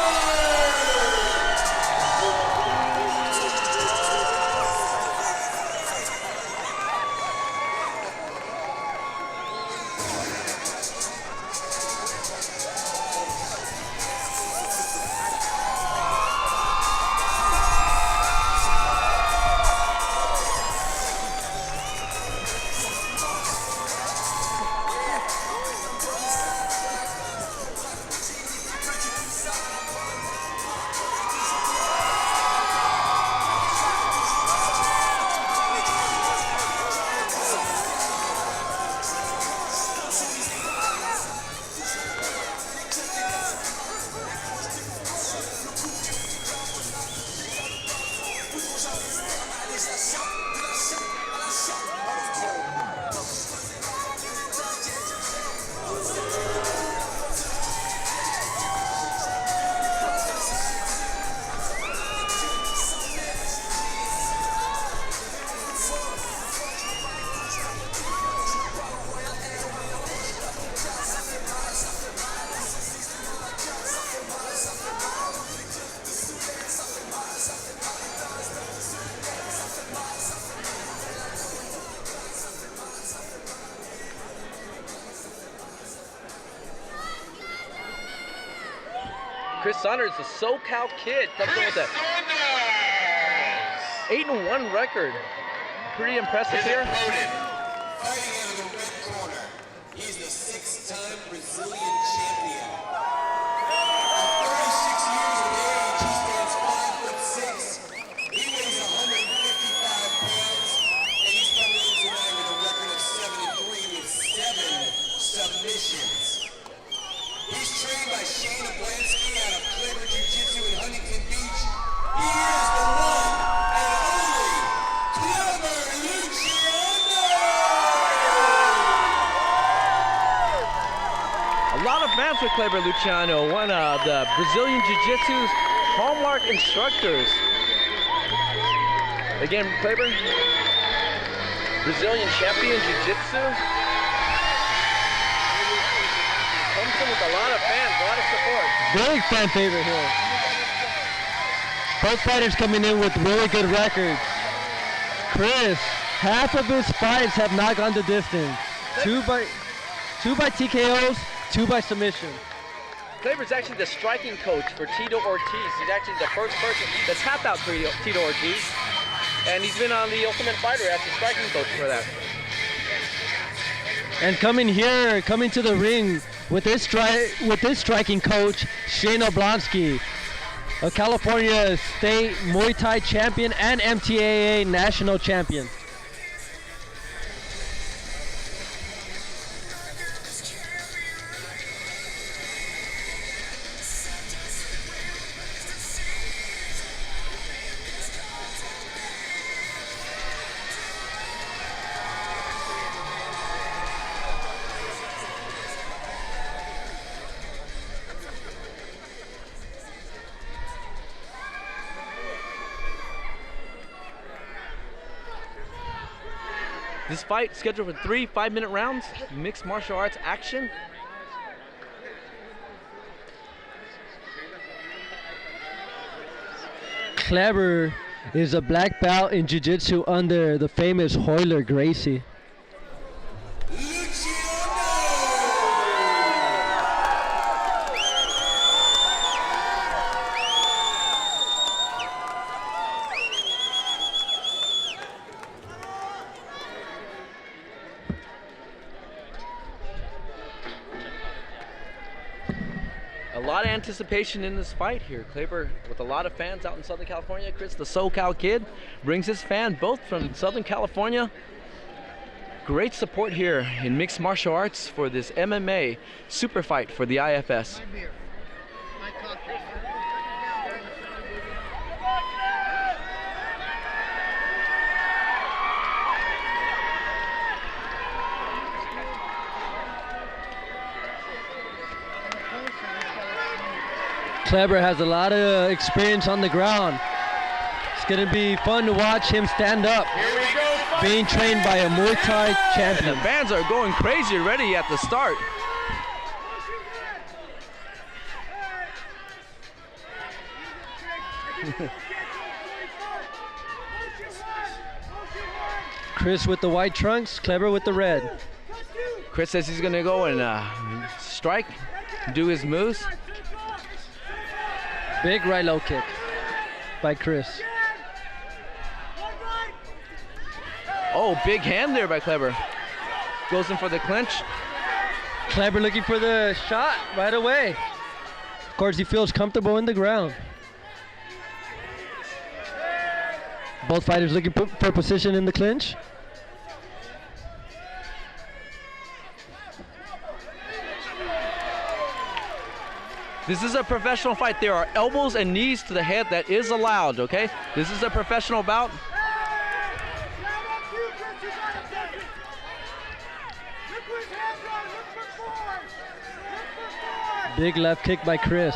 Chris Saunders, the SoCal Kid, comes in with that 8-1 record. Pretty impressive here. Fighting out of the red corner, he's the 6-time Brazilian champion. At 36 years of age, he stands 5'6". He weighs 155 pounds, and he's coming in tonight with a record of 7-3 with 7 submissions. He's trained by Shane Ablansky out of Clever Jiu-Jitsu in Huntington Beach. He is the one and only Clever Luciano! advance with Kleber Luciano, one of the Brazilian Jiu-Jitsu's hallmark instructors. Again, Kleber, Brazilian champion Jiu-Jitsu. Comes in with a lot of fans, a lot of support. Big fan favorite here. Both fighters coming in with really good records. Chris, half of his fights have not gone the distance. Two by TKOs, 2 by submission. Kleber's actually the striking coach for Tito Ortiz. He's actually the first person that's tapped out Tito Ortiz. And he's been on the Ultimate Fighter as the striking coach for that. And coming to the ring with this striking coach, Shane Oblonsky, a California State Muay Thai champion and MTAA national champion. This fight scheduled for 3 5-minute rounds, mixed martial arts action. Kleber is a black belt in Jiu-Jitsu under the famous Royler Gracie. A lot of anticipation in this fight here. Kleber, with a lot of fans out in Southern California. Chris, the SoCal kid, brings his fan both from Southern California. Great support here in mixed martial arts for this MMA super fight for the IFS. Kleber has a lot of experience on the ground. It's going to be fun to watch him stand up, being trained by a Muay Thai champion. And the fans are going crazy already at the start. Chris with the white trunks, Kleber with the red. Chris says he's going to go and strike, do his moves. Big right low kick by Chris. Oh, big hand there by Kleber. Goes in for the clinch. Kleber looking for the shot right away. Of course, he feels comfortable in the ground. Both fighters looking for position in the clinch. This is a professional fight. There are elbows and knees to the head. That is allowed, okay? This is a professional bout. Big left kick by Chris.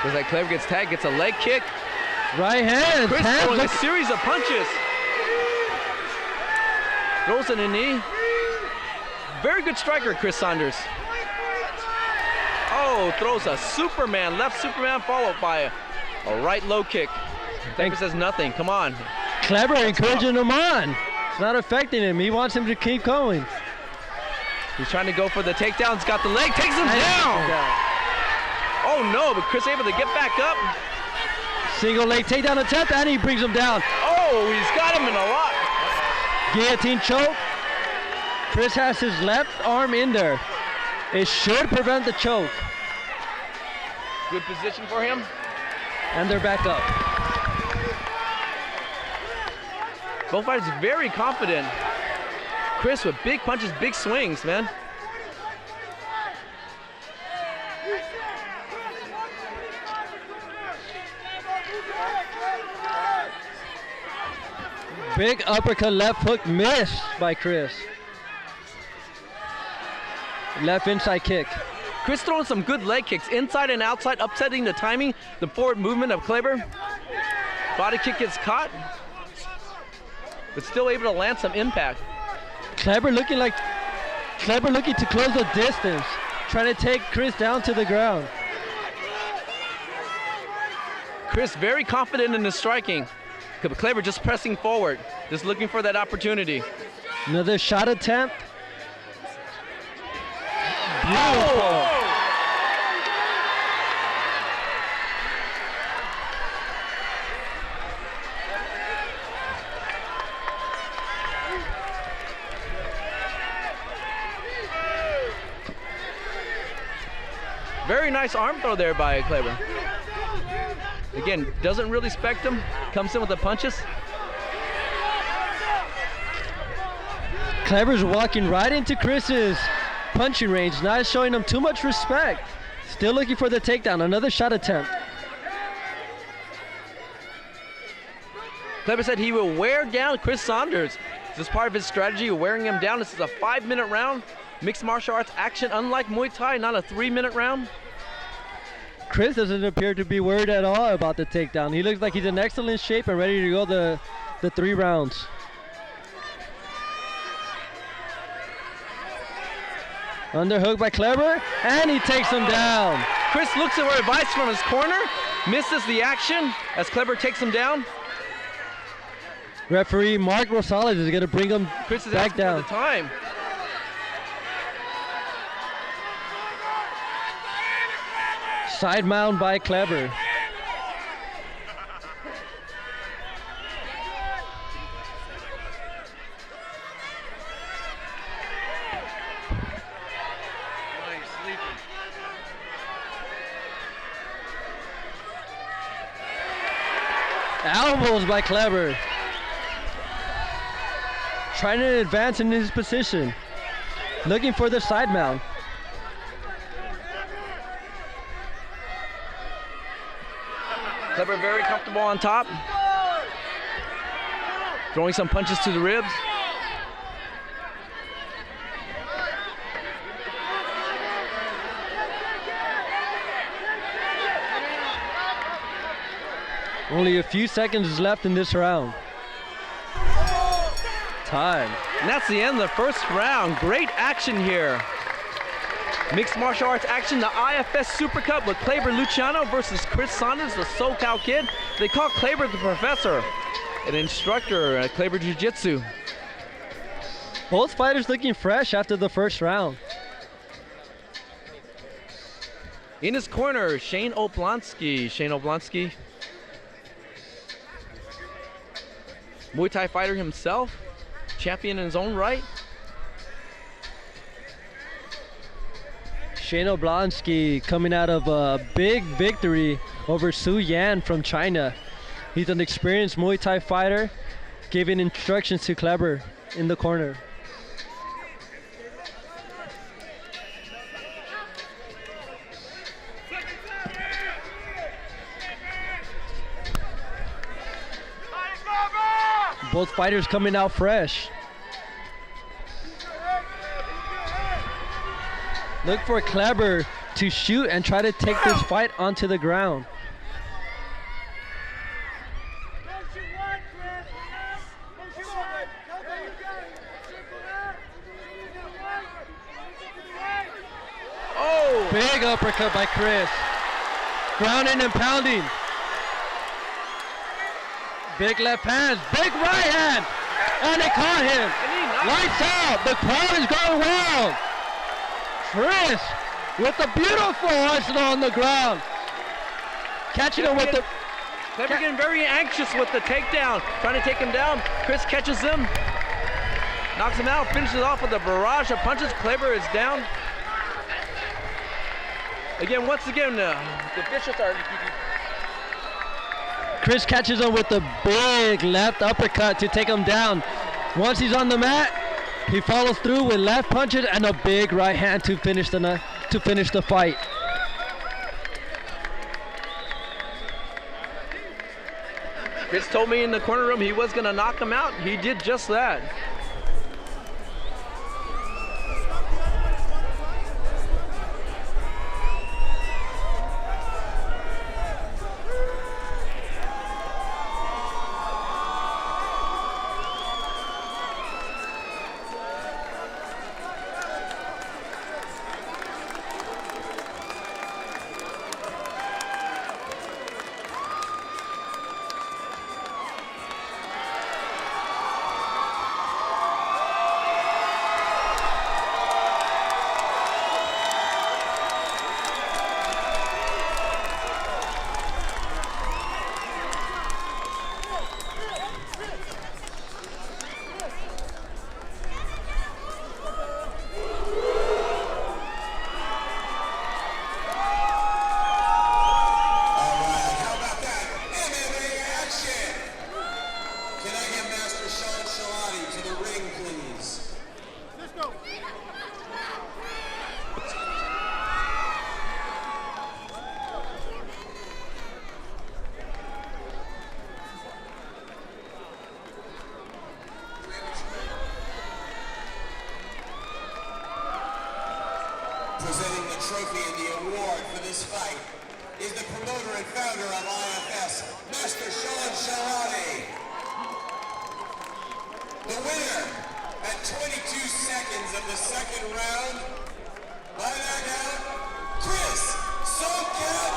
Looks like Kleber gets tagged, gets a leg kick. Right hand. Chris throwing a series of punches. Throws in a knee. Very good striker, Chris Saunders. Oh, throws a Superman, left Superman followed by a right low kick. Kleber says nothing, come on. Kleber encouraging him on. It's not affecting him. He wants him to keep going. He's trying to go for the takedown. He's got the leg, takes him down. Oh no, but Chris able to get back up. Single leg takedown attempt, and he brings him down. Oh, he's got him in a lock. Guillotine choke. Chris has his left arm in there. It should prevent the choke. Good position for him. And they're back up. Both fighters very confident. Chris with big punches, big swings, man. Big uppercut left hook miss by Chris. Left inside kick. Chris throwing some good leg kicks, inside and outside, upsetting the timing, the forward movement of Kleber. Body kick gets caught, but still able to land some impact. Kleber looking to close the distance, trying to take Chris down to the ground. Chris very confident in his striking. Kleber just pressing forward, just looking for that opportunity. Another shot attempt. Beautiful. Oh! Very nice arm throw there by Kleber. Again, doesn't really expect him, comes in with the punches. Kleber's walking right into Chris's punching range, not showing him too much respect. Still looking for the takedown, another shot attempt. Kleber said he will wear down Chris Saunders. This is part of his strategy of wearing him down. This is a 5-minute round. Mixed martial arts action, unlike Muay Thai, not a 3-minute round. Chris doesn't appear to be worried at all about the takedown. He looks like he's in excellent shape and ready to go the 3 rounds. Underhook by Kleber, and he takes him down. Chris looks for advice from his corner, misses the action as Kleber takes him down. Referee Mark Rosales is going to bring him Chris is back asking down. for the time. Side mount by Kleber. Elbows by Kleber. Trying to advance in his position. Looking for the side mount. Kleber very comfortable on top. Throwing some punches to the ribs. Only a few seconds left in this round. Time. And that's the end of the first round. Great action here. Mixed martial arts action, the IFS Super Cup with Kleber Luciano versus Chris Saunders, the SoCal kid. They call Kleber the professor, an instructor at Kleber Jiu-Jitsu. Both fighters looking fresh after the first round. In his corner, Shane Oblonsky. Shane Oblonsky, Muay Thai fighter himself, champion in his own right. Shane Oblonsky coming out of a big victory over Su Yan from China. He's an experienced Muay Thai fighter, giving instructions to Kleber in the corner. Both fighters coming out fresh. Look for Kleber to shoot and try to take this fight onto the ground. Oh! Big uppercut by Chris. Grounding and pounding. Big left hand, big right hand, and they caught him. Lights out, the crowd is going wild. Chris with a beautiful arsenal on the ground. Catching him with the... Kleber getting very anxious with the takedown, trying to take him down. Chris catches him, knocks him out, finishes off with a barrage of punches. Kleber is down. Once again, the officials are... Chris catches him with the big left uppercut to take him down. Once he's on the mat, he follows through with left punches and a big right hand to finish the fight. Chris told me in the corner room he was going to knock him out. He did just that. Shalati to the ring, please. Let's go. Presenting the trophy and the award for this fight is the promoter and founder of IFS, Master Sean Shalati. The winner at 22 seconds of the second round by knockout, Chris Soundcat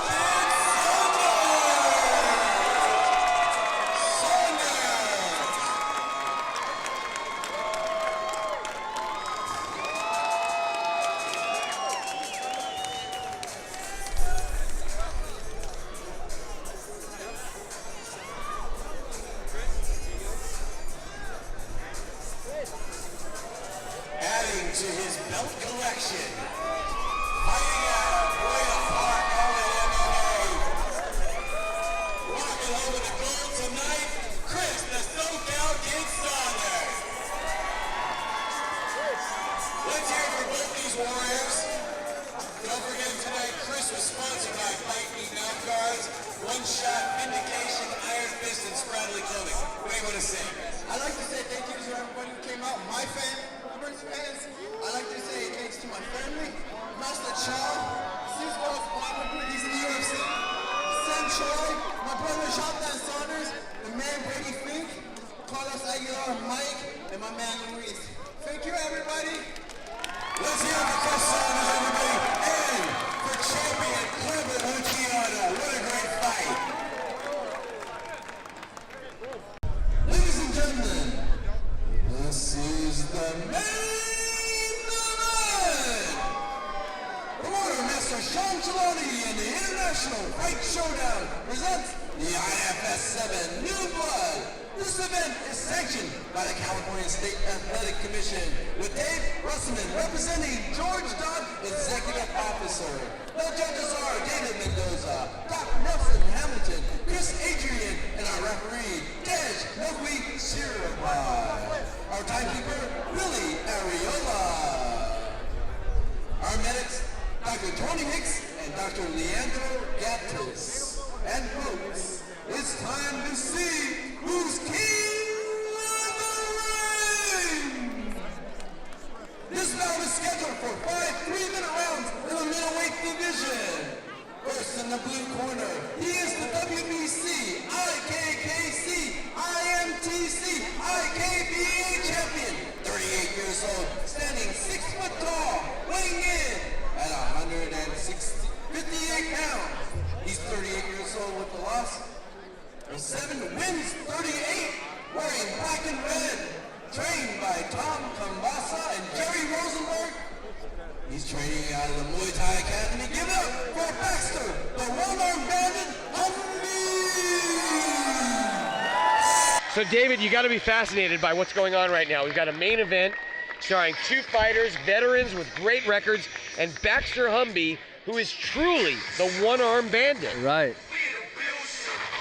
adding to his belt collection. Fighting out of Boyle Park, all in MMA. Walking home with the gold tonight, Chris the SoCal Kid Saunders. Let's hear it for both these warriors. Don't forget tonight, Chris was sponsored by Fight Me Mouth Guards, One Shot, Vindication, Iron Fist, and Spradley Clothing. What do you want to say? I'd like to say thank you to everybody who came out, my fans. I'd like to say thanks to my family, Master Chad, Cisco's partner, he's in the UFC, Sam Troy, my brother Showdown Saunders, the man Brady Fink, Carlos Aguilar, Mike, and my man Luis. Thank you, everybody. Let's hear it for Chris Saunders, everybody, and for champion Clever Luciano. What a great fight. Ladies and gentlemen, this is the main event. Promoter Master Sean Shalati and the International Fight Showdown presents the IFS07 New Blood. This event is sanctioned by the California State Athletic Commission with Dave Russman representing George Dodd, Executive Officer. The judges are David Mendoza, Dr. Nelson Hamilton, Chris Adrian, and our referee, Tej Nogui Sirabad. Our timekeeper, Willie Ariola. Our medics, Dr. Tony Hicks and Dr. Leandro Gattis. And folks, it's time to see who's king of the ring! This bout is scheduled for 5 3-minute rounds in the middleweight division. First in the blue corner, he is the WBC, IKKC, IMTC, IKBA champion, 38 years old, standing 6 foot tall, weighing in at 58 pounds. He's 38 years old with the loss of 7 wins, 38, wearing black and red, trained by Tom Kambasa and Jerry Rosenberg. He's training out of the Muay Thai Academy. Give it up for Baxter, the one-armed bandit, So David, you got to be fascinated by what's going on right now. We've got a main event starring 2 fighters, veterans with great records, and Baxter Humby, who is truly the one-armed bandit. Right.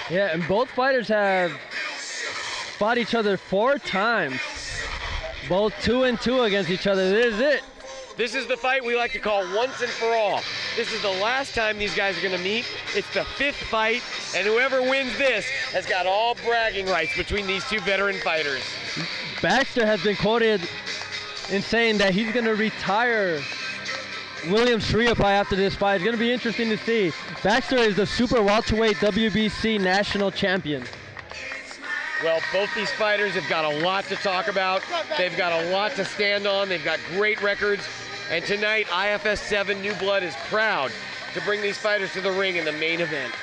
Yeah, and both fighters have fought each other 4 times. Both 2-2 against each other. This is it. This is the fight we like to call once and for all. This is the last time these guys are going to meet. It's the 5th fight, and whoever wins this has got all bragging rights between these 2 veteran fighters. Baxter has been quoted in saying that he's going to retire William Sriapai after this fight. It's going to be interesting to see. Baxter is the super welterweight WBC national champion. Well, both these fighters have got a lot to talk about. They've got a lot to stand on. They've got great records. And tonight, IFS7 New Blood is proud to bring these fighters to the ring in the main event.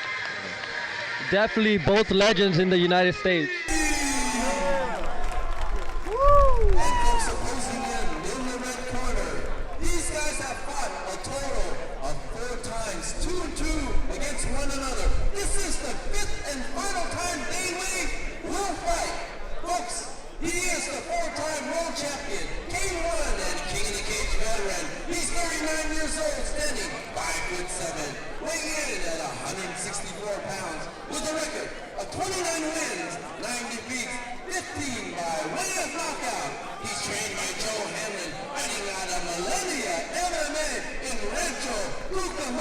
Definitely both legends in the United States. Champion, King 1 and King of the Cage veteran. He's 39 years old, standing 5'7", weighing in at 164 pounds, with a record of 29 wins, 9 defeats, 15 by way of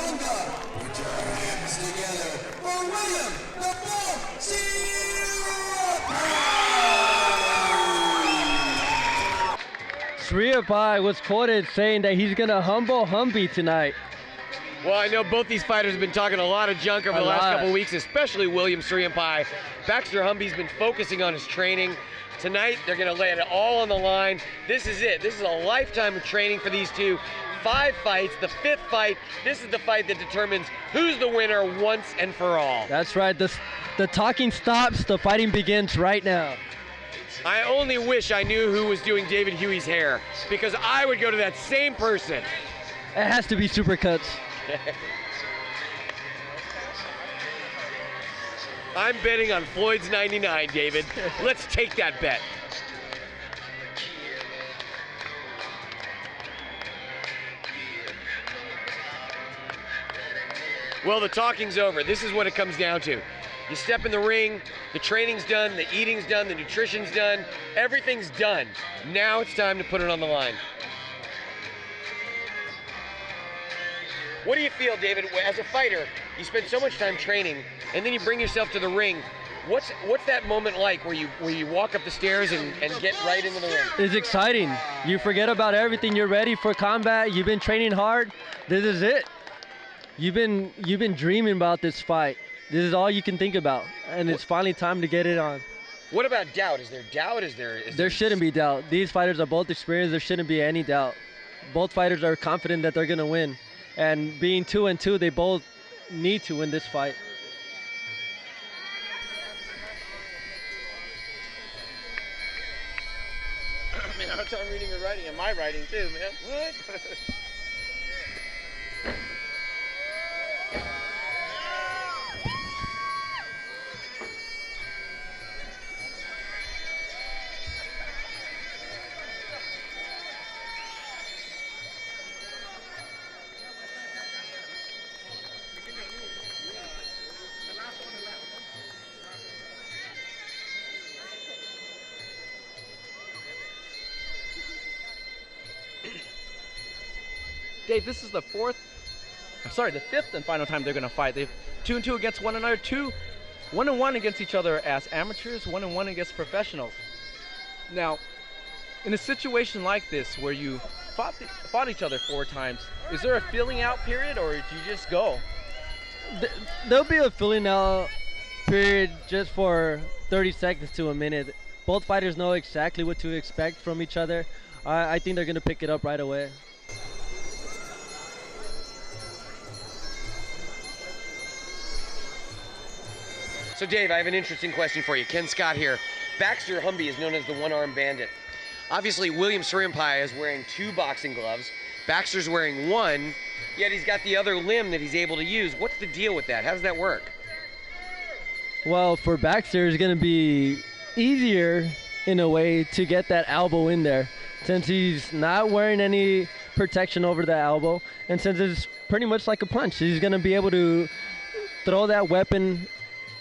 Tonga. Put your hands together for William the Bull Sriapai was quoted saying that he's gonna humble Humby tonight. Well, I know both these fighters have been talking a lot of junk over the last couple weeks, especially William Sriapai. Baxter Humby's been focusing on his training. Tonight, they're gonna lay it all on the line. This is it. This is a lifetime of training for these two. 5 fights, the 5th fight. This is the fight that determines who's the winner once and for all. That's right. The talking stops. The fighting begins right now. I only wish I knew who was doing David Huey's hair, because I would go to that same person. It has to be Supercuts. I'm betting on Floyd's 99, David. Let's take that bet. Well, the talking's over. This is what it comes down to. You step in the ring, the training's done, the eating's done, the nutrition's done, everything's done. Now it's time to put it on the line. What do you feel, David, as a fighter? You spend so much time training, and then you bring yourself to the ring. What's that moment like where you walk up the stairs and get right into the ring? It's exciting. You forget about everything. You're ready for combat. You've been training hard. This is it. You've been dreaming about this fight. This is all you can think about, and it's finally time to get it on. What about doubt? Is there doubt? There shouldn't be doubt. These fighters are both experienced. There shouldn't be any doubt. Both fighters are confident that they're gonna win, and being 2-2, they both need to win this fight. I mean, hard time reading your writing, and my writing too, man. What? Dave, this is the 5th and final time they're going to fight. They've 2-2 against one another, 1-1 against each other as amateurs, 1-1 against professionals. Now, in a situation like this where you fought each other 4 times, is there a feeling out period, or do you just go? There'll be a feeling out period just for 30 seconds to a minute. Both fighters know exactly what to expect from each other. I think they're going to pick it up right away. So Dave, I have an interesting question for you. Ken Scott here. Baxter Humby is known as the one-arm bandit. Obviously, William Sriapai is wearing 2 boxing gloves. Baxter's wearing 1, yet he's got the other limb that he's able to use. What's the deal with that? How does that work? Well, for Baxter, it's going to be easier in a way to get that elbow in there, since he's not wearing any protection over the elbow, and since it's pretty much like a punch, he's going to be able to throw that weapon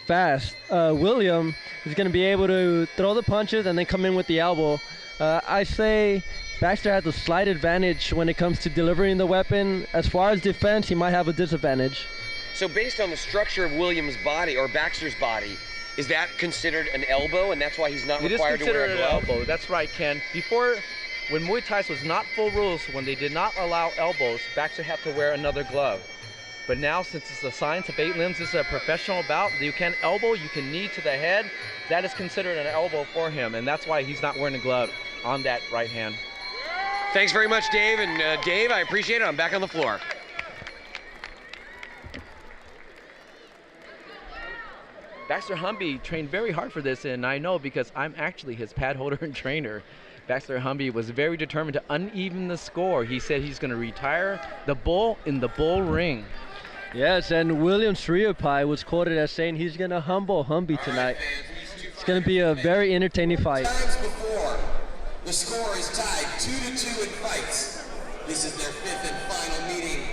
fast. William is going to be able to throw the punches and then come in with the elbow. I say Baxter has a slight advantage when it comes to delivering the weapon. As far as defense, he might have a disadvantage. So based on the structure of William's body, or Baxter's body, is that considered an elbow, and that's why he's not required to wear a glove? It is considered an elbow. That's right, Ken. Before, when Muay Thai was not full rules, when they did not allow elbows, Baxter had to wear another glove. But now, since it's the science of 8 limbs, this is a professional bout. You can elbow, you can knee to the head. That is considered an elbow for him, and that's why he's not wearing a glove on that right hand. Thanks very much, Dave. And Dave, I appreciate it. I'm back on the floor. Baxter Humby trained very hard for this, and I know because I'm actually his pad holder and trainer. Baxter Humby was very determined to uneven the score. He said he's going to retire the bull in the bull ring. Yes, and William Sriapai was quoted as saying he's going to humble Humby tonight. It's going to be a very entertaining fight. Times before, the score is tied 2-2 in fights. This is their 5th and final meeting.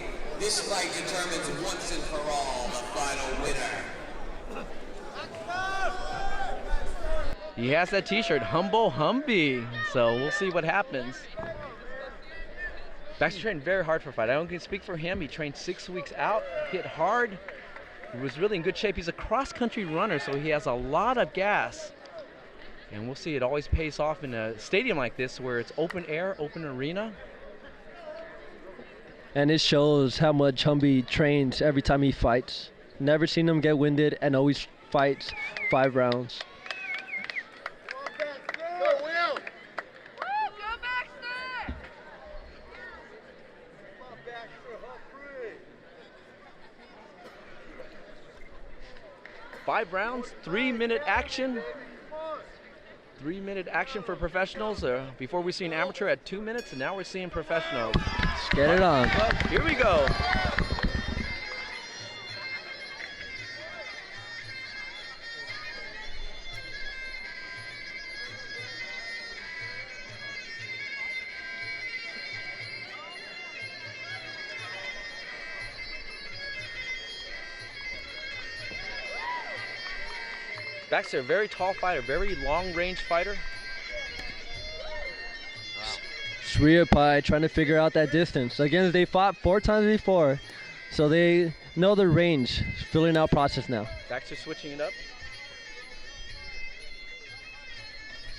This fight determines once and for all the final winner. He has that t-shirt, Humble Humby. So we'll see what happens. Baxter trained very hard for a fight. I don't can speak for him. He trained 6 weeks out, hit hard. He was really in good shape. He's a cross-country runner, so he has a lot of gas. And we'll see, it always pays off in a stadium like this where it's open air, open arena. And it shows how much Humby trains every time he fights. Never seen him get winded and always fights 5 rounds. Five rounds, 3-minute action. 3-minute action for professionals. Before we see an amateur at 2 minutes, and now we're seeing professionals. Let's get it on. Here we go. Baxter, a very tall fighter, very long-range fighter. Shriopai trying to figure out that distance. Again, they fought 4 times before, so they know the range. Filling out process now. Baxter switching it up.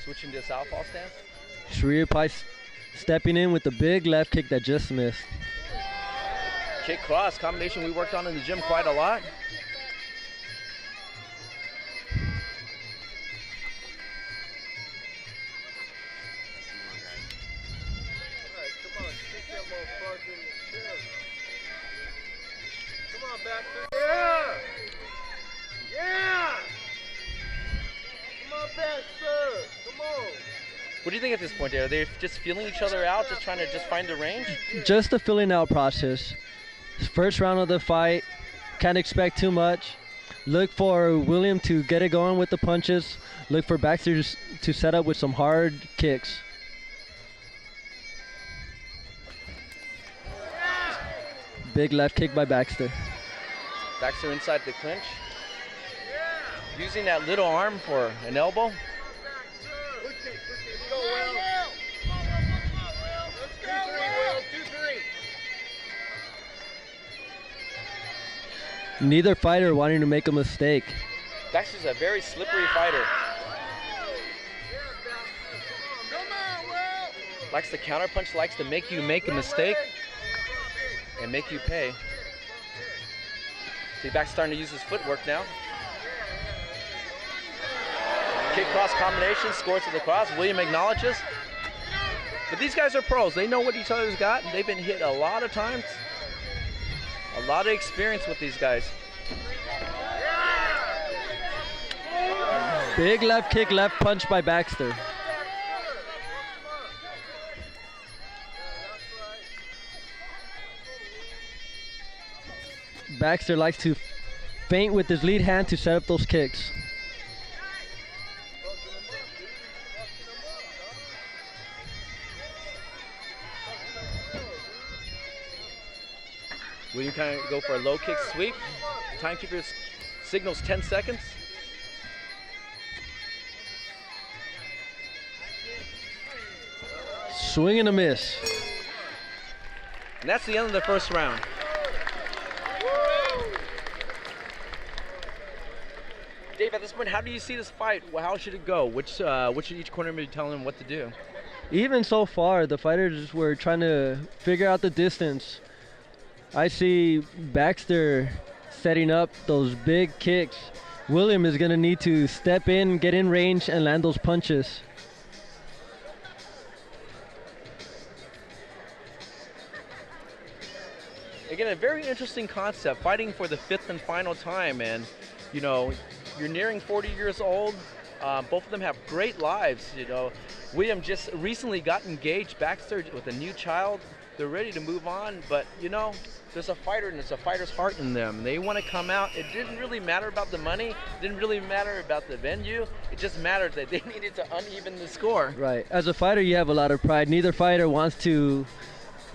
Switching to a southpaw stance. Shriopai stepping in with the big left kick that just missed. Kick cross combination we worked on in the gym quite a lot. What do you think at this point, Are they just feeling each other out, just trying to find the range? Just the filling out process. First round of the fight, can't expect too much. Look for William to get it going with the punches. Look for Baxter to set up with some hard kicks. Big left kick by Baxter. Baxter inside the clinch. Using that little arm for an elbow. Neither fighter wanting to make a mistake. Baxter's a very slippery fighter. Likes to counterpunch, likes to make you make a mistake and make you pay. See, Baxter's starting to use his footwork now. Kick cross combination, scores to the cross. William acknowledges. But these guys are pros. They know what each other's got. They've been hit a lot of times. A lot of experience with these guys. Big left kick, left punch by Baxter. Baxter likes to feint with his lead hand to set up those kicks. William kind of go for a low kick sweep. Timekeeper signals 10 seconds. Swing and a miss. And that's the end of the first round. Dave, at this point, how do you see this fight? Well, how should it go? Which should each corner be telling them what to do? Even so far, the fighters were trying to figure out the distance. I see Baxter setting up those big kicks. William is going to need to step in, get in range, and land those punches. Again, a very interesting concept, fighting for the 5th and final time. And, you know, you're nearing 40 years old. Both of them have great lives, you know. William just recently got engaged, Baxter with a new child. They're ready to move on, but, you know, there's a fighter and there's a fighter's heart in them. They want to come out. It didn't really matter about the money. It didn't really matter about the venue. It just mattered that they needed to uneven the score. Right. As a fighter, you have a lot of pride. Neither fighter wants to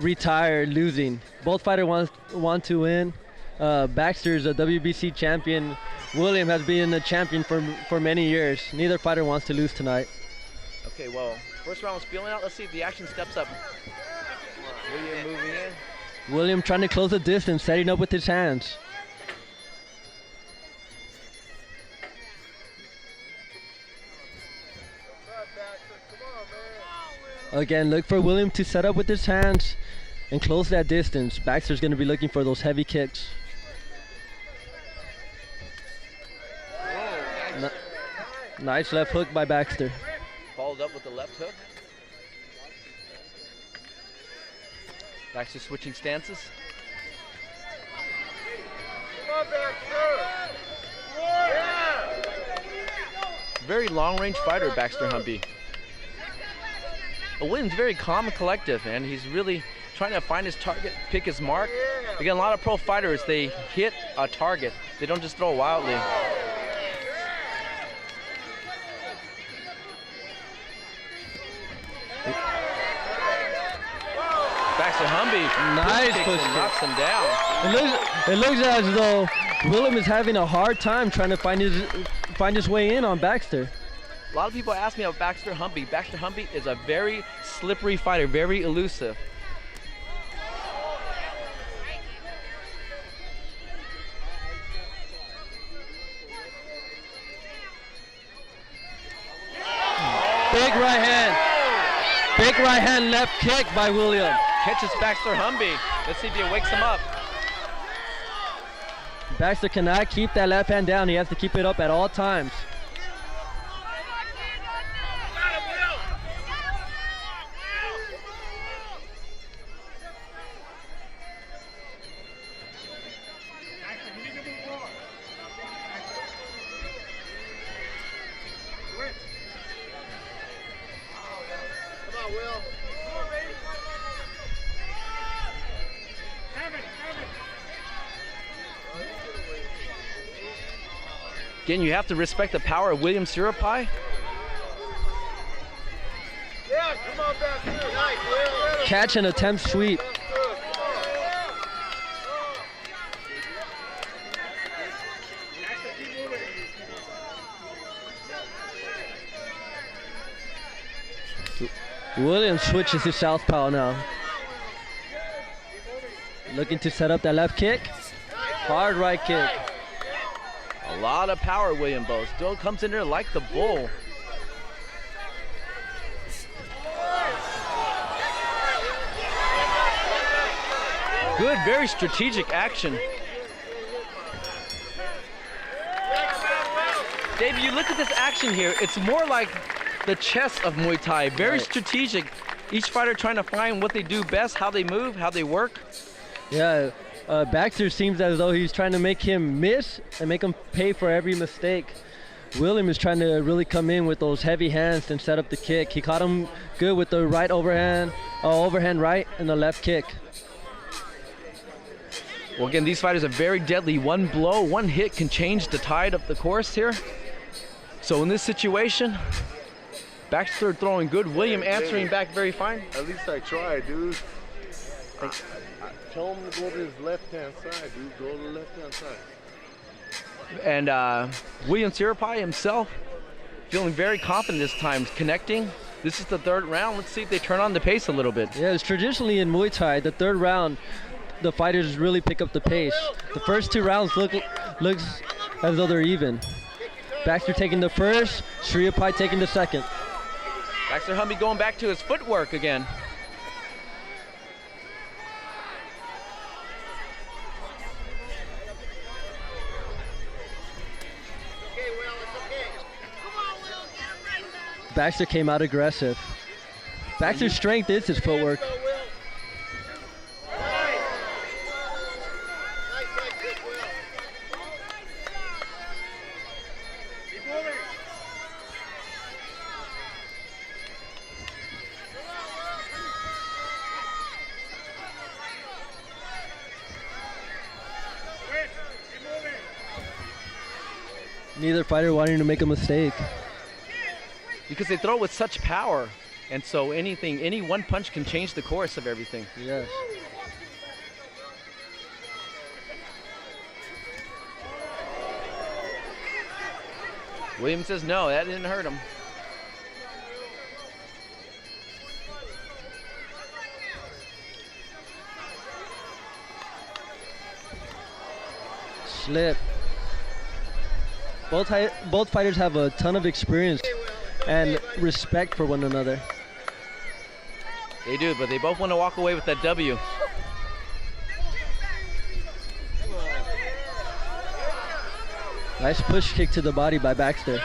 retire losing. Both fighters want to win. Baxter's a WBC champion. William has been a champion for many years. Neither fighter wants to lose tonight. Okay, well, first round was feeling out. Let's see if the action steps up. William moving in. William trying to close the distance, setting up with his hands. Again, look for William to set up with his hands and close that distance. Baxter's going to be looking for those heavy kicks. Nice left hook by Baxter. Followed up with the left hook. Baxter switching stances. Very long-range fighter, Baxter Humby. William's very calm and collective, and he's really trying to find his target, pick his mark. Again, a lot of pro fighters, they hit a target. They don't just throw wildly. Baxter Humby, nice push, knocks him down. It looks as though William is having a hard time trying to find his way in on Baxter. A lot of people ask me about Baxter Humby. Baxter Humby is a very slippery fighter, very elusive. Big right hand. Big right hand left kick by William. Catches Baxter Humby. Let's see if he wakes him up. Baxter cannot keep that left hand down. He has to keep it up at all times. Again, you have to respect the power of William Sirapai. Yeah, come on back. Nice, Will. Catch and attempt sweep. Williams switches to southpaw now. Looking to set up that left kick. Hard right kick. A lot of power, William Bowe. Still comes in there like the bull. Good, very strategic action. Dave, you look at this action here, it's more like the chess of Muay Thai. Very strategic. Each fighter trying to find what they do best, how they move, how they work. Yeah, Baxter seems as though he's trying to make him miss and make him pay for every mistake. William is trying to really come in with those heavy hands and set up the kick. He caught him good with the right overhand right and the left kick. Well, again, these fighters are very deadly. One blow, one hit can change the tide of the course here. So in this situation, Baxter throwing good, William answering back very fine. At least I tried, dude. Tell him to go to his left-hand side, dude. Go to the left-hand side. And William Sirapai himself feeling very confident this time, connecting. This is the third round. Let's see if they turn on the pace a little bit. Yeah, it's traditionally in Muay Thai, the third round, the fighters really pick up the pace. The first two rounds looks as though they're even. Baxter taking the first, Sirapai taking the second. Baxter Humby going back to his footwork again. Baxter came out aggressive. Baxter's strength is his footwork. Neither fighter wanting to make a mistake. Because they throw with such power, and so any one punch can change the course of everything. Yes. Williams says no, that didn't hurt him. slip. Both fighters have a ton of experience and respect for one another. They do, but they both want to walk away with that W. Nice push kick to the body by Baxter.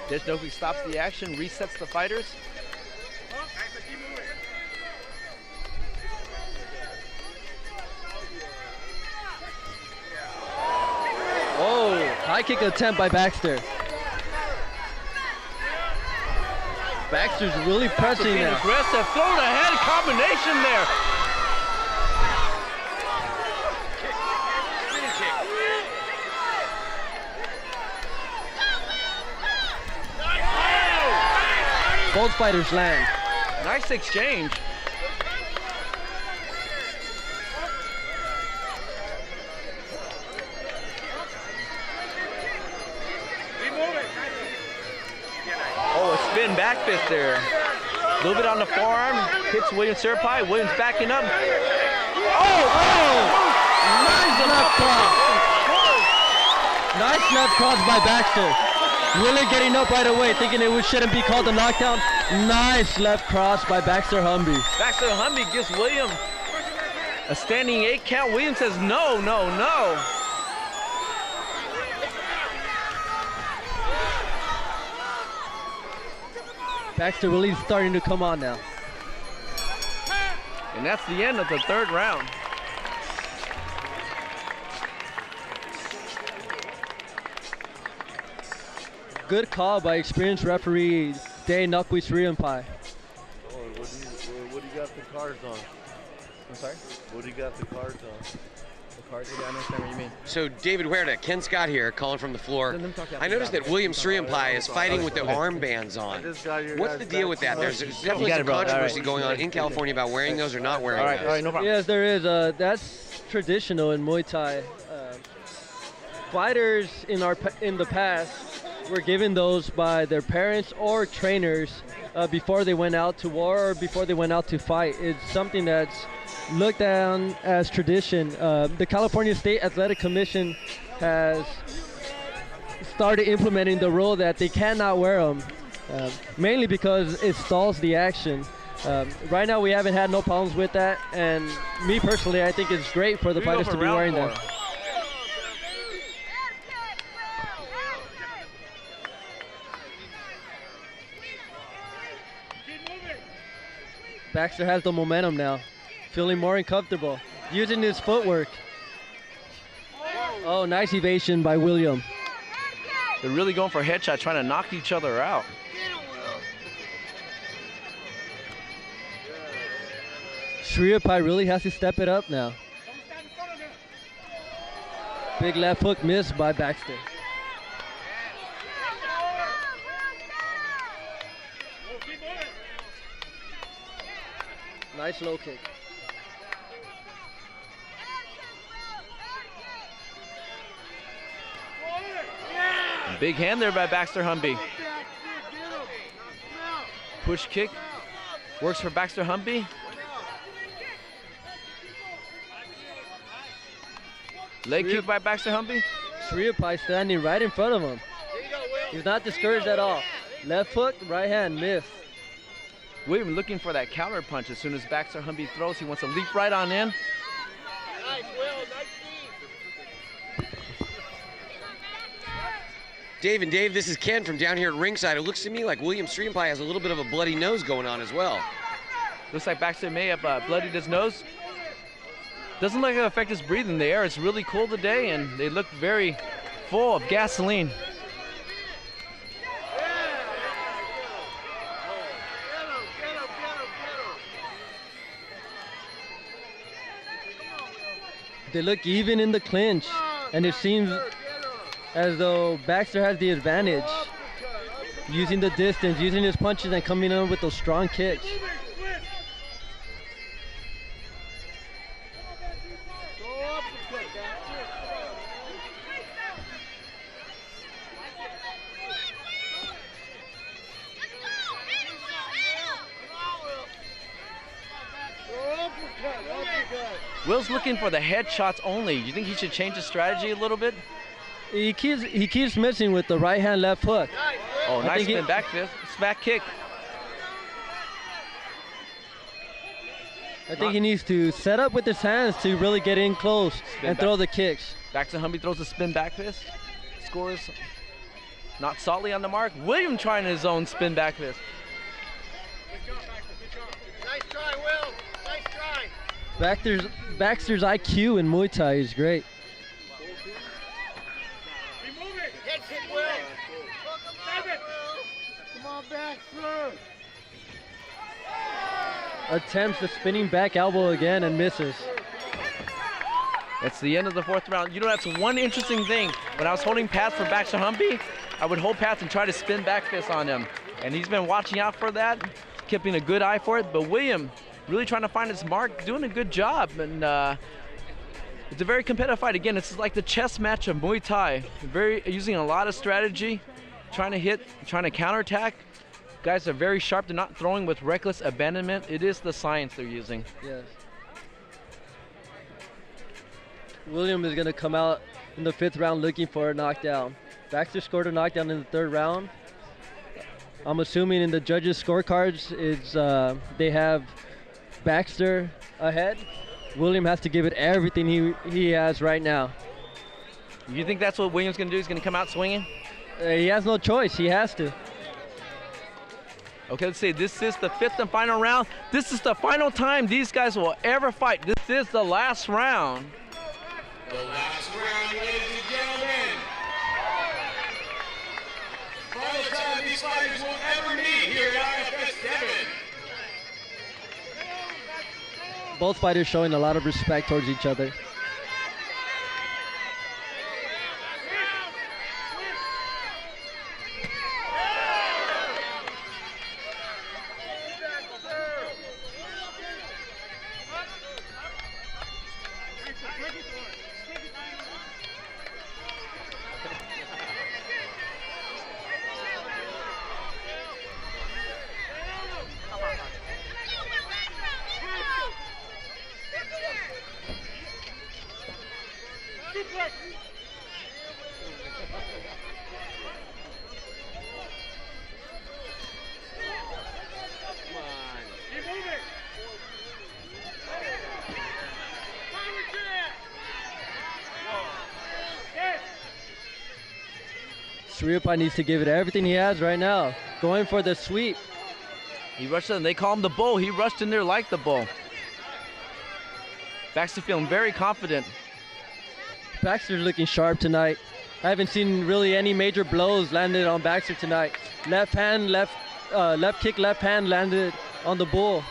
Deshnoki stops the action, resets the fighters. Oh, high kick attempt by Baxter. Baxter's really pressing now. Aggressive, throw the head combination there. Both fighters land. Nice exchange. Oh, a spin back fist there. A little bit on the forearm. Hits Williams Siripai. Williams backing up. Nice left cross. Nice left cross by Baxter. Really getting up right away, thinking it shouldn't be called a knockdown. Nice left cross by Baxter Humby. Baxter Humby gives William a standing 8 count. William says no, no, no. Baxter really starting to come on now. And that's the end of the 3rd round. Good call by experienced referee Day Nakwi Sriampai. Oh, what do you got the cards on? I'm sorry? What do you got the cards on? The cards? I don't understand what you mean. So David Huerta, Ken Scott here, calling from the floor. I noticed that William Sriampai is fighting with the armbands on. What's the deal with that? There's definitely some controversy going on in California about wearing those or not wearing those. All right, no problem. Yes, there is. That's traditional in Muay Thai. Fighters in the past were given those by their parents or trainers before they went out to war or before they went out to fight. It's something that's looked down as tradition. The California State Athletic Commission has started implementing the rule that they cannot wear them, mainly because it stalls the action. Right now we haven't had no problems with that, and me personally, I think it's great for the fighters to be wearing them. Baxter has the momentum now, feeling more uncomfortable, using his footwork. Oh, nice evasion by William. They're really going for headshots, trying to knock each other out. Sriampai really has to step it up now. Big left hook missed by Baxter. Nice low kick. Big hand there by Baxter Humby. Push kick. Works for Baxter Humby. Leg kick by Baxter Humby. Sriampai standing right in front of him. He's not discouraged at all. Left hook, right hand, missed. William looking for that counter punch. As soon as Baxter Humby throws, he wants to leap right on in. Nice, Will, nice Dave, this is Ken from down here at ringside. It looks to me like William Sriampai has a little bit of a bloody nose going on as well. Looks like Baxter may have bloodied his nose. Doesn't look like it'll affect his breathing. The air is really cool today, and they look very full of gasoline. They look even in the clinch, and it seems as though Baxter has the advantage, using the distance, using his punches, and coming in with those strong kicks. Will's looking for the headshots only. You think he should change his strategy a little bit? He keeps missing with the right hand, left hook. Oh, nice spin back fist. Back kick. I think he needs to set up with his hands to really get in close and throw the kicks. Back to Humby, throws a spin back fist. Scores not solidly on the mark. William trying his own spin back fist. Nice try, Will. Nice try. Baxter's IQ in Muay Thai is great. Head kick, Will. Come on, Baxter. Attempts the spinning back elbow again and misses. That's the end of the 4th round. You know, that's one interesting thing. When I was holding pads for Baxter Humby, I would hold pads and try to spin back fist on him. And he's been watching out for that, keeping a good eye for it. But William really trying to find his mark, doing a good job. And it's a very competitive fight. Again, it's like the chess match of Muay Thai. Using a lot of strategy, trying to hit, trying to counterattack. Guys are very sharp. They're not throwing with reckless abandonment. It is the science they're using. Yes. William is going to come out in the 5th round looking for a knockdown. Baxter scored a knockdown in the 3rd round. I'm assuming in the judges' scorecards they have Baxter ahead. William has to give it everything he has right now. You think that's what William's going to do? He's going to come out swinging? He has no choice. He has to. Okay, let's see. This is the 5th and final round. This is the final time these guys will ever fight. This is the last round. The last round, ladies and gentlemen. Final time these fighters will ever meet here at IFS07. Both fighters showing a lot of respect towards each other. Sriappai needs to give it everything he has right now. Going for the sweep. He rushed in. They call him the bull. He rushed in there like the bull. Baxter feeling very confident. Baxter's looking sharp tonight. I haven't seen really any major blows landed on Baxter tonight. Left hand, left kick, left hand landed on the bull.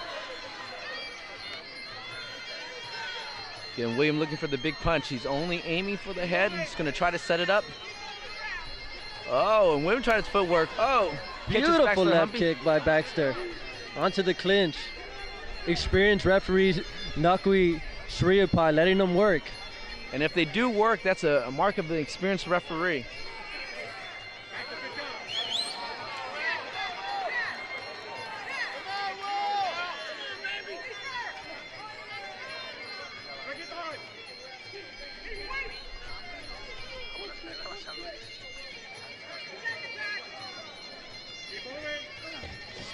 Again, William looking for the big punch. He's only aiming for the head. He's going to try to set it up. Oh, and William tried his footwork. Oh, beautiful left kick by Baxter. Onto the clinch. Experienced referee Nakui Sriappai letting them work. And if they do work, that's a mark of the experienced referee.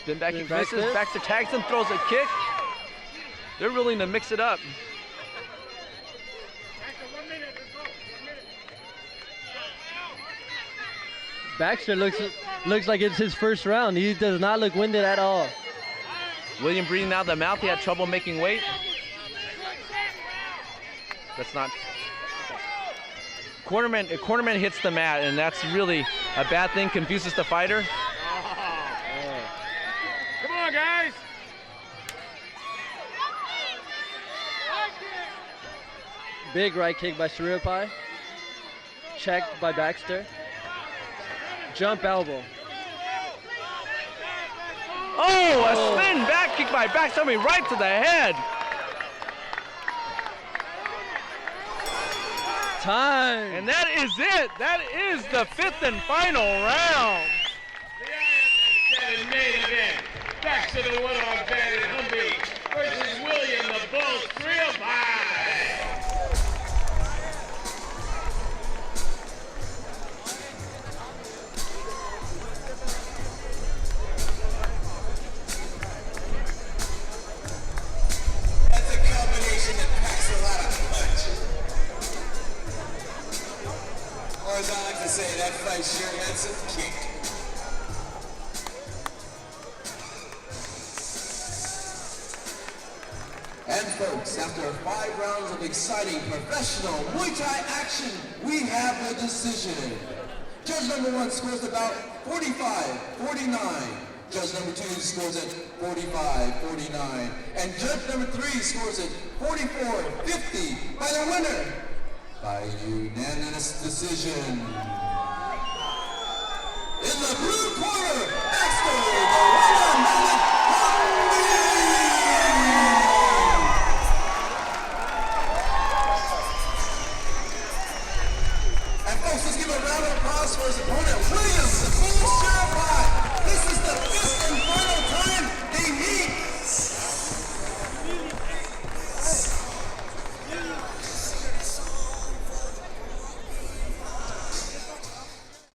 Spin back and misses. Baxter tags him, throws a kick. They're willing to mix it up. Baxter looks like it's his first round. He does not look winded at all. William breathing out the mouth. He had trouble making weight. That's not. Cornerman hits the mat, and that's really a bad thing. Confuses the fighter. Come on, guys. Big right kick by Sriappai. Checked by Baxter. Jump elbow. Oh, a spin back kick by Baxter, right to the head. Time. And that is it. That is the 5th and final round. The IFS07 main event. Baxter the one-on-one Humby versus William the Bull Sriappai. as I like to say, that fight sure had some kick. And folks, after 5 rounds of exciting professional Muay Thai action, we have the decision. Judge number 1 scores about 45-49. Judge number 2 scores at 45-49. And judge number 3 scores at 44-50 by the winner by unanimous decision. In the blue corner, Master, the one-on-one Let's give a round of applause for his opponent, William.